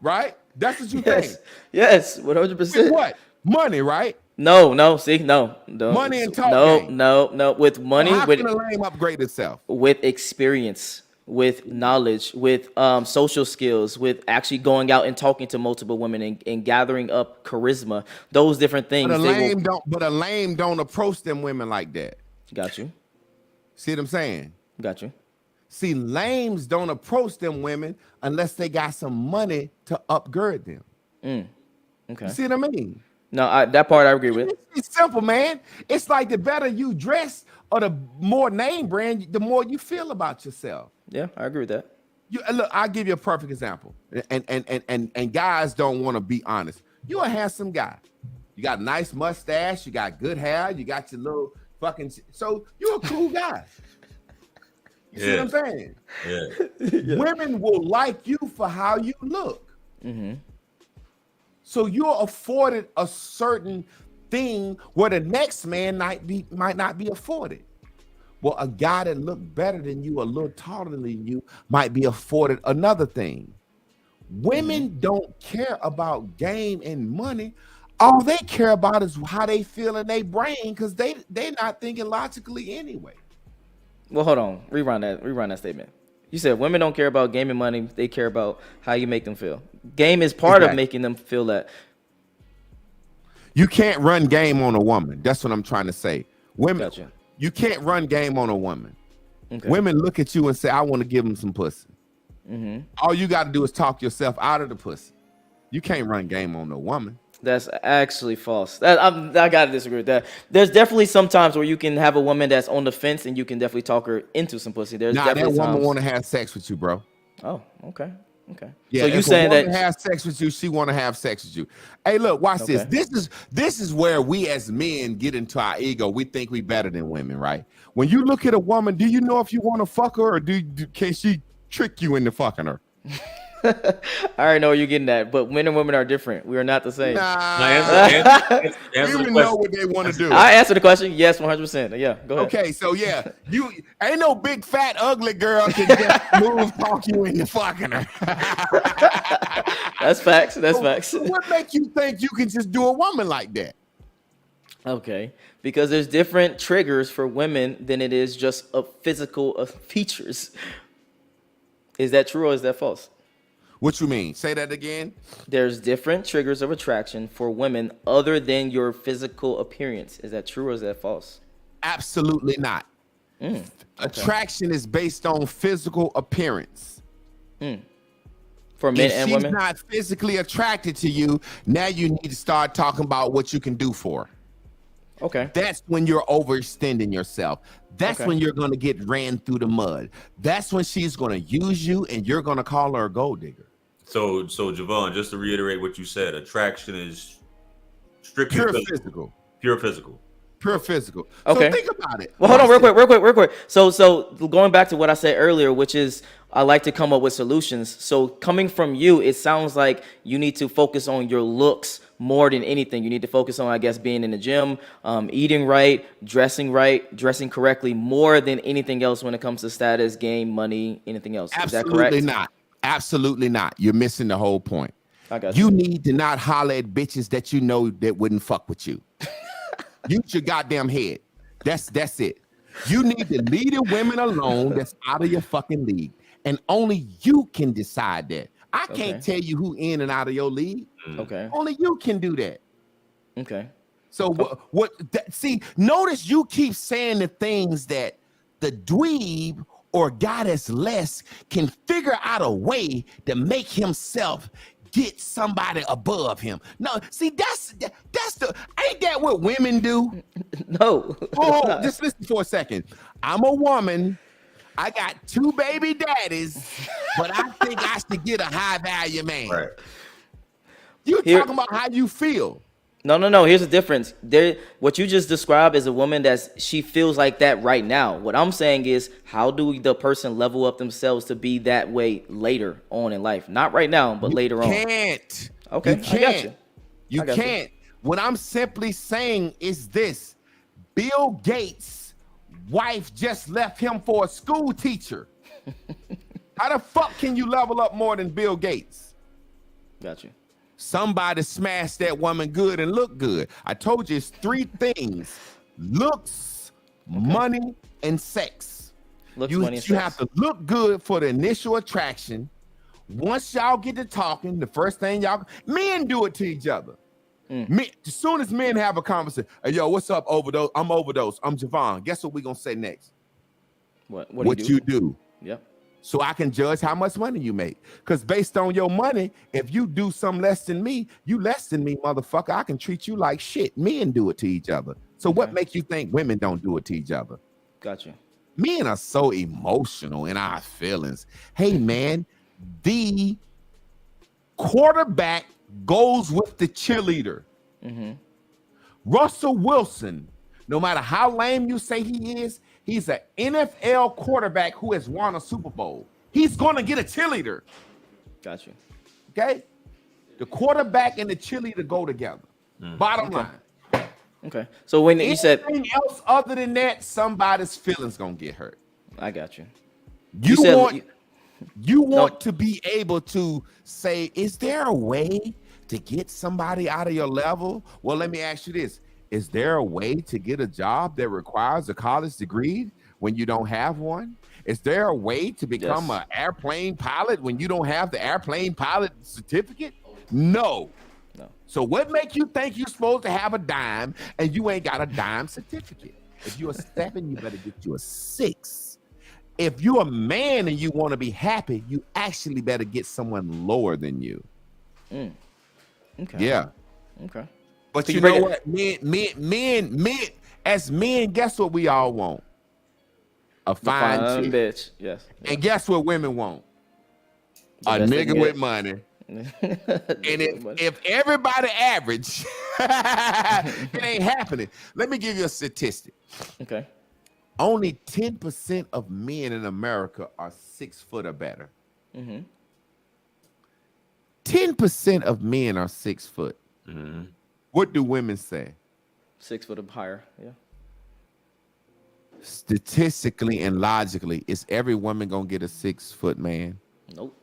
Right? That's what you think. Yes, 100%. What? Money, right? No. See, no. Money and talk. No. With money, how can a lame upgrade itself? With experience, with knowledge, with social skills, with actually going out and talking to multiple women and gathering up charisma. Those different things. But a lame don't approach them women like that. Got you. See what I'm saying? Got you. See, lames don't approach them women unless they got some money to upgird them. Okay. You see what I mean? No, that part I agree with. It's simple, man. It's like the better you dress or the more name brand, the more you feel about yourself. Yeah, I agree with that. Look, I'll give you a perfect example. And guys don't want to be honest. You're a handsome guy. You got a nice mustache. You got good hair. You got your little fucking. So you're a cool guy. You see what I'm saying? Yeah. Women will like you for how you look. Mm-hmm. So you're afforded a certain thing where the next man might not be afforded. Well, a guy that looked better than you, a little taller than you, might be afforded another thing. Women don't care about game and money. All they care about is how they feel in their brain, because they're not thinking logically anyway. Well, hold on. Rerun that statement. You said women don't care about game and money. They care about how you make them feel. Game is part of making them feel that. You can't run game on a woman. That's what I'm trying to say. Women, Gotcha. You can't run game on a woman. Okay. Women look at you and say, I want to give them some pussy. Mm-hmm. All you got to do is talk yourself out of the pussy. You can't run game on no woman. That's actually false. I gotta disagree with that. There's definitely some times where you can have a woman that's on the fence and you can definitely talk her into some pussy. There's definitely that woman want to have sex with you, bro. Oh, okay. Yeah, so you saying that have sex with you, she want to have sex with you. Hey, look, watch this. This is where we as men get into our ego. We think we better than women, right? When you look at a woman, do you know if you want to fuck her, or can she trick you into fucking her? I already know where you're getting at, but men and women are different. We are not the same. Answer women know what they want to do. I answered the question. Yes, 100%. Yeah, go ahead. Okay, so yeah, you ain't no big fat ugly girl can just move talk you into fucking her. That's facts. Facts. So what makes you think you can just do a woman like that? Okay, because there's different triggers for women than it is just a physical features. Is that true or is that false? What you mean? Say that again. There's different triggers of attraction for women other than your physical appearance. Is that true or is that false? Absolutely not. Okay. Attraction is based on physical appearance. For men if and she's women? not physically attracted to you, now you need to start talking about what you can do for her. Okay. That's when you're overextending yourself. That's when you're going to get ran through the mud. That's when she's going to use you and you're going to call her a gold digger. So Javon, just to reiterate what you said, attraction is strictly pure physical. Pure physical. Pure physical. Okay. So think about it. Well, hold on, real quick. So going back to what I said earlier, which is I like to come up with solutions. So coming from you, it sounds like you need to focus on your looks more than anything. You need to focus on, I guess, being in the gym, eating right, dressing correctly, more than anything else when it comes to status, game, money, anything else. Is that correct? Absolutely not. You're missing the whole point. I got you. You need to not holler at bitches that you know that wouldn't fuck with you. Use your goddamn head. That's it. You need to leave the women alone that's out of your fucking league. And only you can decide that. I can't tell you who in and out of your league. Okay. Only you can do that. Okay. So see, notice you keep saying the things that the dweeb or guy that's less can figure out a way to make himself get somebody above him. No, see, that's the ain't that what women do? No. Oh, just listen for a second. I'm a woman. I got 2 baby daddies, but I think I should get a high value man. Right. You talking about how you feel. No. Here's the difference. What you just described is a woman she feels like that right now. What I'm saying is, how do the person level up themselves to be that way later on in life? Not right now, but later on. Can't. Okay, You can't. I got you. You can't. What I'm simply saying is this: Bill Gates' wife just left him for a school teacher. How the fuck can you level up more than Bill Gates? Got you. Somebody smashed that woman good and look good. I told you it's 3 things: looks, money, and sex. Looks, money, and you sex. have to look good for the initial attraction. Once y'all get to talking, the first thing men do it to each other. Men, as soon as men have a conversation, hey, yo, what's up, Overdose? I'm Overdose. I'm Javon. Guess what we gonna say next? What you do? Yep. So I can judge how much money you make. Because based on your money, if you do something less than me, you less than me, motherfucker. I can treat you like shit. Men do it to each other. So what makes you think women don't do it to each other? Got you. Men are so emotional in our feelings. Hey, man, the quarterback goes with the cheerleader. Russell Wilson, no matter how lame you say he is, he's an NFL quarterback who has won a Super Bowl. He's going to get a cheerleader. Got you. Okay? The quarterback and the cheerleader go together. Bottom line. Okay. So when you said anything else other than that, somebody's feelings gonna get hurt. I got you. You want to be able to say, is there a way to get somebody out of your level? Well, let me ask you this. Is there a way to get a job that requires a college degree when you don't have one? Is there a way to become an airplane pilot when you don't have the airplane pilot certificate? No. So what make you think you're supposed to have a dime and you ain't got a dime certificate? If you're a 7, you better get you a 6. If you're a man and you want to be happy, you actually better get someone lower than you. Okay. Yeah. Okay. But you know what? Men, as men, guess what we all want? A fine chick. Bitch. Yes. And guess what women want? A nigga with money. And if everybody average, it ain't happening. Let me give you a statistic. Okay. Only 10% of men in America are 6 foot or better. 10% of men are 6 foot. What do women say? 6 foot or higher. Yeah. Statistically and logically, is every woman gonna get a 6 foot man? Nope.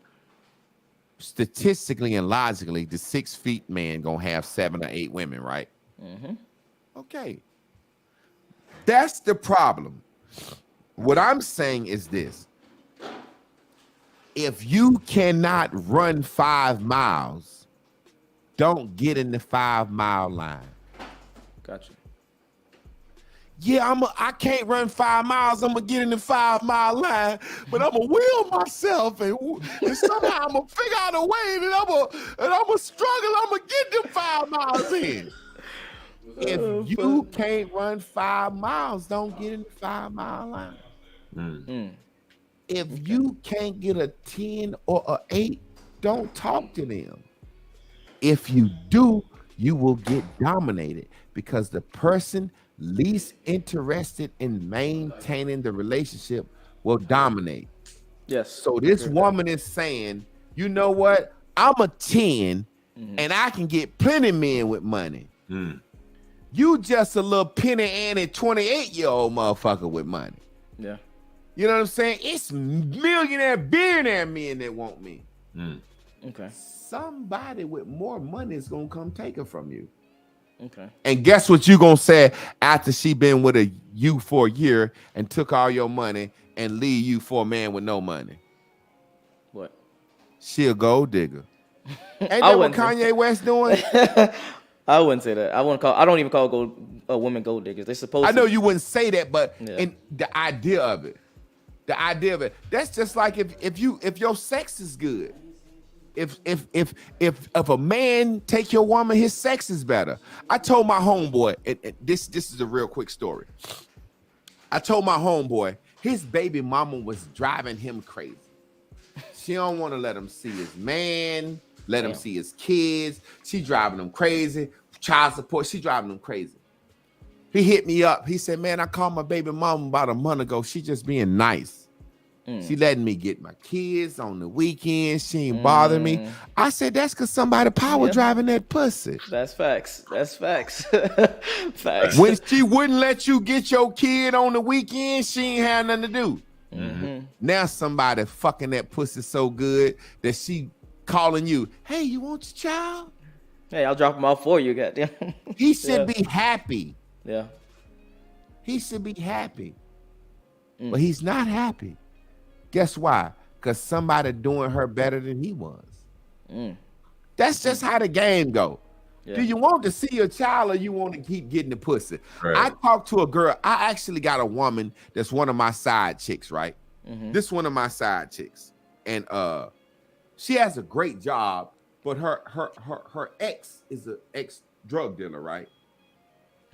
Statistically and logically, the 6 feet man gonna have 7 or 8 women, right? Okay. That's the problem. What I'm saying is this. If you cannot run 5 miles, don't get in the 5-mile line. Gotcha. Yeah, I can't run 5 miles. I'm gonna get in the 5-mile line, but I'm gonna will myself and somehow I'm gonna figure out a way and I'm gonna struggle. I'm gonna get them 5 miles in. If you can't run 5 miles, don't get in the 5-mile line. If you can't get a 10 or a 8, don't talk to them. If you do, you will get dominated because the person least interested in maintaining the relationship will dominate. Yes. So this woman is saying, you know what? I'm a 10 and I can get plenty men with money. You just a little penny ante 28-year-old motherfucker with money. Yeah. You know what I'm saying? It's millionaire, billionaire men that want me. Okay. Somebody with more money is gonna come take her from you. Okay. And guess what you gonna say after she been with you for a year and took all your money and leave you for a man with no money? What? She a gold digger. Ain't that what Kanye West doing? I wouldn't say that. I don't even call women gold diggers. They're supposed to. I know you wouldn't say that, but in the idea of it, that's just like if your sex is good. If a man take your woman, his sex is better. I told my homeboy, this is a real quick story. I told my homeboy his baby mama was driving him crazy. She don't want to let him see his man, let him see his kids. She driving him crazy. Child support, she driving him crazy. He hit me up. He said, man, I called my baby mama about a month ago. She just being nice. She letting me get my kids on the weekends. She ain't bothering me. I said, that's because somebody power driving that pussy. That's facts. That's facts. Facts. When she wouldn't let you get your kid on the weekend, she ain't had nothing to do. Now somebody fucking that pussy so good that she calling you, hey, you want your child? Hey, I'll drop him off for you, goddamn. He should be happy. Yeah. He should be happy. But he's not happy. Guess why? Because somebody doing her better than he was. That's just how the game go. Yeah. Do you want to see your child or you want to keep getting the pussy? Right. I talked to a girl. I actually got a woman that's one of my side chicks, right? This one of my side chicks. And she has a great job, but her ex is an ex-drug dealer, right?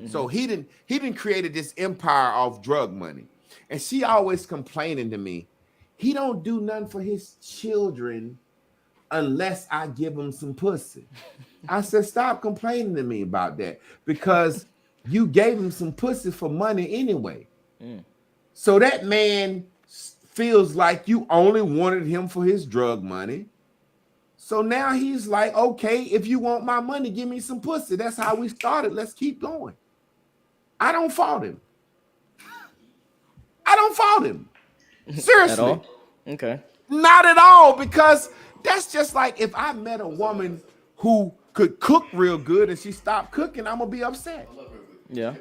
So he didn't created this empire of drug money. And she always complaining to me, he don't do nothing for his children unless I give him some pussy. I said, stop complaining to me about that, because you gave him some pussy for money anyway. So that man feels like you only wanted him for his drug money. So now he's like, okay, if you want my money, give me some pussy. That's how we started. Let's keep going. I don't fault him. Seriously. At all? Okay. Not at all, because that's just like if I met a woman who could cook real good and she stopped cooking, I'm going to be upset. Yeah.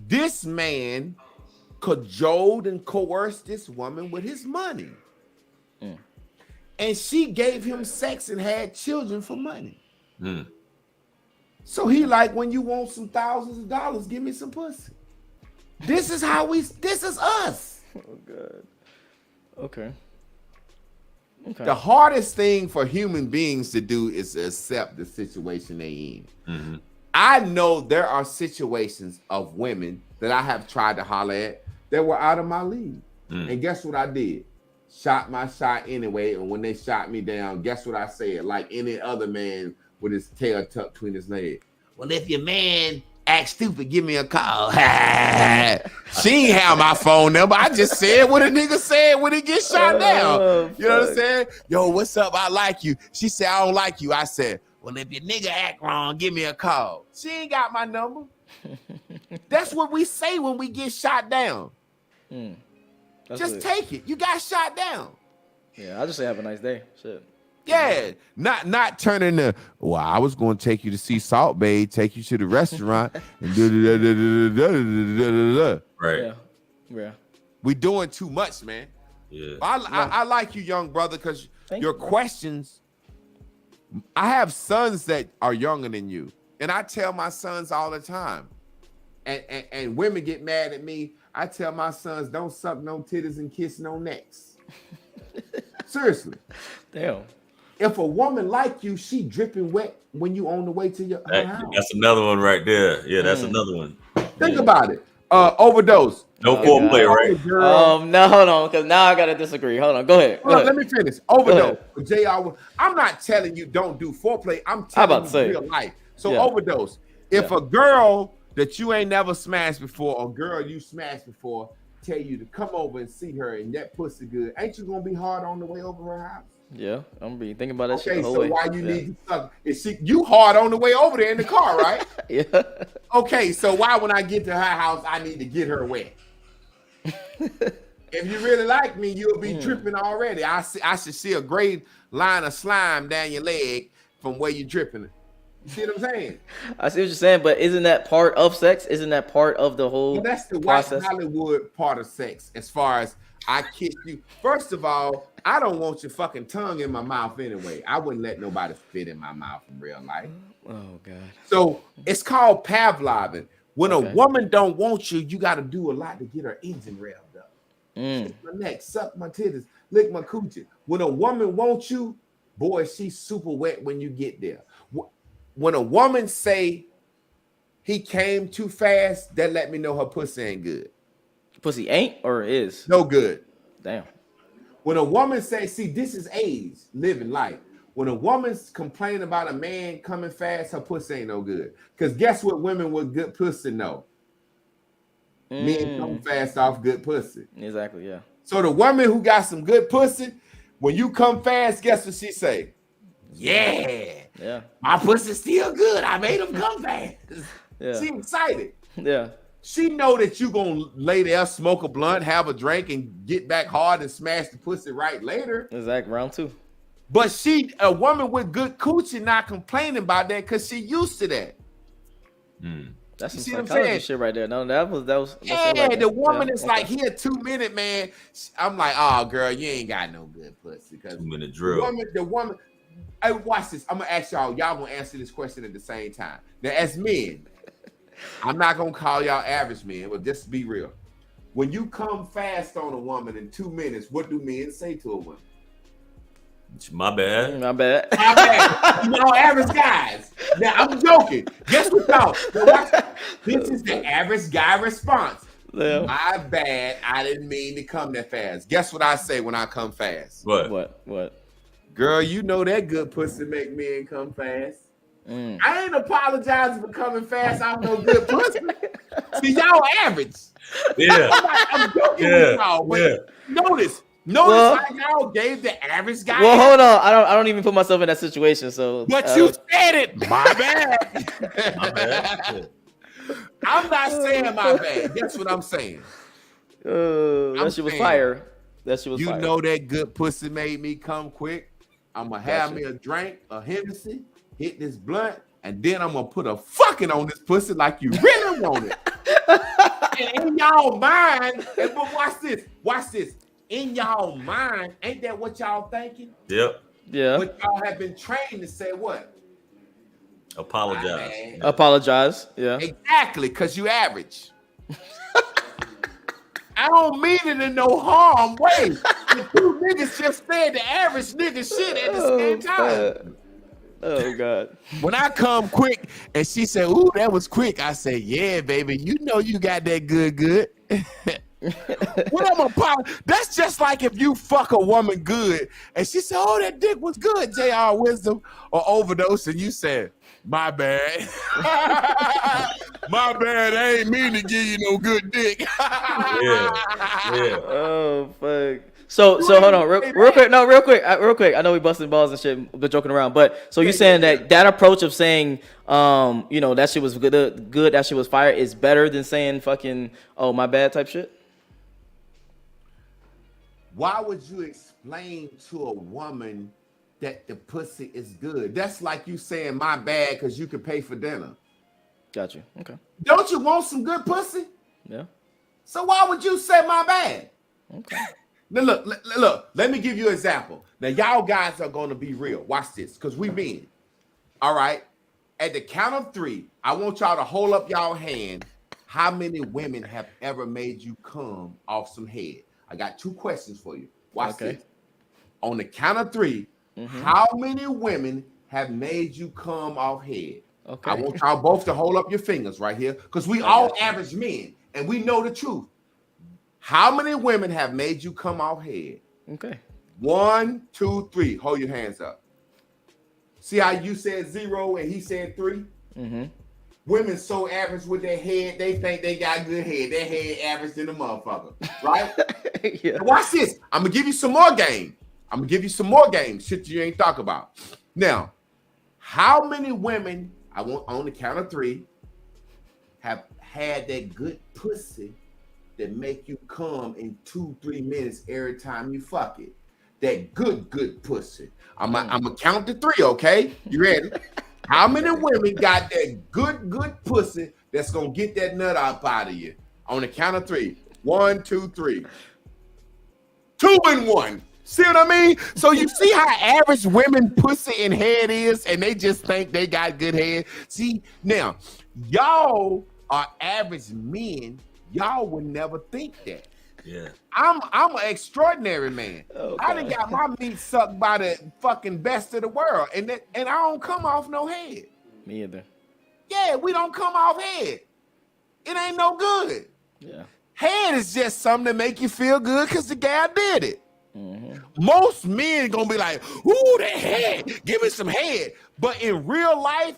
This man cajoled and coerced this woman with his money. And she gave him sex and had children for money. So he like, when you want some thousands of dollars, give me some pussy. This is us. Oh, God. Okay. The hardest thing for human beings to do is accept the situation they in. I know there are situations of women that I have tried to holler at that were out of my league. And guess what I did? Shot my shot anyway. And when they shot me down, guess what I said? Like any other man with his tail tucked between his legs. Well, if your man acts stupid, give me a call. She ain't have my phone number. I just said what a nigga said when he gets shot down. You know what I'm saying? Yo, what's up? I like you. She said, I don't like you. I said, well, if your nigga act wrong, give me a call. She ain't got my number. That's what we say when we get shot down. Just take it. You got shot down. Yeah, I just say have a nice day. Shit. Yeah, not turning the, well, I was going to take you to see Salt Bay, take you to the restaurant, and Right. Yeah. We doing too much, man. Yeah. I like you, young brother, because your questions, I have sons that are younger than you, and I tell my sons all the time, and women get mad at me. I tell my sons, don't suck no titties and kiss no necks. Seriously. Damn. If a woman like you, she dripping wet when you on the way to her house. That's another one right there. Yeah, that's another one. Think about it. Overdose. No foreplay, right? No, hold on, because now I gotta disagree. Hold on, go ahead. Let me finish. Overdose. JR, I'm not telling you don't do foreplay. I'm telling you real life. So overdose. If a girl that you ain't never smashed before, or girl you smashed before, tell you to come over and see her and that pussy good, ain't you gonna be hard on the way over her house? Yeah, I'm gonna be thinking about that shit the the whole so way. Why you need to suck? You hard on the way over there in the car, right? Yeah. Okay, so why when I get to her house, I need to get her wet? If you really like me, you'll be dripping already. I should see a great line of slime down your leg from where you're dripping. You see what I'm saying? I see what you're saying, but isn't that part of sex? Isn't that part of the whole that's the process? White Hollywood part of sex, as far as I kiss you. First of all, I don't want your fucking tongue in my mouth anyway. I wouldn't let nobody spit in my mouth in real life. Oh, God. So it's called Pavloving. When a woman don't want you, you got to do a lot to get her engine revved up. Kiss my neck, suck my titties, lick my coochie. When a woman wants you, boy, she's super wet when you get there. When a woman say he came too fast, that let me know her pussy ain't good. Pussy ain't or is? No good. Damn. When a woman say, see, this is age, living life. When a woman's complaining about a man coming fast, her pussy ain't no good. Because guess what women with good pussy know? Men come fast off good pussy. Exactly, yeah. So the woman who got some good pussy, when you come fast, guess what she say? Yeah. My pussy's still good. I made him come fast. Yeah. She excited. Yeah. She know that you gonna lay there, smoke a blunt, have a drink, and get back hard and smash the pussy right later. Exactly, round two. But a woman with good coochie not complaining about that because she used to that. That's you some see what I'm psychology saying? shit right there. No, that was Yeah, like the woman is like, he a 2 minute man. I'm like, oh girl, you ain't got no good pussy. 2 minute drill. The woman, hey, watch this. I'm gonna ask y'all gonna answer this question at the same time. Now, as men, I'm not gonna call y'all average men, but just be real. When you come fast on a woman in 2 minutes, what do men say to a woman? My bad. My bad. My bad. You know, average guys. Now I'm joking. Guess what, y'all? This is the average guy response. Yeah. My bad. I didn't mean to come that fast. Guess what I say when I come fast? What? Girl, you know that good pussy make men come fast. I ain't apologizing for coming fast. I'm no good pussy. See, y'all average. Yeah. I'm joking with y'all, but notice how y'all gave the average guy. Well, hold on. I don't even put myself in that situation. So, but you said it. My bad. My bad. I'm not saying my bad. That's what I'm saying. That shit was fire. That shit was you fire. know that good pussy made me come quick. I'm gonna have me a drink, a Hennessy, hit this blunt, and then I'm gonna put a fucking on this pussy like you really want it. And in y'all mind, but watch this. In y'all mind, ain't that what y'all thinking? Yep. Yeah. But y'all have been trained to say what? Apologize. Yeah. Exactly, because you average. I don't mean it in no harm way. The two niggas just said the average nigga shit at the same time. Oh God. When I come quick and she said, "Ooh, that was quick," I say, "Yeah, baby, you know you got that good." What I'm that's just like if you fuck a woman good and she said, "Oh, that dick was good," JR Wisdom or Overdose, and you said, "My bad." My bad, I ain't mean to give you no good dick. Yeah. Oh fuck. So hold on, real quick. I know we busting balls and shit, but joking around. But so you saying that approach of saying, that shit was good, that shit was fire, is better than saying fucking, "Oh, my bad" type shit? Why would you explain to a woman that the pussy is good? That's like you saying "my bad" because you can pay for dinner. Got you. Okay. Don't you want some good pussy? Yeah. So why would you say "my bad"? Okay. Now look. Let me give you an example. Now y'all guys are gonna be real. Watch this, because we mean. All right. At the count of 3, I want y'all to hold up y'all hand. How many women have ever made you come off some head? I got 2 questions for you. Watch this. On the count of 3, how many women have made you come off head? Okay. I want y'all both to hold up your fingers right here, because we all average men and we know the truth. How many women have made you come off head? Okay. 1, 2, 3. Hold your hands up. See how you said 0 and he said 3? Women so average with their head, they think they got good head. Their head average than a motherfucker, right? Yeah. Now watch this. I'm gonna give you some more game. Shit you ain't talk about. Now, how many women, I want on the count of 3, have had that good pussy that make you come in 2-3 minutes every time you fuck it? That good pussy. I'm gonna count to 3, okay? You ready? How many women got that good pussy that's gonna get that nut up out of you? On the count of 3. 1, 2, 3. 2 and 1. See what I mean? So you see how average women pussy and head is, and they just think they got good head. See, now y'all are average men. Y'all would never think that. Yeah. I'm an extraordinary man. I done got my meat sucked by the fucking best of the world, and I don't come off no head. Me either. Yeah, we don't come off head. It ain't no good. Yeah. Head is just something that make you feel good because the guy did it. Most men gonna be like, "Ooh, that head, give me some head." But in real life,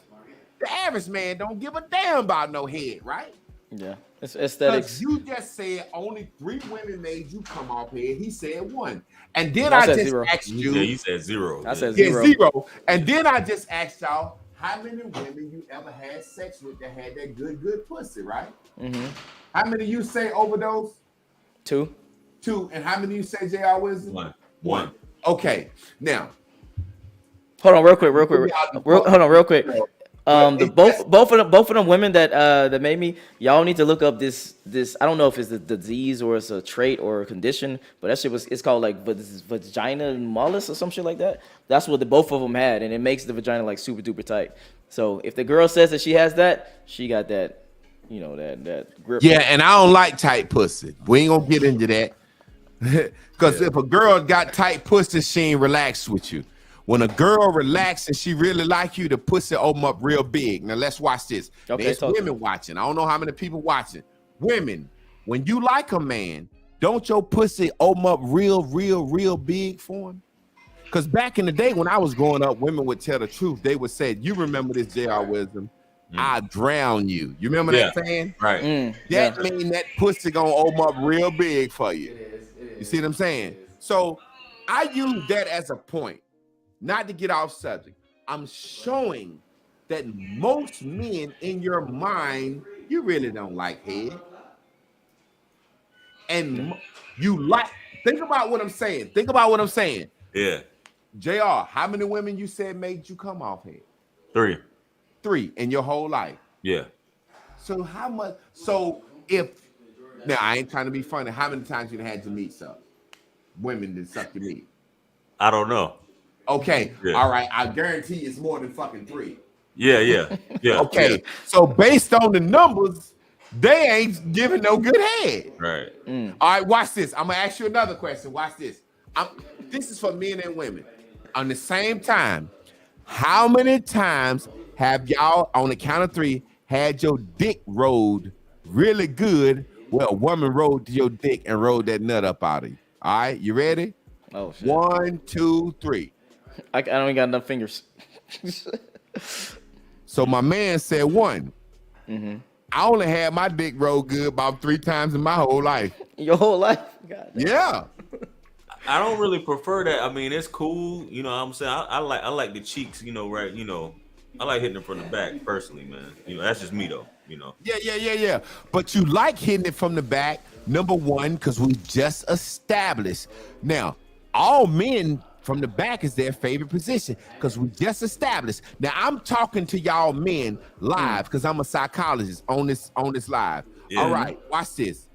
the average man don't give a damn about no head, right? Yeah, it's aesthetics. You just said only 3 women made you come off head. He said 1, and then I just asked you. Yeah, you said 0. I said 0. 0, and then I just asked y'all how many women you ever had sex with that had that good pussy, right? How many you say Overdose? 2. 2, and how many you say JR Wisdom? 1. Okay, now. Hold on, real quick. Both of them women that made me, y'all need to look up this. I don't know if it's a disease or it's a trait or a condition, but that shit it's called like vagina mollis or some shit like that. That's what both of them had, and it makes the vagina like super duper tight. So if the girl says that she has that, she got that, that grip. Yeah, and I don't like tight pussy. We ain't gonna get into that. Because if a girl got tight pussy, she ain't relaxed with you. When a girl relaxes and she really like you, the pussy open up real big. Now let's watch this. Okay, there's women watching. I don't know how many people watching. Women, when you like a man, don't your pussy open up real big for him? Because back in the day when I was growing up, women would tell the truth. They would say, you remember this JR Wisdom, I drown you. You remember that saying? Right. That mean that pussy gonna open up real big for you. You see what I'm saying? So I use that as a point, not to get off subject. I'm showing that most men in your mind, you really don't like head. And you like, think about what I'm saying. Think about what I'm saying. Yeah. JR, how many women you said made you come off head? 3. 3 in your whole life. Yeah. So how much? So if, now I ain't trying to be funny, how many times you had your meat sucked? Women that suck your meat? I don't know. Okay. Yeah. All right. I guarantee it's more than fucking 3. Yeah. Okay. Yeah. So based on the numbers, they ain't giving no good head. Right. All right. Watch this. I'm gonna ask you another question. Watch this. This is for men and women. On the same time, how many times have y'all, on the count of 3, had your dick rolled really good where a woman rolled to your dick and rolled that nut up out of you? All right. You ready? Oh shit. 1, 2, 3. I don't even got enough fingers. So my man said 1. I only had my dick rolled good about 3 times in my whole life. Your whole life? God damn. Yeah. I don't really prefer that. I mean, it's cool. You know what I'm saying? I like the cheeks, right? I like hitting them from the back personally, man. That's just me though, Yeah. But you like hitting it from the back, number 1, because we just established. Now, all men from the back is their favorite position because we just established. Now I'm talking to y'all men live because I'm a psychologist on this live. Yeah. All right, watch this.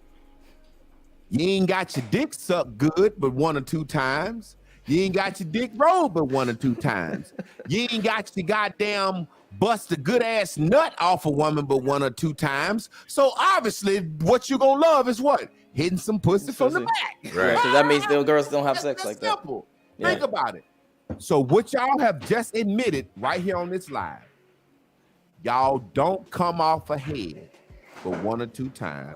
You ain't got your dick sucked good but 1 or 2 times. You ain't got your dick rolled but 1 or 2 times. You ain't got your goddamn bust a good ass nut off a woman but 1 or 2 times. So obviously what you gonna love is what? Hitting some pussy from the back. Right. Because that means the girls don't have sex like that. Simple. Yeah. Think about it. So what y'all have just admitted right here on this live, y'all don't come off a head but 1 or 2 times.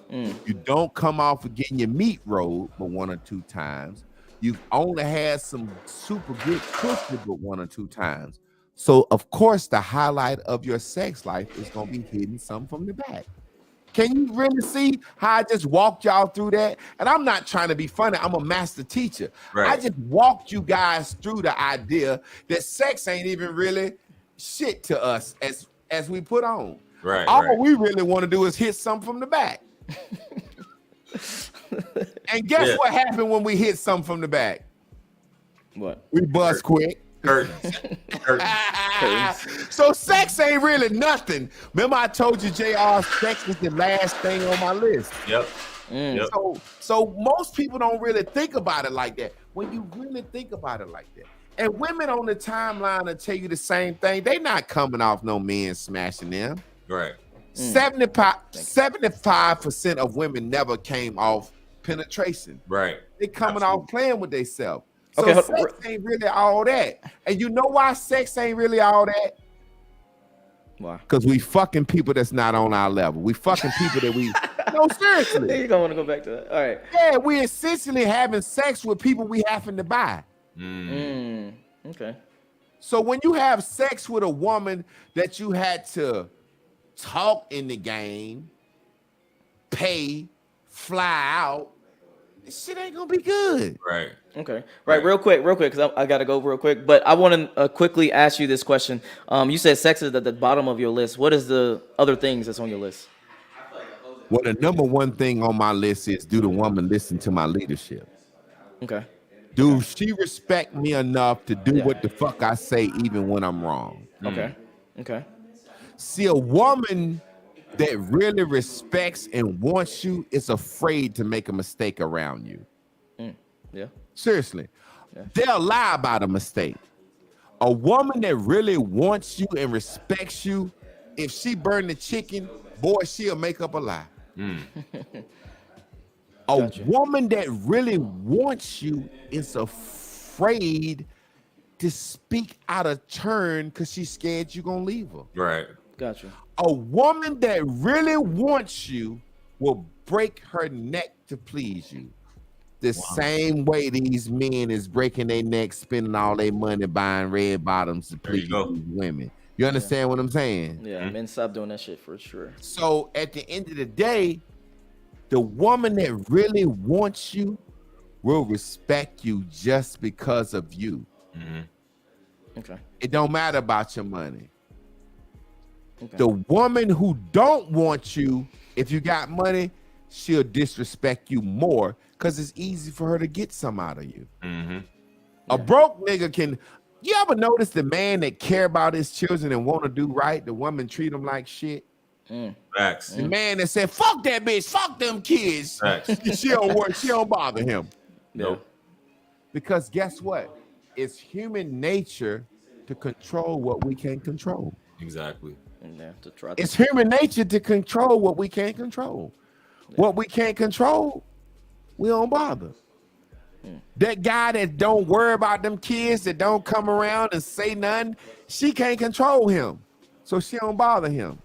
You don't come off of getting your meat rolled but 1 or 2 times. You've only had some super good pussy but 1 or 2 times. So of course the highlight of your sex life is gonna be hitting some from the back. Can you really see how I just walked y'all through that? And I'm not trying to be funny. I'm a master teacher. Right. I just walked you guys through the idea that sex ain't even really shit to us as we put on. Right. All we really want to do is hit something from the back. And guess what happened when we hit something from the back? What? We bust quick. Curtains. So sex ain't really nothing. Remember I told you, JR, sex was the last thing on my list. Yep. So most people don't really think about it like that. When you really think about it like that, and women on the timeline will tell you the same thing. They not coming off no men smashing them. Right. 75% of women never came off penetration. Right. They coming off playing with themselves. So sex ain't really all that. And you know why sex ain't really all that? Why? Because we fucking people that's not on our level. We fucking people that we... No, seriously. You don't want to go back to that. All right. Yeah, we essentially having sex with people we happen to buy. Okay. So when you have sex with a woman that you had to talk in the game, pay, fly out, this shit ain't gonna be good. Right. Okay. Right. Real quick, because I got to go real quick. But I want to quickly ask you this question. You said sex is at the bottom of your list. What is the other things that's on your list? Well, the number 1 thing on my list is, do the woman listen to my leadership? Okay. Do she respect me enough to do what the fuck I say even when I'm wrong? Okay. See, a woman that really respects and wants you is afraid to make a mistake around you. Yeah. Seriously. Yeah. They'll lie about a mistake. A woman that really wants you and respects you, if she burn the chicken, boy, she'll make up a lie. A woman that really wants you is afraid to speak out of turn because she's scared you're going to leave her. Right. Gotcha. A woman that really wants you will break her neck to please you. The same way these men is breaking their neck, spending all their money buying red bottoms to please these women. You understand what I'm saying? Yeah, men stop doing that shit for sure. So at the end of the day, the woman that really wants you will respect you just because of you. Okay. It don't matter about your money. Okay. The woman who don't want you, if you got money, she'll disrespect you more because it's easy for her to get some out of you. A broke nigga can. You ever notice the man that care about his children and want to do right, the woman treat him like shit? Facts. The man that said, fuck that bitch, fuck them kids. She don't work, she don't bother him. Nope. Because guess what? It's human nature to control what we can't control. Exactly. It's human nature to control what we can't control. What we can't control, we don't bother. That guy that don't worry about them kids, that don't come around and say nothing, she can't control him. So she don't bother him.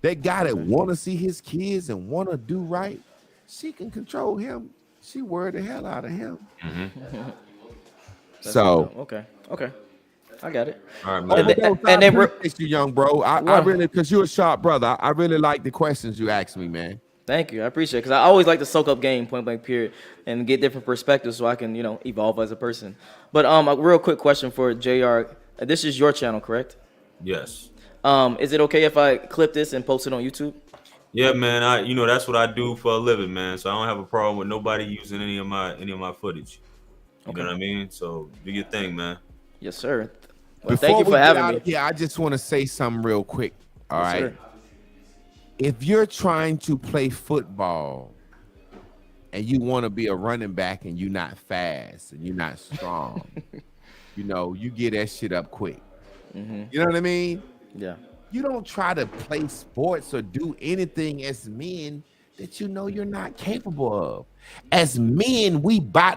That guy that want to see his kids and want to do right, she can control him. She worried the hell out of him. So okay, I got it. All right, man. And then you, young bro. I really, because you're a sharp brother. I really like the questions you asked me, man. Thank you. I appreciate it because I always like to soak up game, point blank period, and get different perspectives so I can, evolve as a person. But a real quick question for JR. This is your channel, correct? Yes. Is it okay if I clip this and post it on YouTube? Yeah, man. That's what I do for a living, man. So I don't have a problem with nobody using any of my footage. You know what I mean? So do your thing, man. Yes, sir. Well, thank you for having me. Yeah, I just want to say something real quick. All right. Sir. If you're trying to play football and you want to be a running back and you're not fast and you're not strong, you get that shit up quick. You know what I mean? Yeah. You don't try to play sports or do anything as men that you're not capable of. As men,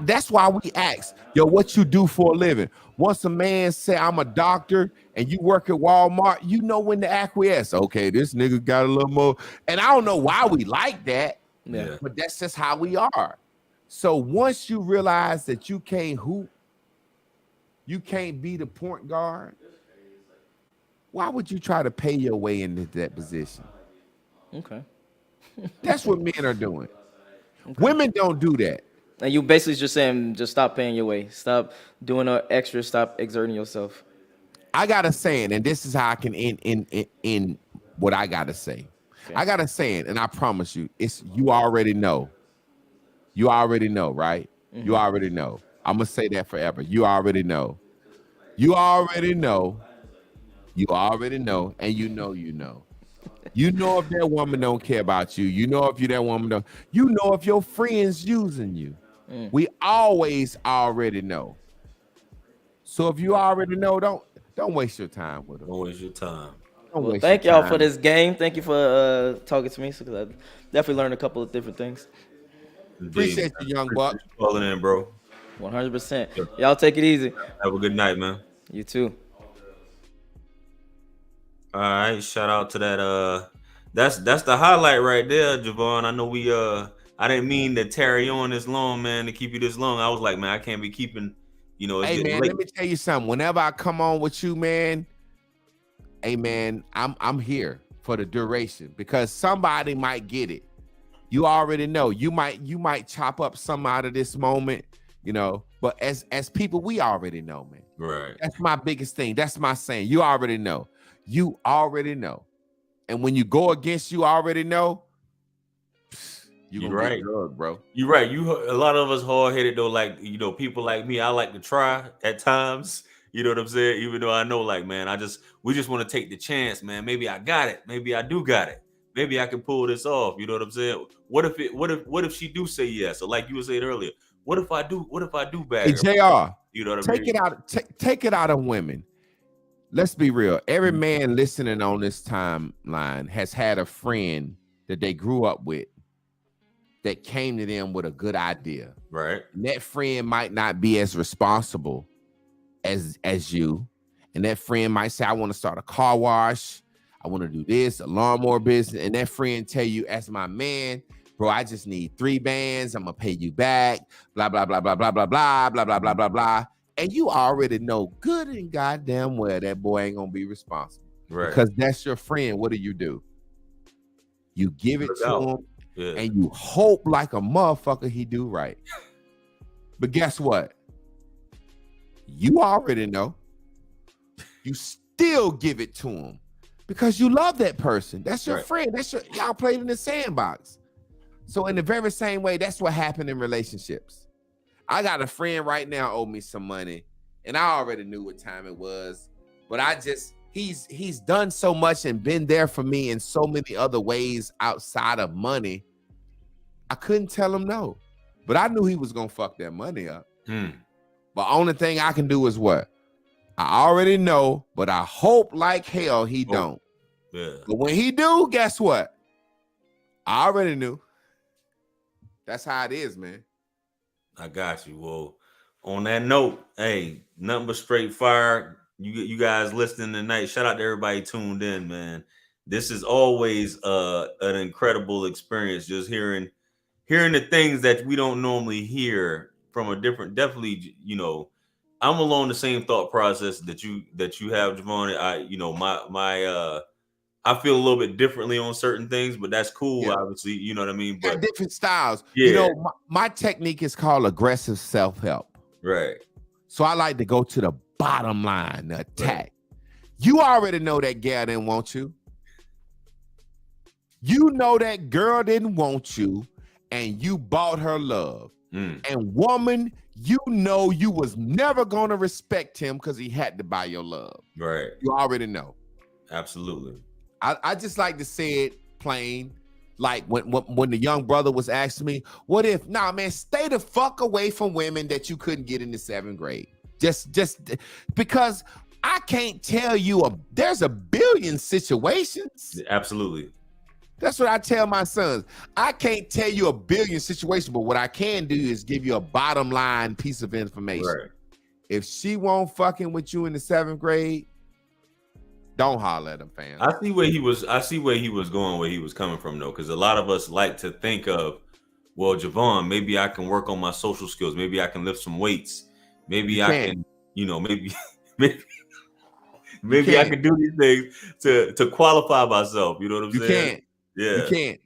that's why we ask, yo, what you do for a living? Once a man say, I'm a doctor, and you work at Walmart, you know when to acquiesce. Okay, this nigga got a little more. And I don't know why we like that, but that's just how we are. So once you realize that you can't hoop, you can't be the point guard, why would you try to pay your way into that position? Okay. That's what men are doing. Okay. Women don't do that. And you basically just saying, just stop paying your way. Stop doing extra. Stop exerting yourself. I got a saying, and this is how I can end what I got to say. Okay. I got a saying, and I promise you, it's you already know. You already know, right? You already know. I'm going to say that forever. You already know. You already know. You already know, and you know. You know if that woman don't care about you. You know if that woman don't. You know if your friend's using you. We always already know. So if you already know, don't waste your time with them. Don't waste your time. Well, thank y'all for this game. Thank you for talking to me, because I definitely learned a couple of different things. Appreciate you, young buck. Calling in, bro. 100%. Y'all take it easy. Have a good night, man. You too. All right, shout out to that. That's the highlight right there, Javon. I know I didn't mean to tarry on this long, man, to keep you this long. I was like, man, I can't be keeping, Hey, man, let me tell you something. Whenever I come on with you, man, hey, man, I'm here for the duration, because somebody might get it. You already know. You might chop up some out of this moment, But as people, we already know, man. Right. That's my biggest thing. That's my saying. You already know. You already know. And when you go against you already know, you're right, drug, bro. You're right. A lot of us hard-headed though, like people like me. I like to try at times. You know what I'm saying? Even though I know, like, man, we just want to take the chance, man. Maybe I got it. Maybe I do got it. Maybe I can pull this off. You know what I'm saying? What if she do say yes? Or like you were saying earlier, what if I do bad? Hey, JR, you know what I mean? Take it out of women. Let's be real. Every man listening on this timeline has had a friend that they grew up with that came to them with a good idea. Right. And that friend might not be as responsible as you. And that friend might say, I want to start a car wash. I want to do this, a lawnmower business. And that friend tell you, as my man, bro, I just need 3 bands. I'm gonna pay you back. Blah, blah, blah, blah, blah, blah, blah, blah, blah, blah, blah, blah. And you already know good and goddamn well that boy ain't gonna be responsible. Right. Because that's your friend. What do? You give it to him, and you hope like a motherfucker he do right. But guess what? You already know. You still give it to him because you love that person. That's your friend. Y'all played in the sandbox. So in the very same way, that's what happened in relationships. I got a friend right now owe me some money, and I already knew what time it was, but he's done so much and been there for me in so many other ways outside of money. I couldn't tell him no, but I knew he was gonna fuck that money up. But only thing I can do is what? I already know, but I hope like hell he don't. Yeah. But when he do, guess what? I already knew. That's how it is, man. I got you. Well, on that note, hey, nothing but straight fire. You guys listening tonight, shout out to everybody tuned in, man. This is always an incredible experience, just hearing the things that we don't normally hear from a different, definitely, you know, I'm along the same thought process that you have, Javon. I feel a little bit differently on certain things, but that's cool, obviously, you know what I mean? But got different styles. Yeah. You know, my technique is called aggressive self-help. Right. So I like to go to the bottom line, the attack. Right. You already know that gal didn't want you. You know that girl didn't want you, and you bought her love. And woman, you know you was never going to respect him because he had to buy your love. Right. You already know. Absolutely. I just like to say it plain. Like when the young brother was asking me, what if, nah, man, stay the fuck away from women that you couldn't get in the 7th grade. Just because I can't tell you there's a billion situations. Absolutely. That's what I tell my sons. I can't tell you a billion situations, but what I can do is give you a bottom line piece of information. Right. If she won't fucking with you in the 7th grade, don't holler at him, fam. I see where he was going, where he was coming from, though, because a lot of us like to think of, well, Javon, maybe I can work on my social skills. Maybe I can lift some weights. Maybe I can, you know, maybe I can do these things to qualify myself. You know what I'm saying? You can't. Yeah. You can't.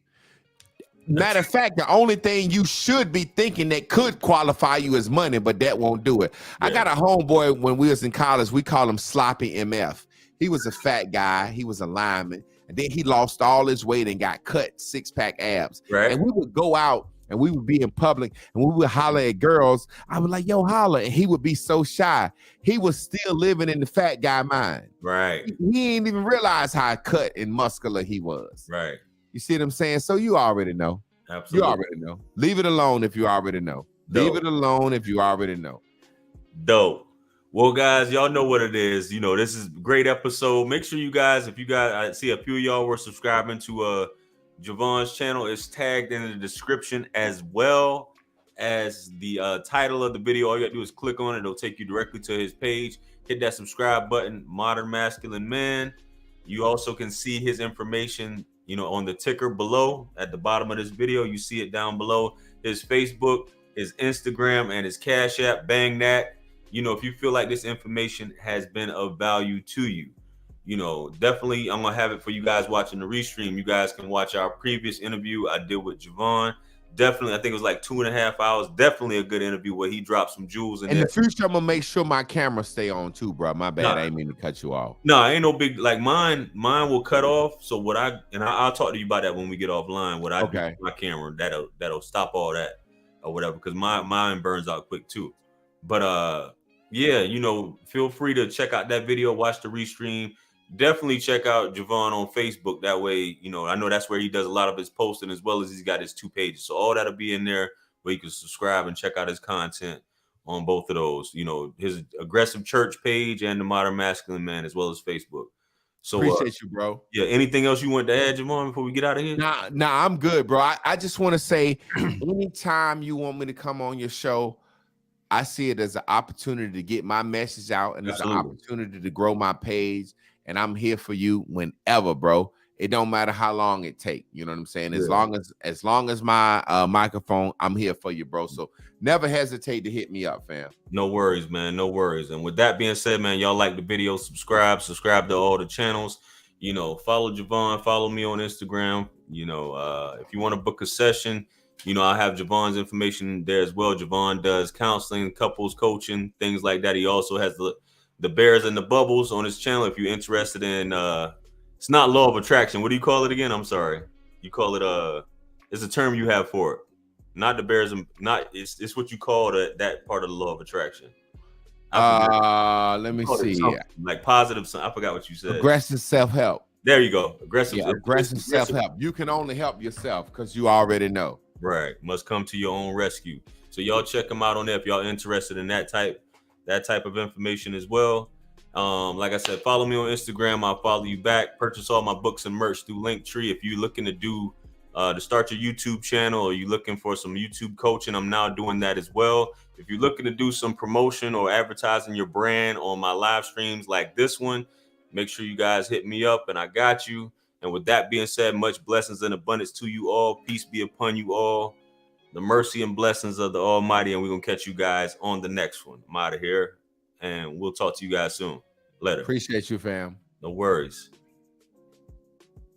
Matter of fact, the only thing you should be thinking that could qualify you is money, but that won't do it. Yeah. I got a homeboy when we was in college. We call him Sloppy MF. He was a fat guy. He was a lineman. And then he lost all his weight and got cut 6-pack abs. Right. And we would go out and we would be in public and we would holler at girls. I was like, yo, holler. And he would be so shy. He was still living in the fat guy mind. Right. He didn't even realize how cut and muscular he was. Right. You see what I'm saying? So you already know. Absolutely. You already know. Leave it alone if you already know. Leave it alone if you already know. Dope. Well, guys, y'all know what it is. You know, this is a great episode. Make sure you guys, I see a few of y'all were subscribing to Javon's channel. It's tagged in the description as well as the title of the video. All you gotta do is click on it. It'll take you directly to his page. Hit that subscribe button, Modern Masculine Man. You also can see his information, you know, on the ticker below at the bottom of this video. You see it down below. His Facebook, his Instagram, and his Cash App. Bang that. You know, if you feel like this information has been of value to you, you know, definitely I'm gonna have it for you guys watching the restream. You guys can watch our previous interview I did with Javon. Definitely, I think it was like 2.5 hours. Definitely a good interview where he dropped some jewels in there. In the future, I'm gonna make sure my camera stay on too, bro. My bad, I ain't mean to cut you off. No, ain't no big, like mine will cut off. So what I'll talk to you about that when we get offline. What I do with my camera, that'll stop all that or whatever, because mine burns out quick too. But yeah, you know, feel free to check out that video, watch the restream. Definitely check out Javon on Facebook. That way, you know, I know that's where he does a lot of his posting, as well as he's got his 2 pages. So all that'll be in there where you can subscribe and check out his content on both of those. You know, his Aggressive Church page and the Modern Masculine Man, as well as Facebook. So appreciate you, bro. Yeah. Anything else you want to add, Javon, before we get out of here? Nah, I'm good, bro. I just want to say, anytime you want me to come on your show, I see it as an opportunity to get my message out, and it's an opportunity to grow my page. And I'm here for you whenever, bro. It don't matter how long it take. You know what I'm saying? Yeah. As long as my microphone, I'm here for you, bro. So never hesitate to hit me up, fam. No worries, man. No worries. And with that being said, man, y'all like the video, subscribe to all the channels. You know, follow Javon, follow me on Instagram. You know, if you want to book a session, you know, I have Javon's information there as well. Javon does counseling, couples coaching, things like that. He also has the bears and the bubbles on his channel. If you're interested in, it's not law of attraction. What do you call it again? I'm sorry. You call it, it's a term you have for it. Not the bears and not, it's what you call that part of the law of attraction. Let me see. Like positive, I forgot what you said. Aggressive self-help. There you go. Aggressive. Yeah, aggressive self-help. You can only help yourself because you already know. Right. Must come to your own rescue. So y'all check them out on there if y'all interested in that type of information as well. Like I said, follow me on Instagram. I'll follow you back. Purchase all my books and merch through Linktree. If you're looking to start your YouTube channel, or you're looking for some YouTube coaching, I'm now doing that as well. If you're looking to do some promotion or advertising your brand on my live streams like this one, make sure you guys hit me up and I got you. And with that being said, much blessings and abundance to you all. Peace be upon you all. The mercy and blessings of the Almighty. And we're going to catch you guys on the next one. I'm out of here and we'll talk to you guys soon. Later. Appreciate you, fam. No worries.